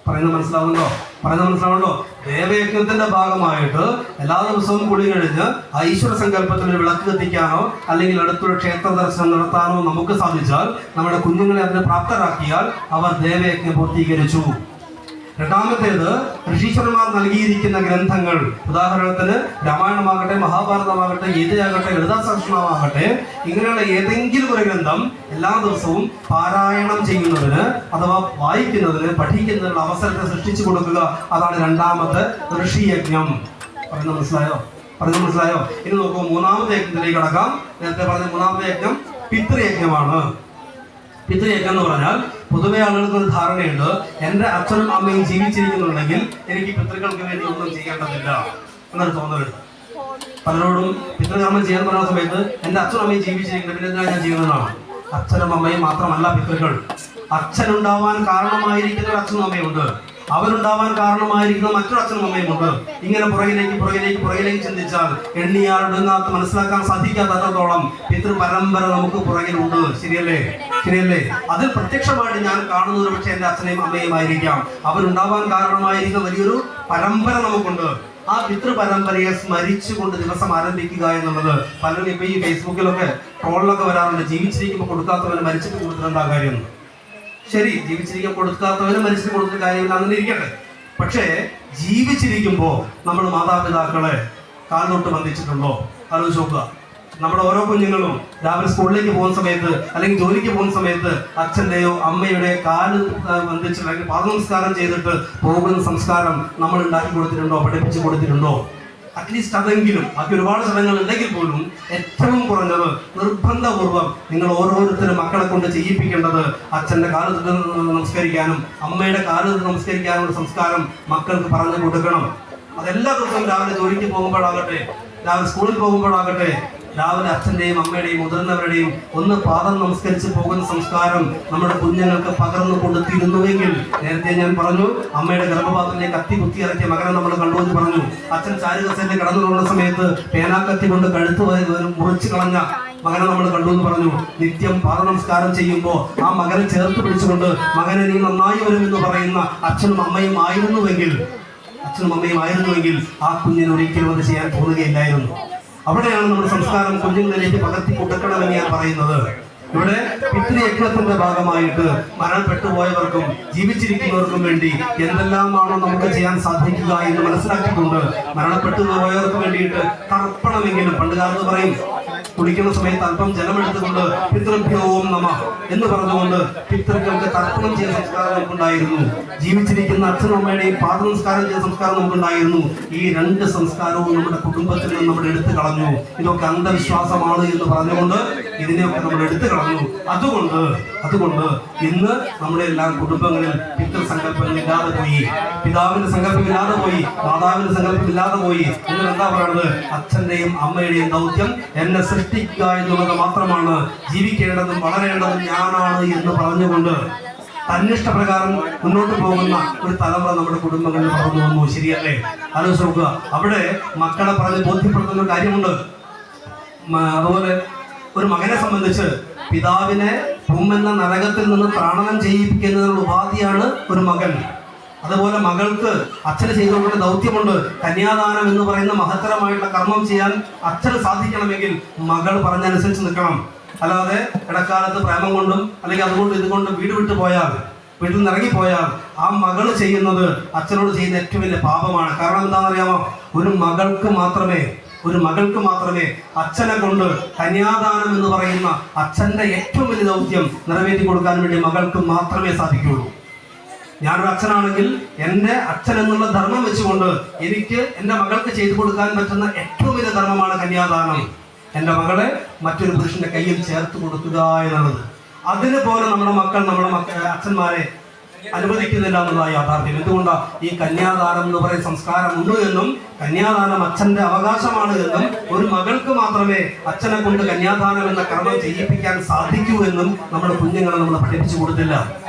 പറയുന്നത് മനസ്സിലാവുന്നുണ്ടോ? ദേവയജ്ഞത്തിന്റെ ഭാഗമായിട്ട് എല്ലാ ദിവസവും കുളി കഴിഞ്ഞ് ഈശ്വര സങ്കല്പത്തിൽ ഒരു വിളക്ക് കത്തിക്കാനോ അല്ലെങ്കിൽ അടുത്തൊരു ക്ഷേത്ര ദർശനം നടത്താനോ നമുക്ക് സാധിച്ചാൽ, നമ്മുടെ കുഞ്ഞുങ്ങളെ അതിന് പ്രാപ്തരാക്കിയാൽ അവർ ദേവയജ്ഞം പൂർത്തീകരിച്ചു. രണ്ടാമത്തേത് ഋഷീശ്വരന്മാർ നൽകിയിരിക്കുന്ന ഗ്രന്ഥങ്ങൾ. ഉദാഹരണത്തിന് രാമായണമാകട്ടെ, മഹാഭാരതമാകട്ടെ, ഗീതയാകട്ടെ, ലളിതാ സഹസ്രനാമാകട്ടെ, ഇങ്ങനെയുള്ള ഏതെങ്കിലും ഒരു ഗ്രന്ഥം എല്ലാ ദിവസവും പാരായണം ചെയ്യുന്നതിന് അഥവാ വായിക്കുന്നതിന്, പഠിക്കുന്നതിനുള്ള അവസരത്തെ സൃഷ്ടിച്ചു കൊടുക്കുക. അതാണ് രണ്ടാമത്തെ ഋഷിയജ്ഞം. പറയുന്നത് മനസ്സിലായോ? ഇനി നോക്കൂ, മൂന്നാമത്തെ യജ്ഞത്തിലേക്ക് കടക്കാം. നേരത്തെ പറഞ്ഞ മൂന്നാമത്തെ യജ്ഞം പിതൃയജ്ഞമാണ്. പിതൃയജ്ഞം എന്ന് പറഞ്ഞാൽ പൊതുവെ ആളുകൾക്ക് ഒരു ധാരണയുണ്ട്, എൻ്റെ അച്ഛനും അമ്മയും ജീവിച്ചിരിക്കുന്നുണ്ടെങ്കിൽ എനിക്ക് പിതൃക്കൾക്ക് വേണ്ടി ഒന്നും ചെയ്യേണ്ടതില്ല എന്നൊരു തോന്നലുണ്ട്. പലരോടും പിതൃകർമ്മം ചെയ്യാൻ പറയുന്ന സമയത്ത് എൻ്റെ അച്ഛനും അമ്മയും ജീവിച്ചിരിക്കുന്നത് പിന്നെ എന്തിനാണ് ഞാൻ ചെയ്യുന്നതാണ്. അച്ഛനും അമ്മയും മാത്രമല്ല പിതൃക്കൾ. അച്ഛനുണ്ടാവാൻ കാരണമായിരിക്കുന്ന ഒരു അച്ഛനും അമ്മയും ഉണ്ട്, അവരുണ്ടാവാൻ കാരണമായിരിക്കുന്ന മറ്റൊരു അച്ഛനും അമ്മയും ഉണ്ട്. ഇങ്ങനെ പുറകിലേക്ക് ചിന്തിച്ചാൽ എണ്ണിയാലൊടുങ്ങാത്ത, മനസ്സിലാക്കാൻ സാധിക്കാത്തത്തോളം പിതൃപരമ്പര നമുക്ക് പുറകിലുണ്ട്. ശരിയല്ലേ? അതിൽ പ്രത്യക്ഷമായിട്ട് ഞാൻ കാണുന്നത് പക്ഷേ എൻ്റെ അച്ഛനെയും അമ്മയും ആയിരിക്കാം. അവരുണ്ടാവാൻ കാരണമായിരിക്കുന്ന വലിയൊരു പരമ്പര നമുക്കുണ്ട്. ആ പിതൃപരമ്പരയെ സ്മരിച്ചുകൊണ്ട് ദിവസം ആരംഭിക്കുക എന്നുള്ളത് പലരും ഇപ്പൊ ഈ ഫേസ്ബുക്കിലൊക്കെ ട്രോളിലൊക്കെ വരാറുണ്ട്. ജീവിച്ചിരിക്കുമ്പോൾ കൊടുക്കാത്തവന് മരിച്ചിട്ട് കൊടുത്തിട്ടുണ്ടാ കാര്യം. ശരി, ജീവിച്ചിരിക്കാൻ കൊടുക്കാത്തവന് മരിച്ചിട്ട് കൊടുത്തിട്ട് കാര്യമില്ല, അങ്ങനെ ഇരിക്കട്ടെ. പക്ഷേ ജീവിച്ചിരിക്കുമ്പോൾ നമ്മൾ മാതാപിതാക്കളെ കാൽതൊട്ട് ബന്ധിച്ചിട്ടുണ്ടോ? ആലോചിച്ച് നോക്കുക. നമ്മുടെ ഓരോ കുഞ്ഞുങ്ങളും രാവിലെ സ്കൂളിലേക്ക് പോകുന്ന സമയത്ത് അല്ലെങ്കിൽ ജോലിക്ക് പോകുന്ന സമയത്ത് അച്ഛൻ്റെയോ അമ്മയുടെയോ കാല് ബന്ധിച്ചിട്ട് അല്ലെങ്കിൽ പാദനമസ്കാരം ചെയ്തിട്ട് പോകുന്ന സംസ്കാരം നമ്മൾ ഉണ്ടാക്കി കൊടുത്തിട്ടുണ്ടോ? പഠിപ്പിച്ചു കൊടുത്തിട്ടുണ്ടോ? അറ്റ്ലീസ്റ്റ് അതെങ്കിലും. ബാക്കി ഒരുപാട് ചടങ്ങുകൾ ഉണ്ടെങ്കിൽ പോലും ഏറ്റവും കുറഞ്ഞത് നിർബന്ധപൂർവ്വം നിങ്ങൾ ഓരോരുത്തരും മക്കളെ കൊണ്ട് ചെയ്യിപ്പിക്കേണ്ടത് അച്ഛൻ്റെ കാലത്ത് നമസ്കരിക്കാനും അമ്മയുടെ കാലത്ത് നമസ്കരിക്കാനുള്ള സംസ്കാരം മക്കൾക്ക് പറഞ്ഞു കൊടുക്കണം. അതെല്ലാ ദിവസവും രാവിലെ ജോലിക്ക് പോകുമ്പോഴാകട്ടെ, രാവിലെ സ്കൂളിൽ പോകുമ്പോഴാകട്ടെ, രാവിലെ അച്ഛൻ്റെയും അമ്മയുടെയും മുതിർന്നവരുടെയും ഒന്ന് പാദം നമസ്കരിച്ച് പോകുന്ന സംസ്കാരം നമ്മുടെ കുഞ്ഞുങ്ങൾക്ക് പകർന്നു കൊടുത്തിരുന്നുവെങ്കിൽ, നേരത്തെ ഞാൻ പറഞ്ഞു, അമ്മയുടെ ഗർഭപാത്രത്തിലേക്ക് കത്തി കുത്തി ഇറക്കിയ മകനെ നമ്മൾ കണ്ടുവെന്ന് പറഞ്ഞു. അച്ഛൻ ചാരുകസേനെ കടന്നു പോകുന്ന സമയത്ത് പേനാക്കത്തി കൊണ്ട് കഴുത്ത് മുറിച്ച് കളഞ്ഞ മകനെ നമ്മൾ കണ്ടു എന്ന് പറഞ്ഞു. നിത്യം പാദ നമസ്കാരം ചെയ്യുമ്പോൾ ആ മകനെ ചേർത്ത് പിടിച്ചുകൊണ്ട് മകനെ നീ നന്നായി വരുമെന്ന് പറയുന്ന അച്ഛനും അമ്മയും ആയിരുന്നുവെങ്കിൽ ആ കുഞ്ഞിന് ഒരിക്കലും അത് ചെയ്യാൻ തോന്നുകയില്ലായിരുന്നു. അവിടെയാണ് നമ്മുടെ സംസ്കാരം കുഞ്ഞുങ്ങളിലേക്ക് പകർത്തി കൊടുക്കണമെന്ന് ഞാൻ പറയുന്നത്. ഇവിടെ പിതൃയജ്ഞത്തിന്റെ ഭാഗമായിട്ട് മരണപ്പെട്ടുപോയവർക്കും ജീവിച്ചിരിക്കുന്നവർക്കും വേണ്ടി എന്തെല്ലാമാണോ നമുക്ക് ചെയ്യാൻ സാധിക്കുക എന്ന് മനസ്സിലാക്കിക്കൊണ്ട് മരണപ്പെട്ടു പോയവർക്ക് വേണ്ടിയിട്ട് തർപ്പണമെങ്കിലും, പണ്ട് കാലത്ത് പറയും, കുളിക്കുന്ന സമയത്ത് അല്പം ജലമെടുത്തുകൊണ്ട് പിതൃഭ്യോം നമ എന്ന് പറഞ്ഞുകൊണ്ട് പിതൃക്കൾക്ക് തർപ്പണം ചെയ്ത സംസ്കാരം നമുക്കുണ്ടായിരുന്നു. ജീവിച്ചിരിക്കുന്ന അച്ഛനും അമ്മയുടെയും പാദ നമസ്കാരം ചെയ്ത സംസ്കാരം നമുക്കുണ്ടായിരുന്നു. ഈ രണ്ട് സംസ്കാരവും നമ്മുടെ കുടുംബത്തിൽ നിന്ന് നമ്മൾ എടുത്തു കളഞ്ഞു. ഇതൊക്കെ അന്ധവിശ്വാസമാണ് എന്ന് പറഞ്ഞുകൊണ്ട് ഇതിനെയൊക്കെ നമ്മൾ എടുത്തു കളഞ്ഞു. പറഞ്ഞു. അതുകൊണ്ട് ഇന്ന് നമ്മുടെ എല്ലാ കുടുംബങ്ങളിൽ പിതൃസങ്കല്പങ്ങൾ ഇല്ലാതെ പോയി, പിതാവിന്റെ സങ്കല്പം ഇല്ലാതെ പോയി, മാതാവിന്റെ സങ്കല്പം ഇല്ലാതെ പോയി. നിങ്ങൾ എന്താ പറയുന്നത്? അച്ഛന്റെയും അമ്മയുടെയും ദൗത്യം എന്നെ സൃഷ്ടിക്കുക എന്നുള്ളത് മാത്രമാണ്. ജീവിക്കേണ്ടതും വളരേണ്ടതും ഞാനാണ് എന്ന് പറഞ്ഞുകൊണ്ട് തന്നിഷ്ടപ്രകാരം മുന്നോട്ട് പോകുന്ന ഒരു തലമുറ നമ്മുടെ കുടുംബങ്ങളിൽ വളർന്നു വന്നു. ശരിയല്ലേ? ആലോചിച്ച് നോക്കുക. അവിടെ മക്കളെ പറഞ്ഞ് ബോധ്യപ്പെടുത്തുന്ന കാര്യമുണ്ട്. അതുപോലെ ഒരു മകനെ സംബന്ധിച്ച് പിതാവിനെ ഭൂമെന്ന നരകത്തിൽ നിന്ന് ത്രാണനം ചെയ്യിപ്പിക്കുന്നതിനുള്ള ഉപാധിയാണ് ഒരു മകൻ. അതുപോലെ മകൾക്ക് അച്ഛന് ചെയ്തുകൊണ്ടുള്ള ദൗത്യമുണ്ട്. കന്യാദാനം എന്ന് പറയുന്ന മഹത്തരമായിട്ടുള്ള കർമ്മം ചെയ്യാൻ അച്ഛന് സാധിക്കണമെങ്കിൽ മകൾ പറഞ്ഞനുസരിച്ച് നിൽക്കണം. അല്ലാതെ ഇടക്കാലത്ത് പ്രേമം കൊണ്ടും അല്ലെങ്കിൽ അതുകൊണ്ട് ഇതുകൊണ്ടും വീട് വിട്ടു പോയാൽ, വീട്ടിൽ നിന്ന് ഇറങ്ങിപ്പോയാൽ ആ മകള് ചെയ്യുന്നത് അച്ഛനോട് ചെയ്യുന്ന ഏറ്റവും വലിയ പാപമാണ്. കാരണം എന്താണെന്നറിയാമോ? ഒരു മകൾക്ക് മാത്രമേ അച്ഛനെ കൊണ്ട് കന്യാദാനം എന്ന് പറയുന്ന അച്ഛന്റെ ഏറ്റവും വലിയ ദൗത്യം നിറവേറ്റി കൊടുക്കാൻ വേണ്ടി മകൾക്ക് മാത്രമേ സാധിക്കുകയുള്ളൂ. ഞാനൊരു അച്ഛനാണെങ്കിൽ എൻ്റെ അച്ഛൻ എന്നുള്ള ധർമ്മം വെച്ചുകൊണ്ട് എനിക്ക് എൻ്റെ മകൾക്ക് ചെയ്തു കൊടുക്കാൻ പറ്റുന്ന ഏറ്റവും വലിയ ധർമ്മമാണ് കന്യാദാനം. എൻ്റെ മകളെ മറ്റൊരു പുരുഷന്റെ കയ്യിൽ ചേർത്ത് കൊടുക്കുക എന്നുള്ളത്. അതിന് പോലെ നമ്മുടെ അച്ഛന്മാരെ അനുവദിക്കുന്നില്ല എന്നുള്ള യാഥാർത്ഥ്യം. എന്തുകൊണ്ടാണ്? ഈ കന്യാദാനം എന്ന് പറയുന്ന സംസ്കാരം ഉണ്ട് എന്നും കന്യാദാനം അച്ഛന്റെ അവകാശമാണ് എന്നും ഒരു മകൾക്ക് മാത്രമേ അച്ഛനെ കൊണ്ട് കന്യാദാനം എന്ന കർമ്മം ചെയ്യിപ്പിക്കാൻ സാധിക്കൂ എന്നും നമ്മുടെ കുഞ്ഞുങ്ങളെ നമ്മൾ പഠിപ്പിച്ചു കൊടുത്തില്ല.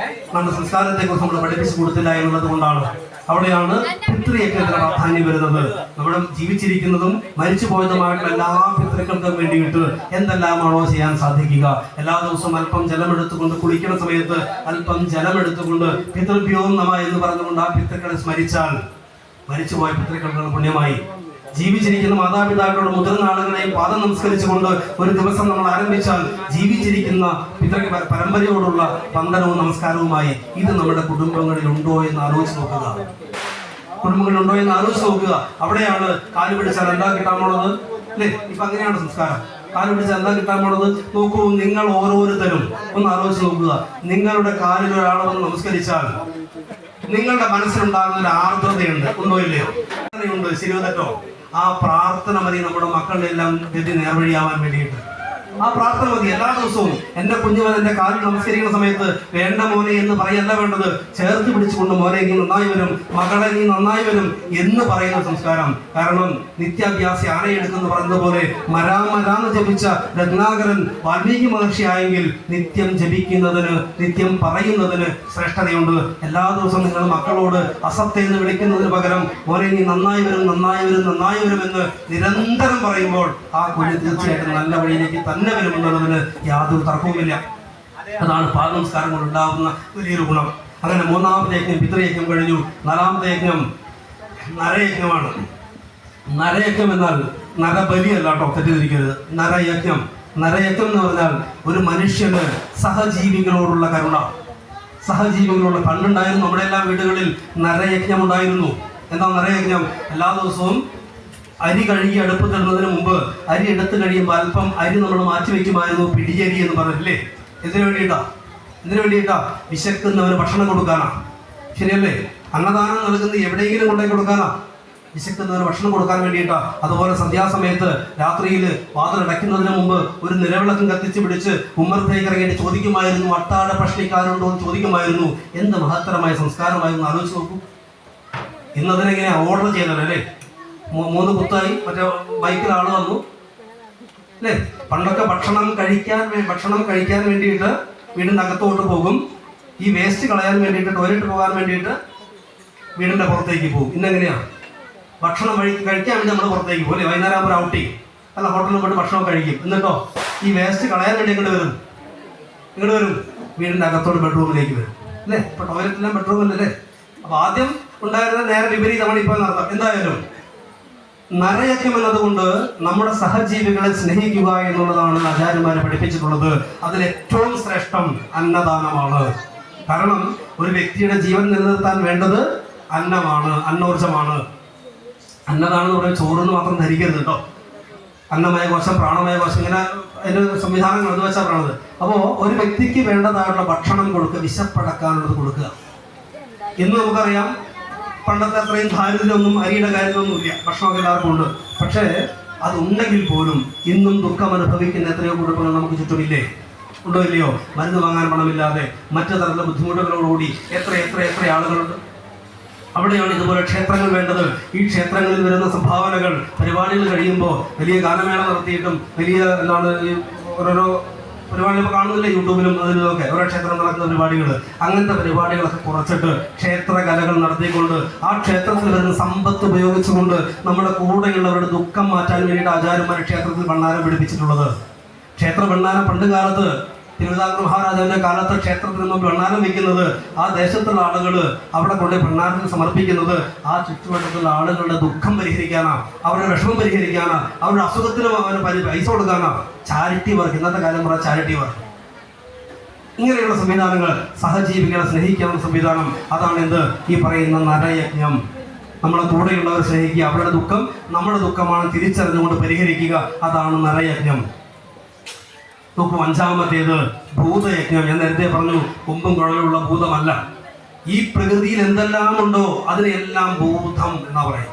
നമ്മുടെ സംസ്കാരത്തെക്കുറിച്ച് നമ്മൾ പഠിപ്പിച്ചു കൊടുത്തില്ല എന്നുള്ളത് കൊണ്ടാണ് അവിടെയാണ് പിതൃയജ്ഞത്തിന് പ്രാധാന്യം വരുന്നത്. നമ്മുടെ ജീവിച്ചിരിക്കുന്നതും മരിച്ചു പോയതുമായിട്ടുള്ള എല്ലാ പിതൃക്കൾക്കും വേണ്ടിയിട്ട് എന്തെല്ലാമാണോ ചെയ്യാൻ സാധിക്കുക, എല്ലാ ദിവസവും അല്പം ജലമെടുത്തുകൊണ്ട് കുളിക്കുന്ന സമയത്ത് അല്പം ജലമെടുത്തുകൊണ്ട് പിതൃഭ്യോം നമ എന്ന് പറഞ്ഞുകൊണ്ട് ആ പിതൃക്കളെ സ്മരിച്ചാൽ മരിച്ചുപോയ പിതൃക്കൾക്ക് പുണ്യമായി. ജീവിച്ചിരിക്കുന്ന മാതാപിതാക്കളുടെ മുതിർന്ന ആളുകളെയും പാദം നമസ്കരിച്ചുകൊണ്ട് ഒരു ദിവസം നമ്മൾ ആരംഭിച്ചാൽ ജീവിച്ചിരിക്കുന്ന പിതൃ പരമ്പരയോടുള്ള വന്ദനവും നമസ്കാരവുമായി. ഇത് നമ്മുടെ കുടുംബങ്ങളിൽ ഉണ്ടോ എന്ന് ആലോചിച്ച് നോക്കുക. അവിടെയാണ് കാല് പിടിച്ചാൽ എന്താ കിട്ടാൻ പോണത്? അല്ലേ? ഇപ്പൊ അങ്ങനെയാണ് സംസ്കാരം. കാല് പിടിച്ചാൽ എന്താ കിട്ടാൻ പോണത്? നോക്കൂ, നിങ്ങൾ ഓരോരുത്തരും ഒന്ന് ആലോചിച്ച് നോക്കുക. നിങ്ങളുടെ കാലിൽ ഒരാളെ നമസ്കരിച്ചാൽ നിങ്ങളുടെ മനസ്സിലുണ്ടാകുന്ന ഒരു ആർദ്രതയുണ്ട്, ഉണ്ടോ ഇല്ലയോ? ഉണ്ട്, ശരിയോ തെറ്റോ? ആ പ്രാർത്ഥന മതി നമ്മുടെ മക്കളുടെ എല്ലാം ഗതി നേർവഴിയാവാൻ വേണ്ടിയിട്ട്. ആ പ്രാർത്ഥന മതി. എല്ലാ ദിവസവും എൻ്റെ കുഞ്ഞുമൻ എൻ്റെ കാലിൽ നമസ്കരിക്കുന്ന സമയത്ത് വേണ്ട മോനെ എന്ന് പറയല്ല വേണ്ടത്, ചേർത്ത് പിടിച്ചുകൊണ്ട് മോനെ നീ നന്നായി വരും, മകളെ നീ നന്നായി വരും എന്ന് പറയുന്ന സംസ്കാരം. കാരണം നിത്യാഭ്യാസി ആനയെടുക്കുന്ന പറയുന്നത് പോലെ മരാന്ന് ജപിച്ച രത്നാകരൻ വാൽമീകി മഹർഷിയായെങ്കിൽ നിത്യം ജപിക്കുന്നതിന്, നിത്യം പറയുന്നതിന് ശ്രേഷ്ഠതയുണ്ട്. എല്ലാ ദിവസവും നിങ്ങൾ മക്കളോട് അസത്യം എന്ന് വിളിക്കുന്നതിന് പകരം മോനെ നീ നന്നായി വരും എന്ന് നിരന്തരം പറയുമ്പോൾ ആ കുഞ്ഞ് തീർച്ചയായിട്ടും നല്ല വഴിയിലേക്ക് തന്നെ വരുമെന്നുള്ളതിന് യാതൊരു തർക്കവുമില്ല. അതാണ് പാദനമസ്കാരം കൊണ്ടുണ്ടാകുന്ന വലിയൊരു ഗുണം. അങ്ങനെ മൂന്നാമത്തെ യജ്ഞം പിതൃയജ്ഞം കഴിഞ്ഞു. നാലാമത്തെ യജ്ഞം നരയജ്ഞമാണ്. നരയജ്ഞം എന്നാൽ നരബലിയല്ല കേട്ടോ, തെറ്റിദ്ധരിക്കരുത്. നരയജ്ഞം എന്ന് പറഞ്ഞാൽ ഒരു മനുഷ്യന് സഹജീവികളോടുള്ള കരുണ, സഹജീവികളോട്. പണ്ടുണ്ടായിരുന്നു നമ്മുടെ എല്ലാ വീടുകളിൽ നരയജ്ഞം ഉണ്ടായിരുന്നു. എന്താ നരയജ്ഞം? എല്ലാ ദിവസവും അരി കഴുകി അടുപ്പത്തിടുന്നതിന് മുമ്പ് അരി എടുത്ത് കഴിയുമ്പോൾ അല്പം അരി നമ്മൾ മാറ്റി വയ്ക്കുമായിരുന്നു, പിടിയരി എന്ന് പറഞ്ഞില്ലേ? എന്തിനു വേണ്ടിയിട്ടാ? വിശക്കുന്നവന് ഭക്ഷണം കൊടുക്കാനാ. ശരിയല്ലേ? അന്നദാനം നൽകുന്നത് എവിടെയെങ്കിലും കൊണ്ടേ കൊടുക്കാനാ, വിശക്കുന്നവന് ഭക്ഷണം കൊടുക്കാൻ വേണ്ടിയിട്ടാ. അതുപോലെ സന്ധ്യാസമയത്ത് രാത്രിയിൽ വാതിലടയ്ക്കുന്നതിന് മുമ്പ് ഒരു നിലവിളക്കം കത്തിച്ച് പിടിച്ച് ഉമ്മറത്തേക്ക് ഇറങ്ങിയിട്ട് ചോദിക്കുമായിരുന്നു, അട്ടാഴ പ്രശ്നിക്കാരുണ്ടോ എന്ന് ചോദിക്കുമായിരുന്നു. എന്ത് മഹത്തരമായ സംസ്കാരമായിരുന്നു, ആലോചിച്ച് നോക്കൂ. ഇന്നതിനെങ്ങനെ ഓർഡർ ചെയ്തല്ലേ? 3 കുത്തായി മറ്റേ ബൈക്കിൽ ആള് വന്നു അല്ലേ? പണ്ടൊക്കെ ഭക്ഷണം കഴിക്കാൻ വേണ്ടിയിട്ട് വീടിൻ്റെ അകത്തോട്ട് പോകും. ഈ വേസ്റ്റ് കളയാൻ വേണ്ടിയിട്ട്, ടോയ്ലറ്റ് പോകാൻ വേണ്ടിയിട്ട് വീടിൻ്റെ പുറത്തേക്ക് പോകും. ഇന്നെങ്ങനെയാണ്? ഭക്ഷണം കഴിക്കാൻ വേണ്ടി നമ്മൾ പുറത്തേക്ക് പോകും അല്ലേ? വൈകുന്നേരം ഒരു ഔട്ടിങ് അല്ല, ഹോട്ടലിൽ പോയിട്ട് ഭക്ഷണം കഴിക്കും. എന്നിട്ടോ ഈ വേസ്റ്റ് കളയാൻ വേണ്ടി ഇങ്ങോട്ട് വരും വീടിൻ്റെ അകത്തോട്ട് ബെഡ്റൂമിലേക്ക് വരും അല്ലേ? ഇപ്പൊ ടോയ്ലറ്റെല്ലാം ബെഡ്റൂമിലല്ലേ? അപ്പൊ ആദ്യം ഉണ്ടായിരുന്ന നേരെ വിപരീതമാണ് ഇപ്പോൾ നടത്താം. എന്തായാലും നരയജ്ഞം എന്നതുകൊണ്ട് നമ്മുടെ സഹജീവികളെ സ്നേഹിക്കുക എന്നുള്ളതാണ് ആചാര്യന്മാരെ പഠിപ്പിച്ചിട്ടുള്ളത്. അതിൽ ഏറ്റവും ശ്രേഷ്ഠം അന്നദാനമാണ്. കാരണം ഒരു വ്യക്തിയുടെ ജീവൻ നിലനിർത്താൻ വേണ്ടത് അന്നമാണ്, അന്നോർജമാണ്. അന്നദാനം എന്ന് പറയുന്നത് ചോറെന്ന് മാത്രം ധരിക്കരുത് കേട്ടോ. അന്നമയ കോശം, പ്രാണമയ കോശം, ഇങ്ങനെ അതിൻ്റെ സംവിധാനങ്ങൾ അത് വെച്ചാൽ പറയണത്. അപ്പോൾ ഒരു വ്യക്തിക്ക് വേണ്ടതായിട്ടുള്ള ഭക്ഷണം കൊടുക്കുക, വിശപ്പടക്കാനുള്ളത് കൊടുക്കുക. ഇന്ന് നമുക്കറിയാം പണ്ടത്തെ അത്രയും ദാരിദ്ര്യമൊന്നും അരിയുടെ കാര്യമൊന്നും ഇല്ല, ഭക്ഷണമൊക്കെ എല്ലാവർക്കും ഉണ്ട്. പക്ഷേ അതുണ്ടെങ്കിൽ പോലും ഇന്നും ദുഃഖം അനുഭവിക്കുന്ന എത്രയോ കുടുംബങ്ങൾ നമുക്ക് ചുറ്റുമില്ലേ? ഉണ്ടോ ഇല്ലയോ? മരുന്ന് വാങ്ങാൻ പണമില്ലാതെ മറ്റു തരത്തിലുള്ള ബുദ്ധിമുട്ടുകളോടുകൂടി എത്ര ആളുകളുണ്ട്. അവിടെയാണ് ഇതുപോലെ ക്ഷേത്രങ്ങൾ വേണ്ടത്. ഈ ക്ഷേത്രങ്ങളിൽ വരുന്ന സംഭാവനകൾ പരിപാടികൾ കഴിയുമ്പോൾ വലിയ ഗാനമേള നടത്തിയിട്ടും വലിയ ഈ ഓരോരോ പരിപാടികൾ കാണുന്നില്ല യൂട്യൂബിലും അതിലൊക്കെ ഓരോ ക്ഷേത്രം നടക്കുന്ന പരിപാടികൾ, അങ്ങനത്തെ പരിപാടികളൊക്കെ കുറച്ചിട്ട് ക്ഷേത്ര കലകൾ നടത്തിക്കൊണ്ട് ആ ക്ഷേത്രത്തിൽ വരുന്ന സമ്പത്ത് ഉപയോഗിച്ചുകൊണ്ട് നമ്മുടെ കൂടെയുള്ളവരുടെ ദുഃഖം മാറ്റാൻ വേണ്ടിയിട്ട് ആചാര്യന്മാർ ക്ഷേത്രത്തിൽ ഭണ്ഡാരം പിടിപ്പിച്ചിട്ടുള്ളത്. ക്ഷേത്ര ഭണ്ഡാരം പണ്ട് കാലത്ത് തിരുവിതാംകൂർ മഹാരാജാവിന്റെ കാലത്ത് ക്ഷേത്രത്തിൽ മുമ്പ് ഭണ്ഡാരം വയ്ക്കുന്നത് ആ ദേശത്തുള്ള ആളുകൾ അവിടെ കൊണ്ട് ഭണ്ഡാരത്തിൽ സമർപ്പിക്കുന്നത് ആ ചുറ്റുവട്ടത്തുള്ള ആളുകളുടെ ദുഃഖം പരിഹരിക്കാനാ, അവരുടെ വിഷമം പരിഹരിക്കാനാ, അവരുടെ അസുഖത്തിന് അവന് പൈസ കൊടുക്കാനാ. ചാരിറ്റി വർക്ക്, ഇന്നത്തെ കാലം പറയാം ചാരിറ്റി വർക്ക്. ഇങ്ങനെയുള്ള സംവിധാനങ്ങൾ, സഹജീവികളെ സ്നേഹിക്കാനുള്ള സംവിധാനം, അതാണ് എന്ത് ഈ പറയുന്ന നരയജ്ഞം. നമ്മളെ കൂടെയുള്ളവർ സ്നേഹിക്കുക, അവരുടെ ദുഃഖം നമ്മുടെ ദുഃഖമാണ് തിരിച്ചറിഞ്ഞുകൊണ്ട് പരിഹരിക്കുക, അതാണ് നരയജ്ഞം. നോക്കൂ, അഞ്ചാമത്തേത് ഭൂതയജ്ഞം. ഞാൻ നേരത്തെ പറഞ്ഞു, കൊമ്പും കുഴലുള്ള ഭൂതമല്ല. ഈ പ്രകൃതിയിൽ എന്തെല്ലാം ഉണ്ടോ അതിനെല്ലാം ഭൂതം എന്നാ പറയുക.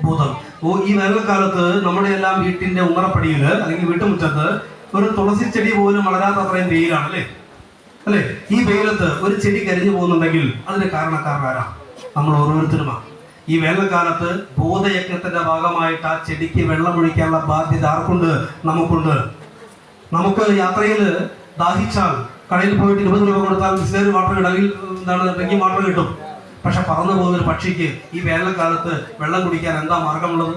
ഭൂതം. ഈ വേനൽക്കാലത്ത് നമ്മുടെ എല്ലാം വീട്ടിന്റെ ഉമ്മറപ്പടിയിൽ അല്ലെങ്കിൽ വീട്ടുമുറ്റത്ത് ഒരു തുളസി ചെടി പോലും വളരാത്ത അത്രയും വെയിലാണ് അല്ലേ? ഈ വെയിലത്ത് ഒരു ചെടി കരിഞ്ഞു പോകുന്നുണ്ടെങ്കിൽ അതിന് കാരണക്കാരാരാ? നമ്മൾ ഓരോരുത്തരുമാണ്. ഈ വേനൽക്കാലത്ത് ഭൂതയജ്ഞത്തിന്റെ ഭാഗമായിട്ട് ആ ചെടിക്ക് വെള്ളമൊഴിക്കാനുള്ള ബാധ്യത ആർക്കുണ്ട്? നമുക്കുണ്ട്. നമുക്ക് യാത്രയിൽ ദാഹിച്ചാൽ കടയിൽ പോയിട്ട് 20 രൂപ കൊടുത്താൽ ബിസ്ലേറി വാട്ടർ അല്ലെങ്കിൽ ഡ്രിങ്കിങ് വാട്ടർ കിട്ടും. പക്ഷെ പറന്നു പോകുന്നൊരു പക്ഷിക്ക് ഈ വേനൽക്കാലത്ത് വെള്ളം കുടിക്കാൻ എന്താ മാർഗമുള്ളത്?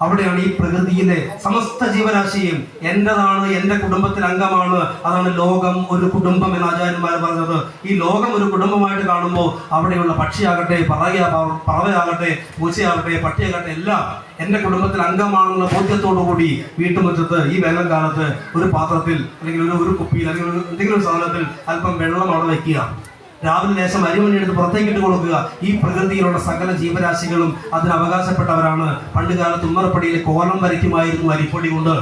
അവിടെയാണ് ഈ പ്രകൃതിയിലെ സമസ്ത ജീവരാശിയും എൻ്റെതാണ്, എൻ്റെ കുടുംബത്തിൽ അംഗമാണ്. അതാണ് ലോകം ഒരു കുടുംബം എന്ന് ആചാര്യന്മാർ പറഞ്ഞത്. ഈ ലോകം ഒരു കുടുംബമായിട്ട് കാണുമ്പോൾ അവിടെയുള്ള പക്ഷിയാകട്ടെ, പറവയാകട്ടെ, പൂച്ചയാകട്ടെ, പട്ടിയാകട്ടെ എല്ലാം എൻ്റെ കുടുംബത്തിൽ അംഗമാണെന്ന ബോധ്യത്തോടു കൂടി വീട്ടുമുറ്റത്ത് ഈ വേനൽക്കാലത്ത് ഒരു പാത്രത്തിൽ അല്ലെങ്കിൽ ഒരു കുപ്പിയിൽ അല്ലെങ്കിൽ എന്തെങ്കിലും ഒരു സാധനത്തിൽ അല്പം വെള്ളം അവിടെ വയ്ക്കുക. രാവിലെ ലേശം അരിമണി എടുത്ത് പുറത്തേക്ക് ഇട്ട് കൊടുക്കുക. ഈ പ്രകൃതിയിലുള്ള സകല ജീവരാശികളും അതിന് അവകാശപ്പെട്ടവരാണ്. പണ്ട് കാലത്ത് ഉമ്മറപ്പടിയിൽ കോലം വരയ്ക്കുമായിരുന്നു അരിപ്പൊടി കൊണ്ട്.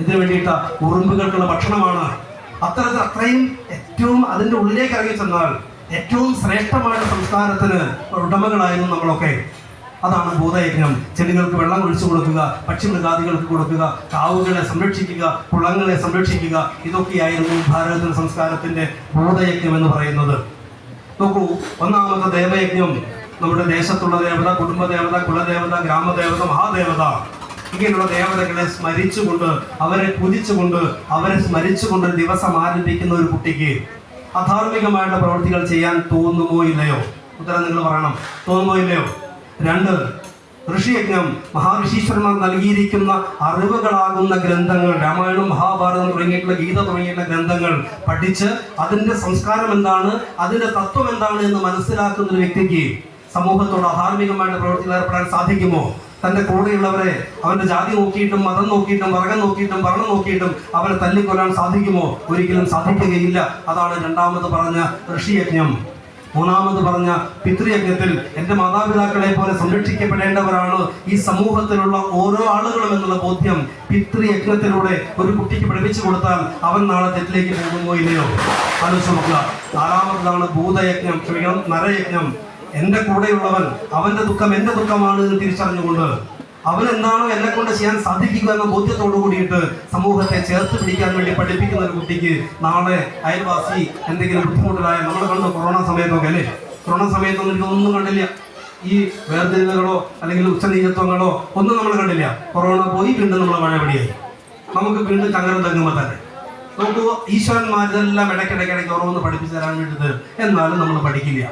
ഇതിനു വേണ്ടിയിട്ട് ഉറുമ്പുകൾക്കുള്ള ഭക്ഷണമാണ്. അത്രയും ഏറ്റവും അതിൻ്റെ ഉള്ളിലേക്ക് ഇറങ്ങി ചെന്നാൽ ഏറ്റവും ശ്രേഷ്ഠമായ സംസ്കാരത്തിന് ഉടമകളായിരുന്നു നമ്മളൊക്കെ. അതാണ് ഭൂതയജ്ഞം. ചെടികൾക്ക് വെള്ളം ഒഴിച്ചു കൊടുക്കുക, പക്ഷിമൃഗാദികൾക്ക് കൊടുക്കുക, കാവുകളെ സംരക്ഷിക്കുക, കുളങ്ങളെ സംരക്ഷിക്കുക, ഇതൊക്കെയായിരുന്നു ഭാരതത്തിന്റെ സംസ്കാരത്തിന്റെ ഭൂതയജ്ഞം എന്ന് പറയുന്നത്. നോക്കൂ, ഒന്നാമത്തെ ദേവയജ്ഞം നമ്മുടെ ദേശത്തുള്ള ദേവത, കുടുംബദേവത, കുലദേവത, ഗ്രാമദേവത, മഹാദേവത, ഇങ്ങനെയുള്ള ദേവതകളെ സ്മരിച്ചുകൊണ്ട്, അവരെ പൂജിച്ചുകൊണ്ട്, അവരെ സ്മരിച്ചുകൊണ്ട് ദിവസം ആരംഭിക്കുന്ന ഒരു കുട്ടിക്ക് അധാർമികമായിട്ടുള്ള പ്രവൃത്തികൾ ചെയ്യാൻ തോന്നുമോ ഇല്ലയോ? ഉത്തരം നിങ്ങൾ പറയണം. തോന്നുമോ ഇല്ലയോ? 2, ഋഷിയജ്ഞം. മഹാഋഷീശ്വരന്മാർ നൽകിയിരിക്കുന്ന അറിവുകളാകുന്ന ഗ്രന്ഥങ്ങൾ, രാമായണം, മഹാഭാരതം തുടങ്ങിയിട്ടുള്ള ഗീത തുടങ്ങിയിട്ടുള്ള ഗ്രന്ഥങ്ങൾ പഠിച്ച് അതിൻ്റെ സംസ്കാരം എന്താണ്, അതിൻ്റെ തത്വം എന്താണ് എന്ന് മനസ്സിലാക്കുന്ന ഒരു വ്യക്തിക്ക് സമൂഹത്തോട് അധാർമികമായിട്ട് പ്രവൃത്തിയിൽ ഏർപ്പെടാൻ സാധിക്കുമോ? തൻ്റെ കൂടെയുള്ളവരെ അവൻ്റെ ജാതി നോക്കിയിട്ടും മതം നോക്കിയിട്ടും വർഗം നോക്കിയിട്ടും വർണ്ണം നോക്കിയിട്ടും അവനെ തല്ലിക്കൊല്ലാൻ സാധിക്കുമോ? ഒരിക്കലും സാധിക്കുകയില്ല. അതാണ് രണ്ടാമത് പറഞ്ഞ ഋഷിയജ്ഞം. മൂന്നാമത് പറഞ്ഞ പിതൃയജ്ഞത്തിൽ എൻ്റെ മാതാപിതാക്കളെ പോലെ സംരക്ഷിക്കപ്പെടേണ്ടവരാണ് ഈ സമൂഹത്തിലുള്ള ഓരോ ആളുകളും എന്നുള്ള ബോധ്യം പിതൃയജ്ഞത്തിലൂടെ ഒരു കുട്ടിക്ക് പഠിപ്പിച്ചു കൊടുത്താൽ അവൻ നാളെ തെറ്റിലേക്ക് പോകുമോ ഇല്ലയോ? ആലോചിച്ച് നോക്കുക. 4മതാണ് ഭൂതയജ്ഞം, ക്ഷമിക്കണം, നരയജ്ഞം. എൻ്റെ കൂടെയുള്ളവൻ, അവൻ്റെ ദുഃഖം എൻ്റെ ദുഃഖമാണ് എന്ന് തിരിച്ചറിഞ്ഞുകൊണ്ട് അവൻ എന്താണോ എന്നെ കൊണ്ട് ചെയ്യാൻ സാധിക്കുക എന്ന ബോധ്യത്തോടു കൂടിയിട്ട് സമൂഹത്തെ ചേർത്ത് പിടിക്കാൻ വേണ്ടി പഠിപ്പിക്കുന്ന ഒരു കുട്ടിക്ക് നാളെ അയൽവാസി എന്തെങ്കിലും ബുദ്ധിമുട്ടിലായ, നമ്മൾ കണ്ടു കൊറോണ സമയത്തൊക്കെ അല്ലേ? കൊറോണ സമയത്തൊന്നും എനിക്കൊന്നും കണ്ടില്ല. ഈ വേർതിരിവുകളോ അല്ലെങ്കിൽ ഉച്ചനീചത്വങ്ങളോ ഒന്നും നമ്മൾ കണ്ടില്ല. കൊറോണ പോയി വീണ്ടും നമ്മൾ മഴപടിയായി. നമുക്ക് വീണ്ടും ചങ്ങരം തങ്ങുമ്പോൾ തന്നെ നോക്കൂ, ഈശ്വരന്മാരെല്ലാം ഇടയ്ക്കിടയ്ക്കിടയ്ക്ക് ഓരോന്ന് പഠിപ്പിച്ചു തരാൻ വേണ്ടിയിട്ട്, എന്നാലും നമ്മൾ പഠിക്കില്ല.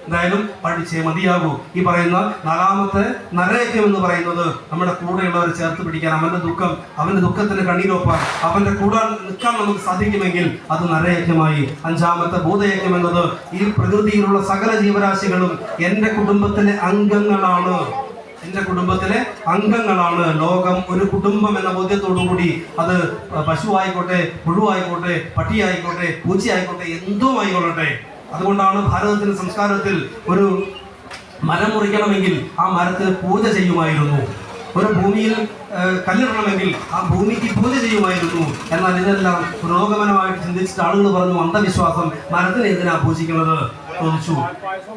എന്തായാലും പഠിച്ചേ മതിയാകൂ. ഈ പറയുന്ന 4മത്തെ നരയജ്ഞം എന്ന് പറയുന്നത് നമ്മുടെ കൂടെയുള്ളവരെ ചേർത്ത് പിടിക്കാൻ, അവന്റെ ദുഃഖത്തിന് കണ്ണീരൊപ്പാൻ, അവന്റെ കൂടെ നിൽക്കാൻ നമുക്ക് സാധിക്കുമെങ്കിൽ അത് നരയജ്ഞമായി. 5മത്തെ ഭൂതയജ്ഞം എന്നത് ഈ പ്രകൃതിയിലുള്ള സകല ജീവരാശികളും എൻ്റെ കുടുംബത്തിലെ അംഗങ്ങളാണ്. എൻ്റെ കുടുംബത്തിലെ അംഗങ്ങളാണ്. ലോകം ഒരു കുടുംബം എന്ന ബോധ്യത്തോടു കൂടി, അത് പശുവായിക്കോട്ടെ, പുഴുവായിക്കോട്ടെ, പട്ടിയായിക്കോട്ടെ, പൂച്ചയായിക്കോട്ടെ, എന്തോ ആയിക്കൊള്ളട്ടെ. അതുകൊണ്ടാണ് ഭാരതത്തിന്റെ സംസ്കാരത്തിൽ ഒരു മരം മുറിക്കണമെങ്കിൽ ആ മരത്തിന് പൂജ ചെയ്യുമായിരുന്നു. ഒരു ഭൂമിയിൽ കല്ലിടണമെങ്കിൽ ആ ഭൂമിക്ക് പൂജ ചെയ്യുമായിരുന്നു. എന്നാൽ ഇതെല്ലാം പുരോഗമനമായിട്ട് ചിന്തിച്ചിട്ട് ആളുകൾ പറഞ്ഞു, അന്ധവിശ്വാസം, മരത്തിന് എന്തിനാ പൂജിക്കുന്നത്? ചോദിച്ചു.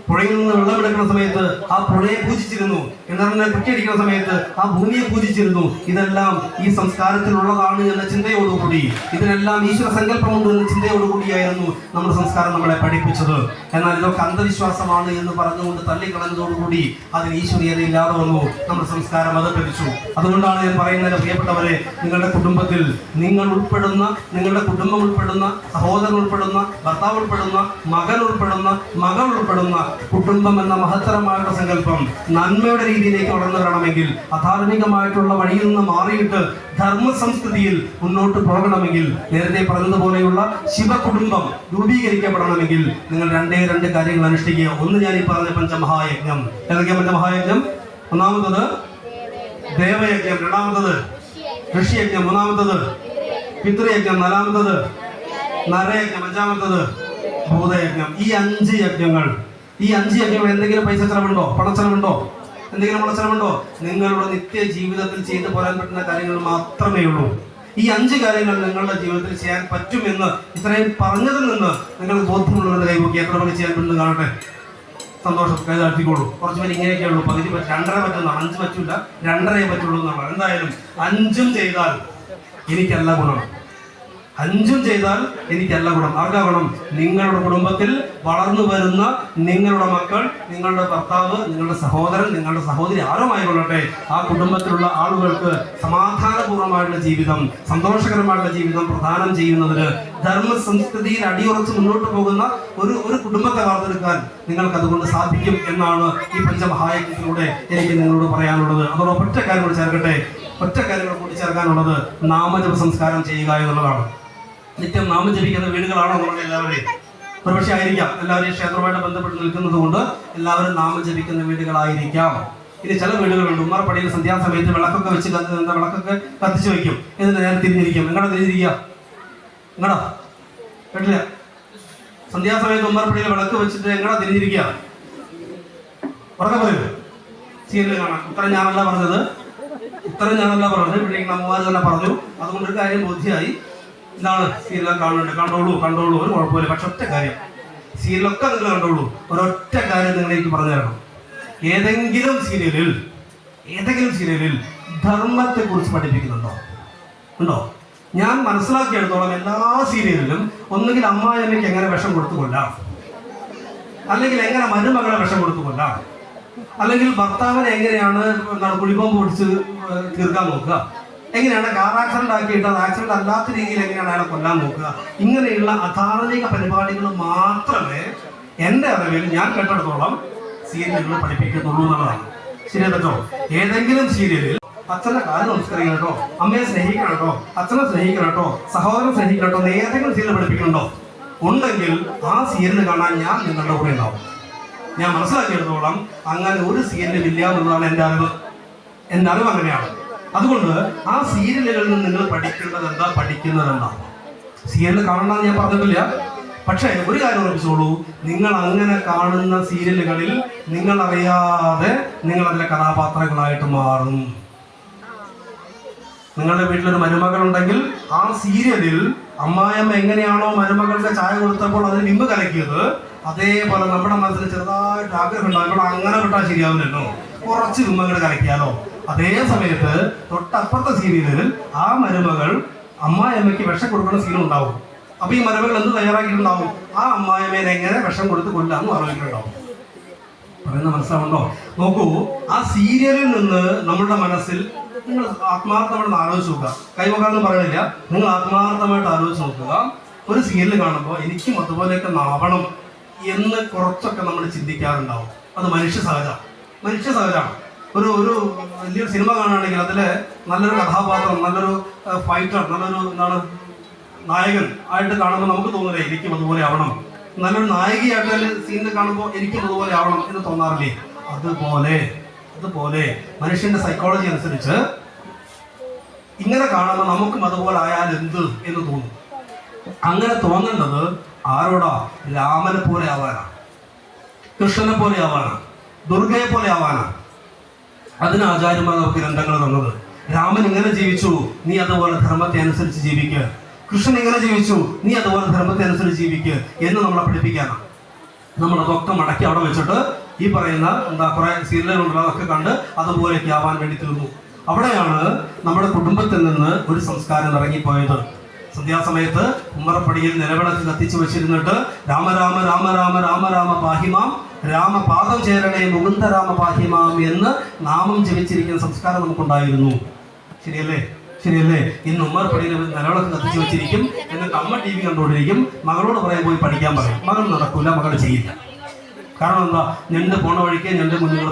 പുഴയിൽ നിന്ന് വെള്ളമെടുക്കുന്ന സമയത്ത് ആ പുഴയെ പൂജിച്ചിരുന്നു, കിണറിനെ കുറ്റിയടിക്കുന്ന സമയത്ത് ആ ഭൂമിയെ പൂജിച്ചിരുന്നു. ഇതെല്ലാം ഈ സംസ്കാരത്തിലുള്ളതാണ് എന്ന ചിന്തയോടുകൂടി, ഇതിനെല്ലാം ഈശ്വര സങ്കല്പമുണ്ട് എന്ന ചിന്തയോടുകൂടിയായിരുന്നു നമ്മുടെ സംസ്കാരം നമ്മളെ പഠിപ്പിച്ചത്. എന്നാൽ ഇതൊക്കെ അന്ധവിശ്വാസമാണ് എന്ന് പറഞ്ഞുകൊണ്ട് തള്ളിക്കളഞ്ഞതോടുകൂടി അതിന് ഈശ്വരീയത ഇല്ലാതെ വന്നു, നമ്മുടെ സംസ്കാരം അധപ്പതിച്ചു. അതുകൊണ്ടാണ് ഞാൻ പറയുന്നത്, പ്രിയപ്പെട്ടവരെ, നിങ്ങളുടെ കുടുംബത്തിൽ നിങ്ങളുടെ കുടുംബം ഉൾപ്പെടുന്ന, സഹോദരൻ ഉൾപ്പെടുന്ന, ഭർത്താവ് ഉൾപ്പെടുന്ന, മകൻ ഉൾപ്പെടുന്ന, മകൾ ഉൾപ്പെടുന്ന കുടുംബം എന്ന മഹത്തരമായിട്ടുള്ള സങ്കല്പം നന്മയുടെ രീതിയിലേക്ക് വളർന്നു വരണമെങ്കിൽ, അധാർമികമായിട്ടുള്ള വഴിയിൽ നിന്ന് മാറിയിട്ട് ധർമ്മ സംസ്കൃതിയിൽ മുന്നോട്ട് പോകണമെങ്കിൽ, നേരത്തെ പറഞ്ഞതുപോലെയുള്ള ശിവകുടുംബം രൂപീകരിക്കപ്പെടണമെങ്കിൽ നിങ്ങൾ രണ്ട് കാര്യങ്ങൾ അനുഷ്ഠിക്കുക. ഒന്ന്, ഞാൻ ഈ പറഞ്ഞ പഞ്ചമഹായജ്ഞം. ഏതൊക്കെയാ പഞ്ചമഹായജ്ഞം? ഒന്നാമത്തത് ദേവയജ്ഞം, രണ്ടാമത്തത് ഋഷിയജ്ഞം, മൂന്നാമത്തത് പിതൃയജ്ഞം, നാലാമത്തത് നരയജ്ഞം, അഞ്ചാമത്തത് ഭൂതയജ്ഞം. ഈ 5 യജ്ഞങ്ങൾ എന്തെങ്കിലും പൈസ ചെലവുണ്ടോ? പണച്ചെലവുണ്ടോ? എന്തെങ്കിലും പണച്ചെലവുണ്ടോ? നിങ്ങളുടെ നിത്യ ജീവിതത്തിൽ ചെയ്തു പോരാൻ പറ്റുന്ന കാര്യങ്ങൾ മാത്രമേ ഉള്ളൂ. ഈ 5 കാര്യങ്ങൾ നിങ്ങളുടെ ജീവിതത്തിൽ ചെയ്യാൻ പറ്റുമെന്ന് ഇത്രയും പറഞ്ഞതിൽ നിന്ന് നിങ്ങൾക്ക് ബോധ്യമുള്ളവരുടെ കൈവക്കി എത്ര പേര് ചെയ്യാൻ പറ്റുന്നത് കാണട്ടെ. സന്തോഷം, കൈ താഴ്ത്തിക്കോളൂ. കുറച്ച് പേര് ഇങ്ങനെയൊക്കെ ഉള്ളൂ, പകുതി 2.5 പറ്റുന്നതാണ്, 5 പറ്റില്ല, 2.5 പറ്റുള്ളൂ എന്നാണ്. എന്തായാലും 5 ചെയ്താൽ എനിക്കല്ല ഗുണം, 5 ചെയ്താൽ എനിക്കല്ല ഗുണം. ആർക്കാ ഗുണം? നിങ്ങളുടെ കുടുംബത്തിൽ വളർന്നു വരുന്ന നിങ്ങളുടെ മക്കൾ, നിങ്ങളുടെ ഭർത്താവ്, നിങ്ങളുടെ സഹോദരൻ, നിങ്ങളുടെ സഹോദരി, ആരുമായിക്കൊള്ളട്ടെ, ആ കുടുംബത്തിലുള്ള ആളുകൾക്ക് സമാധാനപൂർവ്വമായിട്ടുള്ള ജീവിതം, സന്തോഷകരമായിട്ടുള്ള ജീവിതം പ്രദാനം ചെയ്യുന്നതിന് ധർമ്മ സംസ്കൃതിയിൽ അടിയുറച്ച് മുന്നോട്ട് പോകുന്ന ഒരു കുടുംബത്തെ വാർത്തെടുക്കാൻ നിങ്ങൾക്ക് അതുകൊണ്ട് സാധിക്കും എന്നാണ് ഈ പഞ്ചമഹായജ്ഞത്തിലൂടെ എനിക്ക് നിങ്ങളോട് പറയാനുള്ളത്. അതോടൊപ്പം ഒറ്റ കാര്യം കൂടി ചേർക്കാനുള്ളത് നാമജപ സംസ്കാരം ചെയ്യുക എന്നുള്ളതാണ്. നിത്യം നാമം ജപിക്കുന്ന വീടുകളാണോ നമ്മുടെ എല്ലാവരെയും? ഒരുപക്ഷെ ആയിരിക്കാം. എല്ലാവരെയും ക്ഷേത്രവുമായിട്ട് ബന്ധപ്പെട്ട് നിൽക്കുന്നത് കൊണ്ട് എല്ലാവരും നാമം ജപിക്കുന്ന വീടുകളായിരിക്കാം. ഇനി ചില വീടുകളുണ്ട്, ഉമ്മറപ്പടിയിൽ സന്ധ്യാസമയത്ത് വിളക്കൊക്കെ കത്തിച്ചു വയ്ക്കും. എന്നിട്ട് നേരെ തിരിഞ്ഞിരിക്കും. എങ്ങടാ തിരിഞ്ഞിരിക്കുക? എങ്ങടാ കേട്ടില്ല? സന്ധ്യാസമയത്ത് ഉമ്മറപ്പടിയിൽ വിളക്ക് വെച്ചിട്ട് എങ്ങടാ തിരിഞ്ഞിരിക്കുക? ഉറക്കെ പറയൂ. സീരിയൽ കാണാം. ഉത്തരം ഞാനല്ല പറഞ്ഞത്, ഇവിടെ അമ്മമാർ തന്നെ പറഞ്ഞു. അതുകൊണ്ടൊരു കാര്യം ബോധ്യമായി. എന്താണ്? സീരിയലൊക്കെ കാണുന്നുണ്ട്, കണ്ടോളൂ, ഒരു കുഴപ്പമില്ല. പക്ഷെ ഒറ്റ കാര്യം, സീരിയലൊക്കെ നിങ്ങൾ കണ്ടോളൂ, ഒരൊറ്റ കാര്യം നിങ്ങളേക്ക് പറഞ്ഞു തരണം. ഏതെങ്കിലും സീരിയലിൽ ധർമ്മത്തെ കുറിച്ച് പഠിപ്പിക്കുന്നുണ്ടോ? ഞാൻ മനസ്സിലാക്കിയെടുത്തോളം എല്ലാ സീരിയലിലും ഒന്നുകിൽ അമ്മായിയമ്മയ്ക്ക് എങ്ങനെ വിഷം കൊടുത്തു കൊല്ലാം, അല്ലെങ്കിൽ എങ്ങനെ മരുമകളെ വിഷം കൊടുത്തു കൊല്ലാം, അല്ലെങ്കിൽ ഭർത്താവിനെ എങ്ങനെയാണ് കുഴിബോംബ് പൊടിച്ച് തീർക്കാൻ നോക്കുക, എങ്ങനെയാണ് കാർ ആക്സിഡന്റ് ആക്കിയിട്ട് അത് ആക്സിഡന്റ് അല്ലാത്ത രീതിയിൽ എങ്ങനെയാണ് അയാളെ കൊല്ലാൻ നോക്കുക. ഇങ്ങനെയുള്ള അധാർമിക പരിപാടികൾ മാത്രമേ എൻ്റെ അറിവിൽ ഞാൻ കേട്ടെടുത്തോളം സീരിയലുകൾ പഠിപ്പിക്കുന്നുള്ളൂ എന്നുള്ളതാണ്. ശരി തെറ്റോ? ഏതെങ്കിലും സീരിയലിൽ അച്ഛനെ കാല് നമസ്കരിക്കണം കേട്ടോ, അമ്മയെ സ്നേഹിക്കണം കേട്ടോ, അച്ഛനെ സ്നേഹിക്കണം കേട്ടോ, സഹോദരനെ സ്നേഹിക്കണം കേട്ടോ, ഏതെങ്കിലും സീരിയൽ പഠിപ്പിക്കുന്നുണ്ടോ? ഉണ്ടെങ്കിൽ ആ സീരിയൽ കാണാൻ ഞാൻ നിങ്ങളുടെ കൂടെ ഉണ്ടാവും. ഞാൻ മനസ്സിലാക്കിയെടുത്തോളം അങ്ങനെ ഒരു സീരിയലും ഇല്ല എന്നുള്ളതാണ് എൻ്റെ അറിവ് അങ്ങനെയാണ്. അതുകൊണ്ട് ആ സീരിയലുകളിൽ നിന്ന് നിങ്ങൾ പഠിക്കുന്നത് എന്താ? സീരിയൽ കാണണമെന്ന് ഞാൻ പറഞ്ഞിട്ടില്ല. പക്ഷേ ഒരു കാര്യം ഉറപ്പിച്ചോളൂ, നിങ്ങൾ അങ്ങനെ കാണുന്ന സീരിയലുകളിൽ നിങ്ങൾ അറിയാതെ നിങ്ങൾ അതിലെ കഥാപാത്രങ്ങളായിട്ട് മാറും. നിങ്ങളുടെ വീട്ടിലൊരു മരുമകളുണ്ടെങ്കിൽ ആ സീരിയലിൽ അമ്മായിയമ്മ എങ്ങനെയാണോ മരുമകളുടെ ചായ കൊടുത്തപ്പോൾ അതിന് വിമ്പ് കലക്കിയത്, അതേപോലെ നമ്മുടെ മനസ്സിൽ ചെറുതായിട്ട് ആഗ്രഹം ഉണ്ടാകുമ്പോൾ അങ്ങനെ വിട്ടാൽ ശരിയാവില്ലല്ലോ, കുറച്ച് വിമ്പങ്ങൾ കലക്കിയാലോ. അതേ സമയത്ത് തൊട്ടപ്പുറത്തെ സീരിയലിൽ ആ മരുമകൾ അമ്മായിയമ്മയ്ക്ക് വിഷം കൊടുക്കുന്ന സീനും ഉണ്ടാവും. അപ്പൊ ഈ മരുമകൾ എന്ത് തയ്യാറാക്കിയിട്ടുണ്ടാവും? ആ അമ്മായിയമ്മേനെ എങ്ങനെ വിഷം കൊടുത്ത് കൊല്ലാന്ന് ആലോചിക്കുന്നുണ്ടാവും. പറയുന്ന മനസ്സിലാവുണ്ടോ? നോക്കൂ, ആ സീരിയലിൽ നിന്ന് നമ്മളുടെ മനസ്സിൽ നിങ്ങൾ ആത്മാർത്ഥമായിട്ട് ആലോചിച്ച് നോക്കുക. കൈവക്കാന്ന് പറയണില്ല, നിങ്ങൾ ആത്മാർത്ഥമായിട്ട് ആലോചിച്ച് നോക്കുക. ഒരു സീരിയൽ കാണുമ്പോൾ എനിക്കും അതുപോലെയൊക്കെ നാവണം എന്ന് കുറച്ചൊക്കെ നമ്മൾ ചിന്തിക്കാറുണ്ടാവും. അത് മനുഷ്യ സഹജമാണ്. ഒരു വലിയൊരു സിനിമ കാണുകയാണെങ്കിൽ അതിലെ നല്ലൊരു കഥാപാത്രം, നല്ലൊരു ഫൈറ്റർ, നല്ലൊരു നായകൻ ആയിട്ട് കാണുമ്പോൾ നമുക്ക് തോന്നില്ലേ എനിക്കും അതുപോലെ ആവണം. നല്ലൊരു നായികയായിട്ട് സീനിൽ കാണുമ്പോൾ എനിക്കും അതുപോലെ ആവണം എന്ന് തോന്നാറില്ലേ? അതുപോലെ മനുഷ്യന്റെ സൈക്കോളജി അനുസരിച്ച് ഇങ്ങനെ കാണുമ്പോൾ നമുക്കും അതുപോലെ ആയാൽ എന്ത് എന്ന് തോന്നും. അങ്ങനെ തോന്നേണ്ടത് ആരോടാ? രാമനെ പോലെ ആവാനാ, കൃഷ്ണനെ പോലെ ആവാനാ, ദുർഗയെ പോലെ ആവാനാ. അതിന് ആചാര്യന്മാർ നമുക്ക് ഗ്രന്ഥങ്ങൾ തന്നത്. രാമൻ ഇങ്ങനെ ജീവിച്ചു, നീ അതുപോലെ ധർമ്മത്തെ അനുസരിച്ച് ജീവിക്കുക. കൃഷ്ണൻ ഇങ്ങനെ ജീവിച്ചു, നീ അതുപോലെ ധർമ്മത്തെ അനുസരിച്ച് ജീവിക്കുക എന്ന് നമ്മളെ പഠിപ്പിക്കാനാണ്. നമ്മളതൊക്കെ മടക്കി അവിടെ വെച്ചിട്ട് ഈ പറയുന്ന കുറെ സീരിയലുകളുണ്ടല്ലോ അതൊക്കെ കണ്ട് അതുപോലെയൊക്കെ ആവാൻ വേണ്ടി തീർന്നു. അവിടെയാണ് നമ്മുടെ കുടുംബത്തിൽ നിന്ന് ഒരു സംസ്കാരം ഇറങ്ങിപ്പോയത്. സന്ധ്യാസമയത്ത് ഉമ്മറപ്പടിയിൽ നിലവിളക്ക് കത്തിച്ചു വെച്ചിരുന്നിട്ട് രാമ രാമ രാമ രാമ രാമ രാമ പാഹിമാം രാമപാദം ചേരണേ മുകുന്ദ രാമ പാഹിമാം എന്ന് നാമം ജപിച്ചിരിക്കുന്ന സംസ്കാരം നമുക്കുണ്ടായിരുന്നു. ശരിയല്ലേ? ഇന്ന് ഉമ്മറപ്പടിയിൽ നിലവിളക്ക് കത്തിച്ചു വെച്ചിരിക്കും, എന്നിട്ട് അമ്മ TV കണ്ടുകൊണ്ടിരിക്കും. മകളോട് പറയാൻ പോയി പഠിക്കാൻ പറയും. മകൾ നടക്കൂല, മകൾ ചെയ്യില്ല. കാരണം എന്താ? ഞണ്ട് പോണ വഴിക്ക് ഞണ്ട് കുഞ്ഞുങ്ങൾ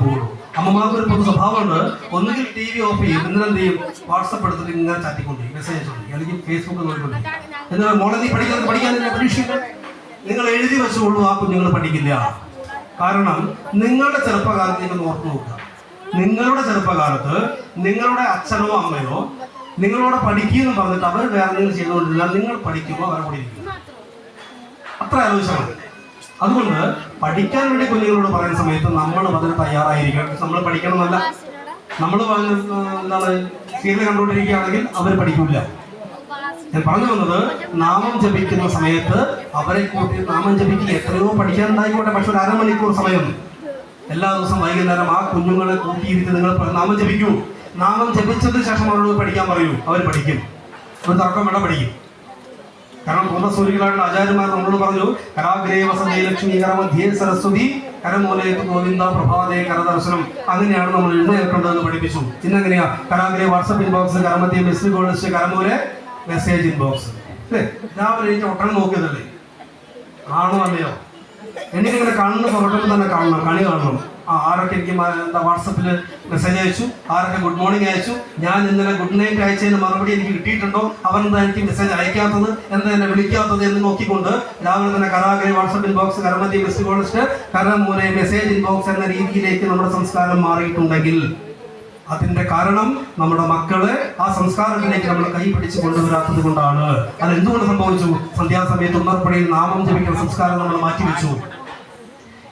പോകുള്ളൂ. അമ്മമാർക്ക് ഒരു പൊതു സ്വഭാവമുണ്ട്. ഒന്നുകിൽ TV ഓഫ് ചെയ്യും, എന്നിട്ട് ചെയ്യും, വാട്സപ്പ് എടുത്തിട്ട് ഇങ്ങനെ ചാറ്റിക്കൊണ്ടിരിക്കും, മെസ്സേജ് അയച്ചോണ്ടിരിക്കും, അല്ലെങ്കിൽ ഫേസ്ബുക്ക് നോക്കിക്കൊണ്ടിരിക്കും. എന്നാൽ മോളെ നീ പഠിക്കാനില്ല, പരീക്ഷയില്ല, നിങ്ങൾ എഴുതി വെച്ചുകൊള്ളൂ, ആ കുഞ്ഞുങ്ങൾ പഠിക്കില്ല. കാരണം നിങ്ങളുടെ ചെറുപ്പകാലത്തേക്ക് ഓർത്ത് നോക്കുക. നിങ്ങളുടെ ചെറുപ്പകാലത്ത് നിങ്ങളുടെ അച്ഛനോ അമ്മയോ നിങ്ങളോട് പഠിക്കുമെന്ന് പറഞ്ഞിട്ട് അവർ വേറെ എന്തെങ്കിലും ചെയ്തുകൊണ്ടില്ല, നിങ്ങൾ പഠിക്കുമ്പോൾ അവരെ കൂടി ഇരിക്കും. അത്ര ആലോചിച്ചാൽ മതി. അതുകൊണ്ട് പഠിക്കാൻ വേണ്ടി കുഞ്ഞുങ്ങളോട് പറയുന്ന സമയത്ത് നമ്മൾ അതിന് തയ്യാറായിരിക്കണം. നമ്മൾ പഠിക്കണമെന്നല്ല, നമ്മൾ എന്താണ് സീരിയൽ കണ്ടുകൊണ്ടിരിക്കുകയാണെങ്കിൽ അവർ പഠിക്കില്ല. ഞാൻ പറഞ്ഞു വന്നത്, നാമം ജപിക്കുന്ന സമയത്ത് അവരെ കൂട്ടി നാമം ജപിക്കുക. എത്രയോ പഠിക്കാനുണ്ടായിക്കോട്ടെ, പക്ഷെ ഒരു അരമണിക്കൂർ സമയം എല്ലാ ദിവസവും വൈകുന്നേരം ആ കുഞ്ഞുങ്ങളെ കൂട്ടിയിരുത്തി നിങ്ങൾ നാമം ജപിക്കൂ. നാമം ജപിച്ചതിന് ശേഷം അവരോട് പഠിക്കാൻ പറയൂ, അവർ പഠിക്കും. ഒരു തർക്കം വേണ്ട, പഠിക്കും. കാരണം പൂർണ്ണസൂരികളായിട്ടുള്ള ആചാര്യന്മാർ നമ്മളോട് പറഞ്ഞു, കരാഗ്രേ വസതേ ലക്ഷ്മി കരമധ്യേ സരസ്വതി കരമൂലേ ഗോവിന്ദ പ്രഭാതേ കരദർശനം. അങ്ങനെയാണ് നമ്മൾ എഴുന്നേൽക്കേണ്ടതെന്ന് പഠിപ്പിച്ചു. ഇന്നെങ്ങനെയാ? കരാഗ്രേ വാട്സപ്പ് ഇൻബോക്സ്, കരമധ്യേ മെസ്സേജ് ഗോൾസ്, കരമൂലെ മെസ്സേജ് ഇൻബോക്സ്. അല്ലേ? രാവിലെ എനിക്ക് ഒട്ടം നോക്കിയതല്ലേ? ആണോ അല്ലയോ? എനിക്കിങ്ങനെ കണ്ണ് പുറത്തുമ്പോൾ തന്നെ കാണണം, കണി കാണണം. ആരൊക്കെ എനിക്ക് വാട്സപ്പിൽ മെസ്സേജ് അയച്ചു, ആരൊക്കെ ഗുഡ് മോർണിംഗ് അയച്ചു, ഞാൻ ഇന്നലെ ഗുഡ് നൈറ്റ് അയച്ചതിന് മറുപടി എനിക്ക് കിട്ടിയിട്ടുണ്ടോ, അവരെന്താ എനിക്ക് മെസ്സേജ് അയക്കാത്തത്, എന്താ എന്നെ വിളിക്കാത്തത് എന്ന് നോക്കിക്കൊണ്ട് രാവിലെ തന്നെ കരാഗ്രേ വാട്സപ്പ് ഇൻബോക്സ്, കരമധ്യേ മെസ്സേജ് ഗോൾസ്, കരമൂലെ മെസ്സേജ് ഇൻബോക്സ് എന്ന രീതിയിലേക്ക് നമ്മുടെ സംസ്കാരം മാറിയിട്ടുണ്ടെങ്കിൽ അതിന്റെ കാരണം നമ്മുടെ മക്കളെ ആ സംസ്കാരത്തിലേക്ക് നമ്മൾ കൈ പിടിച്ച് കൊണ്ടുവരാത്തത് കൊണ്ടാണ്. അതെന്തുകൊണ്ട് സംഭവിച്ചു? സന്ധ്യാസമയത്ത് ഉമ്മറപ്പടിയിൽ നാമം ജപിക്കുന്ന സംസ്കാരം നമ്മൾ മാറ്റിവെച്ചു.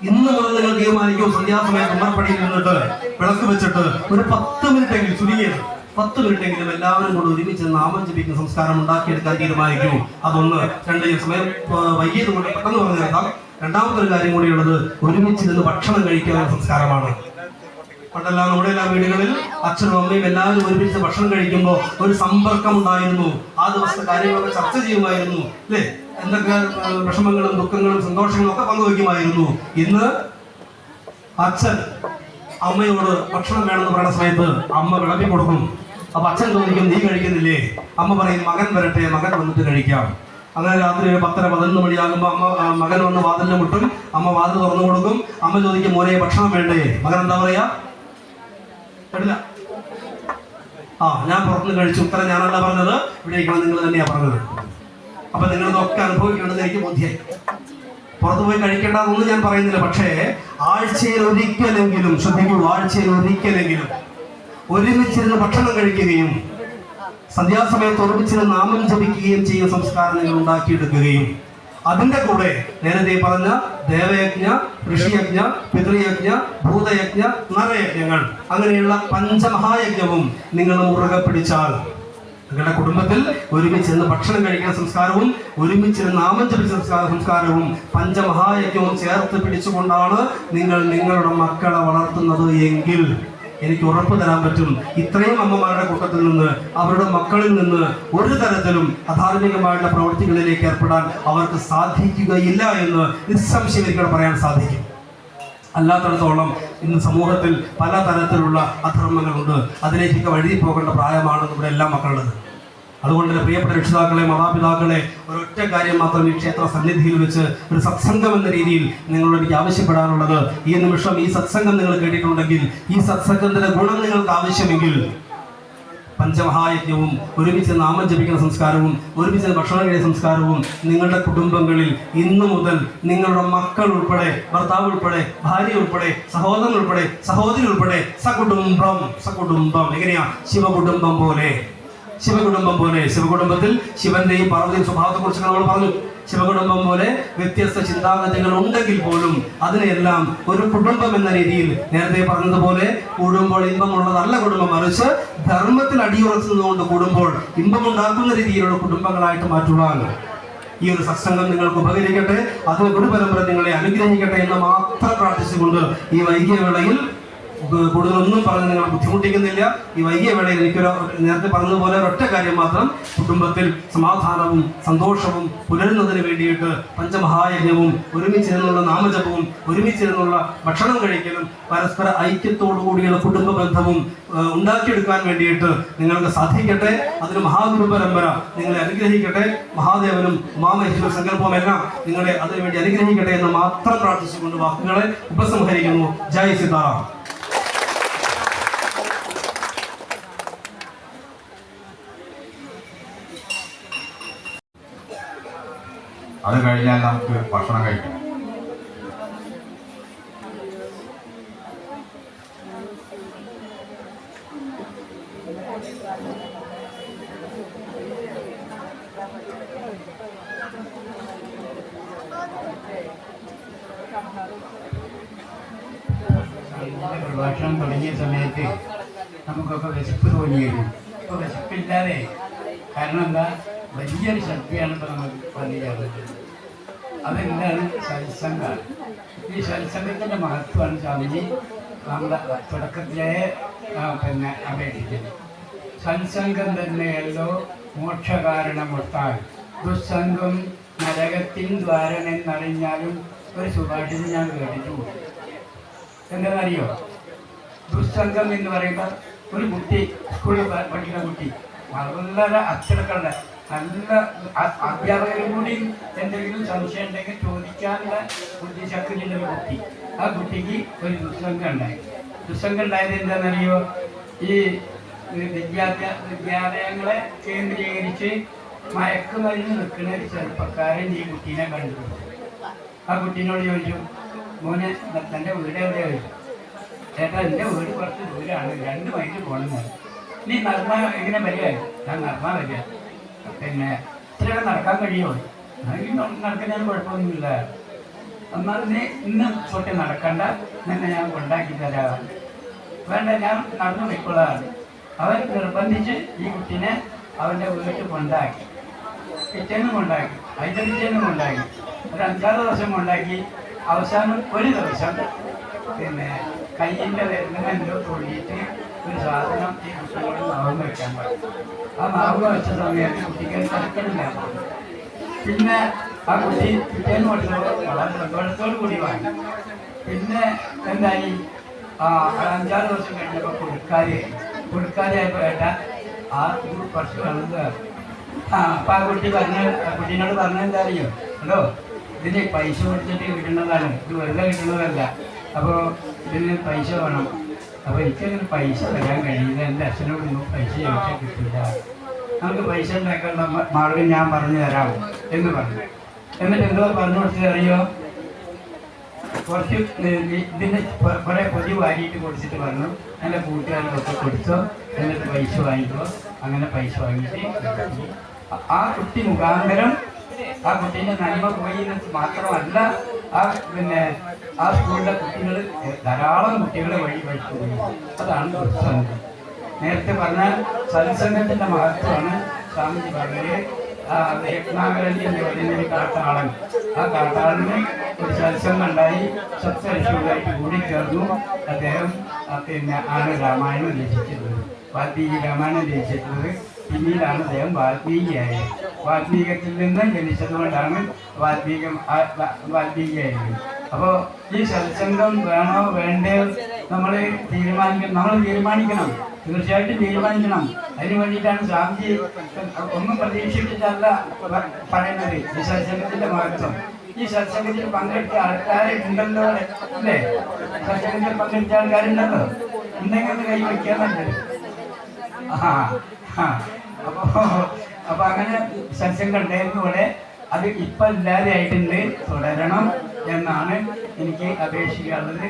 ഇന്ന് മുതൽ നിങ്ങൾ തീരുമാനിക്കൂ, സന്ധ്യാസമയത്ത് ഉമ്മറപ്പടിയിൽ നിന്നിട്ട് വിളക്ക് വെച്ചിട്ട് ഒരു 10 മിനിറ്റെങ്കിലും, ചുരുങ്ങിയത് 10 മിനിറ്റെങ്കിലും എല്ലാവരും കൂടെ ഒരുമിച്ച് നാമം ജപിക്കുന്ന സംസ്കാരം ഉണ്ടാക്കിയെടുക്കാൻ തീരുമാനിക്കൂ. അതൊന്ന്. രണ്ട്, സമയം വൈകിയത് കൊണ്ട് പെട്ടെന്ന് പറഞ്ഞു കേൾക്കാം. രണ്ടാമതൊരു കാര്യം കൂടിയുള്ളത്, ഒരുമിച്ച് നിന്ന് ഭക്ഷണം കഴിക്കാനുള്ള സംസ്കാരമാണ്. പണ്ടെല്ലാം നമ്മുടെ എല്ലാ വീടുകളിൽ അച്ഛനും അമ്മയും എല്ലാവരും ഒരുമിച്ച് ഭക്ഷണം കഴിക്കുമ്പോൾ ഒരു സമ്പർക്കം ഉണ്ടായിരുന്നു. ആ ദിവസത്തെ കാര്യങ്ങളൊക്കെ ചർച്ച ചെയ്യുമായിരുന്നു, അല്ലേ? എന്തൊക്കെ വിഷമങ്ങളും ദുഃഖങ്ങളും സന്തോഷങ്ങളും ഒക്കെ പങ്കുവയ്ക്കുമായിരുന്നു. ഇന്ന് അച്ഛൻ അമ്മയോട് ഭക്ഷണം വേണമെന്ന് പറയുന്ന സമയത്ത് അമ്മ വിളമ്പി കൊടുക്കും. അപ്പൊ അച്ഛൻ ചോദിക്കും, നീ കഴിക്കുന്നില്ലേ? അമ്മ പറയും, മകൻ വരട്ടെ, മകൻ വന്നിട്ട് കഴിക്കാം. അങ്ങനെ രാത്രി 10-11 മണിയാകുമ്പോൾ മകൻ വന്ന് വാതിലിന് മുട്ടും. അമ്മ വാതിൽ തുറന്നു കൊടുക്കും. അമ്മ ചോദിക്കും, മോനെ ഭക്ഷണം വേണ്ടേ? മകൻ എന്താ പറയാ? ഞാൻ പുറത്തുനിന്ന് കഴിച്ചു. ഉത്തരം ഞാനല്ല പറഞ്ഞത്, ഇവിടേക്കാണ് നിങ്ങൾ തന്നെയാ പറഞ്ഞത്. അപ്പൊ നിങ്ങളിതൊക്കെ അനുഭവിക്കേണ്ടത് എനിക്ക് ബോധ്യായി. പുറത്തു പോയി കഴിക്കേണ്ടതൊന്നും ഞാൻ പറയുന്നില്ല. പക്ഷേ ആഴ്ചയിൽ ഒരിക്കലെങ്കിലും, ശ്രദ്ധിക്കൂ, ആഴ്ചയിൽ ഒരിക്കലെങ്കിലും ഒരുമിച്ചിരുന്ന് ഭക്ഷണം കഴിക്കുകയും സന്ധ്യാസമയത്ത് ഒരുമിച്ചിരുന്ന് നാമം ജപിക്കുകയും ചെയ്യുന്ന സംസ്കാരം നിങ്ങൾ ഉണ്ടാക്കിയെടുക്കുകയും അതിന്റെ കൂടെ നേരത്തെ പറഞ്ഞ ദേവയജ്ഞ, ഋഷിയജ്ഞ, പിതൃയജ്ഞ, ഭൂതയജ്ഞ, നരയജ്ഞങ്ങൾ, അങ്ങനെയുള്ള പഞ്ചമഹായജ്ഞവും നിങ്ങൾ മുറുകെ പിടിച്ചാൽ നിങ്ങളുടെ കുടുംബത്തിൽ ഒരുമിച്ചിരുന്ന് ഭക്ഷണം കഴിക്കുന്ന സംസ്കാരവും ഒരുമിച്ചിരുന്ന് നാമം ജപിച്ച സംസ്കാരവും പഞ്ചമഹായജ്ഞവും ചേർത്ത് പിടിച്ചുകൊണ്ടാണ് നിങ്ങൾ നിങ്ങളുടെ മക്കളെ വളർത്തുന്നത് എങ്കിൽ എനിക്ക് ഉറപ്പ് തരാൻ പറ്റും, ഇത്രയും അമ്മമാരുടെ കൂട്ടത്തിൽ നിന്ന്, അവരുടെ മക്കളിൽ നിന്ന് ഒരു തരത്തിലും അധാർമികമായിട്ടുള്ള പ്രവൃത്തികളിലേക്ക് ഏർപ്പെടാൻ അവർക്ക് സാധിക്കുകയില്ല എന്ന് നിസ്സംശയം എനിക്കവിടെ പറയാൻ സാധിക്കും. അല്ലാത്തടത്തോളം ഇന്ന് സമൂഹത്തിൽ പല തരത്തിലുള്ള അധർമ്മങ്ങളുണ്ട്. അതിലേക്കൊക്കെ വഴുതി പോകേണ്ട പ്രായമാണ് നമ്മുടെ എല്ലാ മക്കളുള്ളത്. അതുകൊണ്ട് പ്രിയപ്പെട്ട രക്ഷിതാക്കളെ, മാതാപിതാക്കളെ, ഒരൊറ്റ കാര്യം മാത്രം ഈ ക്ഷേത്ര സന്നിധിയിൽ വെച്ച് ഒരു സത്സംഗം എന്ന രീതിയിൽ നിങ്ങളോട് എനിക്ക് ആവശ്യപ്പെടാനുള്ളത്, ഈ നിമിഷം ഈ സത്സംഗം നിങ്ങൾ കേട്ടിട്ടുണ്ടെങ്കിൽ, ഈ സത്സംഗത്തിന്റെ ഗുണം നിങ്ങൾക്ക് ആവശ്യമെങ്കിൽ, പഞ്ചമഹായജ്ഞവും ഒരുമിച്ച് നാമം ജപിക്കുന്ന സംസ്കാരവും ഒരുമിച്ച് ഭക്ഷണം കഴിക്കുന്ന സംസ്കാരവും നിങ്ങളുടെ കുടുംബങ്ങളിൽ ഇന്നു മുതൽ നിങ്ങളുടെ മക്കൾ ഉൾപ്പെടെ, ഭർത്താവ് ഉൾപ്പെടെ, ഭാര്യ ഉൾപ്പെടെ, സഹോദരൻ ഉൾപ്പെടെ, സഹോദരി ഉൾപ്പെടെ സകുടുംബം എങ്ങനെയാ? ശിവകുടുംബം പോലെ. ശിവകുടുംബത്തിൽ ശിവന്റെയും പാർവതിയും സ്വഭാവത്തെ കുറിച്ച് നമ്മൾ പറഞ്ഞു. ശിവകുടുംബം പോലെ വ്യത്യസ്ത ചിന്താഗതികൾ ഉണ്ടെങ്കിൽ പോലും അതിനെല്ലാം ഒരു കുടുംബം എന്ന രീതിയിൽ നേരത്തെ പറഞ്ഞതുപോലെ കൂടുമ്പോൾ ഇമ്പമുള്ളതല്ല കുടുംബം, മറിച്ച് ധർമ്മത്തിൽ അടിയുറച്ചു നിന്നുകൊണ്ട് കൂടുമ്പോൾ ഇമ്പമുണ്ടാക്കുന്ന രീതിയിലുള്ള കുടുംബങ്ങളായിട്ട് മാറ്റുവാൻ ഈ ഒരു സത്സംഗം നിങ്ങൾക്ക് ഉപകരിക്കട്ടെ, അതിന് ഗുരുപരമ്പര നിങ്ങളെ അനുഗ്രഹിക്കട്ടെ എന്ന് മാത്രം പ്രാർത്ഥിച്ചുകൊണ്ട് ഈ വൈകിയ വേളയിൽ കൂടുതലൊന്നും പറഞ്ഞ് നിങ്ങൾ ബുദ്ധിമുട്ടിക്കുന്നില്ല. ഈ വൈകിയ വേളയിൽ എനിക്കൊരു നേരത്തെ പറഞ്ഞതുപോലെ ഒരൊറ്റ കാര്യം മാത്രം, കുടുംബത്തിൽ സമാധാനവും സന്തോഷവും പുലരുന്നതിന് വേണ്ടിയിട്ട് പഞ്ചമഹായജ്ഞവും ഒരുമിച്ചിരുന്നുള്ള നാമജപവും ഒരുമിച്ചിരുന്നുള്ള ഭക്ഷണം കഴിക്കലും പരസ്പര ഐക്യത്തോടു കൂടിയുള്ള കുടുംബ ബന്ധവും ഉണ്ടാക്കിയെടുക്കാൻ വേണ്ടിയിട്ട് നിങ്ങൾക്ക് സാധിക്കട്ടെ. അതിന് മഹാഗുരു പരമ്പര നിങ്ങളെ അനുഗ്രഹിക്കട്ടെ. മഹാദേവനും ഉമാമഹേശ്വര സങ്കല്പവുമെല്ലാം നിങ്ങളെ അതിനുവേണ്ടി അനുഗ്രഹിക്കട്ടെ എന്ന് മാത്രം പ്രാർത്ഥിച്ചുകൊണ്ട് വാക്കുകളെ ഉപസംഹരിക്കുന്നു. ജയ് സീതാറാം. അത് കഴിഞ്ഞാൽ നമുക്ക് ഭക്ഷണം കഴിക്കാം. ഭക്ഷണം തുടങ്ങിയ സമയത്ത് നമുക്കൊക്കെ വിശപ്പ് തോന്നിയിരുന്നു. ഇപ്പോൾ വിശപ്പില്ലാതെ, കാരണം എന്താ, വലിയൊരു ശക്തിയാണ് ഇപ്പോൾ നമുക്ക് പണിയാറുള്ളത്. അതെന്താണ്? സത്സംഗമാണ്. ഈ സത്സംഗത്തിൻ്റെ മഹത്വമാണ് സ്വാമിജി നമ്മുടെ തുടക്കത്തിലെ അപേക്ഷിക്കുന്നത്. സത്സംഗം തന്നെയല്ലോ മോക്ഷകാരണമൊട്ടാൽ ദുസ്സംഗം നരകത്തിൻ ദ്വാരമെന്നറിഞ്ഞാലും ഒരു സുഭാഷിതം ഞാൻ കേട്ടിട്ടുണ്ട്. എന്താണെന്നറിയോ? ദുസ്സംഗം എന്ന് പറയുമ്പോൾ ഒരു കുട്ടി, സ്കൂളിൽ പഠിക്കുന്ന കുട്ടി, വളരെ അച്ചടക്കമുള്ള നല്ല അധ്യാപകരും കൂടി എന്തെങ്കിലും സംശയം ഉണ്ടെങ്കിൽ ചോദിക്കാനുള്ള ബുദ്ധിശക്തിയുള്ള ഒരു കുട്ടി. ആ കുട്ടിക്ക് ഒരു ദുസ്സംഗം ഉണ്ടായി. ദുസ്സംഗം ഉണ്ടായത് എന്താണെന്നറിയോ? ഈ വിദ്യാലയങ്ങളെ കേന്ദ്രീകരിച്ച് മയക്കുമരുന്ന് നിൽക്കുന്ന ഒരു ചെറുപ്പക്കാരൻ ഈ കുട്ടീനെ കണ്ടു. ആ കുട്ടീനോട് ചോദിച്ചു, മോനെ തൻ്റെ വീട് എവിടെയാണ് ചോദിച്ചു. ചേട്ടാ, എൻ്റെ വീട് കുറച്ച് ദൂരമാണ്, 2 മൈൽ പോകണമെന്നാണ്. നീ നടന്നാൽ എങ്ങനെ വരികയാണ്? ഞാൻ നടന്നാൽ വരിക. പിന്നെ ഇത്രയൊക്കെ നടക്കാൻ കഴിയുമോ? നടക്കുന്നതിന് കുഴപ്പമൊന്നുമില്ല. എന്നാൽ നീ ഇന്ന് തൊട്ട് നടക്കണ്ട, നിന്നെ ഞാൻ കൊണ്ടാക്കി തരാം. വേണ്ട, ഞാൻ നടന്നു പോയിക്കൊള്ളാം. അവൻ നിർബന്ധിച്ച് ഈ കുട്ടീനെ അവൻ്റെ വീട്ടിൽ കൊണ്ടാക്കി. പിറ്റേന്നും കൊണ്ടാക്കി, അതിൻ്റെ പിറ്റേന്നും കൊണ്ടാക്കി, ഒരു 5-6 ദിവസം കൊണ്ടാക്കി. അവസാനം ഒരു ദിവസം പിന്നെ കയ്യിൻ്റെ വരുന്നതിനെന്തോ തൊള്ളിയിട്ട് ഒരു സാധനം ഈ കുട്ടികളോട് നാവ് വയ്ക്കാൻ പാടില്ല. ആ നാവ് വെച്ച സമയത്ത് കുട്ടിക്ക് തിരക്കിടില്ല. പിന്നെ ആ കുട്ടി പിറ്റേന്ന് കൊടുത്തപ്പോൾ വളരെ സന്തോഷത്തോടു കൂടി വാങ്ങി. പിന്നെ എന്തായി, 5-6 ദിവസം കഴിഞ്ഞപ്പോൾ കൊടുക്കാതെയായപ്പോൾ ഏട്ടാ ആ കുറച്ച് വളർന്നു. അപ്പം ആ കുട്ടീനോട് പറഞ്ഞെന്താ അറിയോ? ഹലോ, ഇതിന് പൈസ കൊടുത്തിട്ട് കിട്ടുന്നതാണ്, ഇത് വെറുതെ കിട്ടുന്നതല്ല. അപ്പോൾ ഇതിന് പൈസ വേണം. അപ്പോൾ എനിക്കങ്ങനെ പൈസ തരാൻ കഴിയില്ല, എൻ്റെ അച്ഛനോടൊന്നും പൈസ ചോദിച്ചാൽ കിട്ടില്ല. നമുക്ക് പൈസ ഉണ്ടാക്കാനുള്ള മാർഗം ഞാൻ പറഞ്ഞു തരാം എന്ന് പറഞ്ഞു. എന്നിട്ട് എന്തോ പറഞ്ഞു കൊടുത്തത് അറിയോ? കുറച്ച് ഇതിൻ്റെ കുറേ പൊതി വാരിയിട്ട് കൊടുത്തിട്ട് പറഞ്ഞു, എൻ്റെ കൂട്ടുകാർക്കൊക്കെ കൊടുത്തോ, എന്നിട്ട് പൈസ വാങ്ങിക്കോ. അങ്ങനെ പൈസ വാങ്ങിയിട്ട് ആ കുട്ടി മുഖാന്തരം ആ കുട്ടീൻ്റെ നന്മ പോയി എന്ന് മാത്രമല്ല, ആ സ്കൂളിലെ കുട്ടികൾ ധാരാളം കുട്ടികളെ വഴി പോയി. അതാണ് ദുസ്സംഗം. നേരത്തെ പറഞ്ഞ സത്സംഗത്തിൻ്റെ മഹത്വമാണ് സ്വാമിജി പറഞ്ഞത്. രത്നാകരൻ്റെ ഒരു കാട്ടാളൻ, ആ കാട്ടാളന് ഒരു സത്സംഗം ഉണ്ടായി, സപ്തഋഷികളായിട്ട് കൂടിച്ചേർന്നു. അദ്ദേഹം ആണ് രാമായണം രചിച്ചിട്ടുള്ളത്, വാൽമീകി രാമായണം രചിച്ചിട്ടുള്ളത്. പിന്നീടാണ് അദ്ദേഹം വാൽമീകിയായത്. വാൽമീകത്തിൽ നിന്ന് ജനിച്ചതുകൊണ്ടാണ് വാൽമീകിയായത്. അപ്പോൾ ഈ സത്സംഗം വേണോ വേണ്ടയോ നമ്മൾ തീരുമാനിക്കണം, തീർച്ചയായിട്ടും തീരുമാനിക്കണം. അതിന് വേണ്ടിയിട്ടാണ് സ്വാമിജി ഒന്നും പ്രതീക്ഷിച്ചിട്ടല്ല പറയുന്നത് ഈ സത്സംഗത്തിൻ്റെ മഹത്വം. ഈ സത്സംഗത്തിൽ പങ്കെടുത്ത ആൾക്കാരെ ഉണ്ടല്ലോ അല്ലേ? സത്സംഗത്തിൽ പങ്കെടുത്ത ആൾക്കാരുണ്ടല്ലോ, ഉണ്ടെങ്കിൽ കൈ വയ്ക്കാൻ നല്ലത്. അപ്പൊ അങ്ങനെ സത്സംഗം ഉണ്ടായിരുന്നൂടെ, അത് ഇപ്പം ഇല്ലാതെ ആയിട്ടുണ്ട്, തുടരണം എന്നാണ് എനിക്ക് അപേക്ഷിക്കാനുള്ളത്.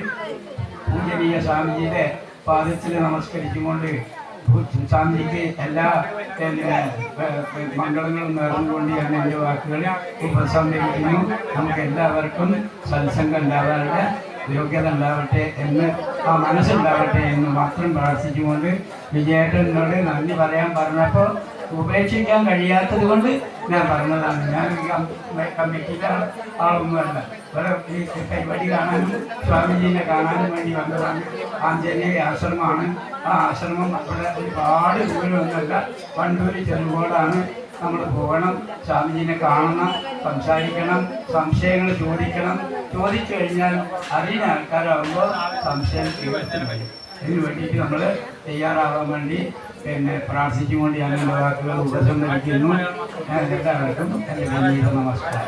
പൂജനീയ സ്വാമിജിയുടെ പാദത്തിൽ നമസ്കരിച്ചുകൊണ്ട് സ്വാമിജിക്ക് എല്ലാ മംഗളങ്ങളും നേർന്നുകൊണ്ട് ഞാൻ എൻ്റെ വാക്കുകൾ ഉപസംഹരിക്കുന്നു. നമുക്ക് എല്ലാവർക്കും സത്സംഗം ഉണ്ടാവാനുള്ള യോഗ്യത ഉണ്ടാവട്ടെ എന്ന്, ആ മനസ്സുണ്ടാവട്ടെ എന്ന് മാത്രം പ്രാർത്ഥിച്ചുകൊണ്ട് വിജയേട്ടനോട് നന്ദി പറയാൻ പറഞ്ഞപ്പോൾ ഉപേക്ഷിക്കാൻ കഴിയാത്തത് കൊണ്ട് ഞാൻ പറഞ്ഞതാണ്. ഞാൻ കമ്മിറ്റിയിലെ ആളൊന്നുമല്ല. ഇവിടെ ഈ പരിപാടി കാണാനും സ്വാമിജീനെ കാണാനും വേണ്ടി വന്നതാണ്. ആഞ്ജനേയ ആശ്രമമാണ്. ആ ആശ്രമം ഇവിടെ ഒരുപാട് ദൂരമൊന്നുമല്ല, വണ്ടൂർ ചെറുകോടാണ്. നമ്മൾ പോകണം, സ്വാമിജീനെ കാണണം, സംസാരിക്കണം, സംശയങ്ങൾ ചോദിക്കണം. ചോദിച്ചു കഴിഞ്ഞാൽ അറിയുന്ന ആൾക്കാരാകുമ്പോൾ സംശയം തീർച്ചയായും വരും. ഇതിനു വേണ്ടിയിട്ട് നമ്മൾ തയ്യാറാവാൻ വേണ്ടി പ്രാർത്ഥിച്ചുകൊണ്ട് ഞാൻ എൻ്റെ വാക്കുകൾ ഉപസംഹരിക്കുന്നു. എല്ലാവർക്കും എൻ്റെ വിനീത നമസ്കാരം.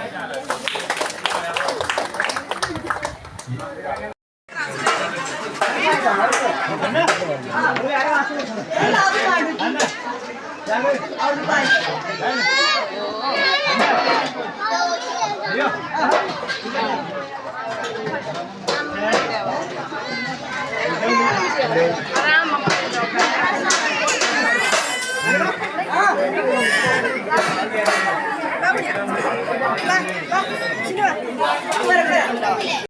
Ayo.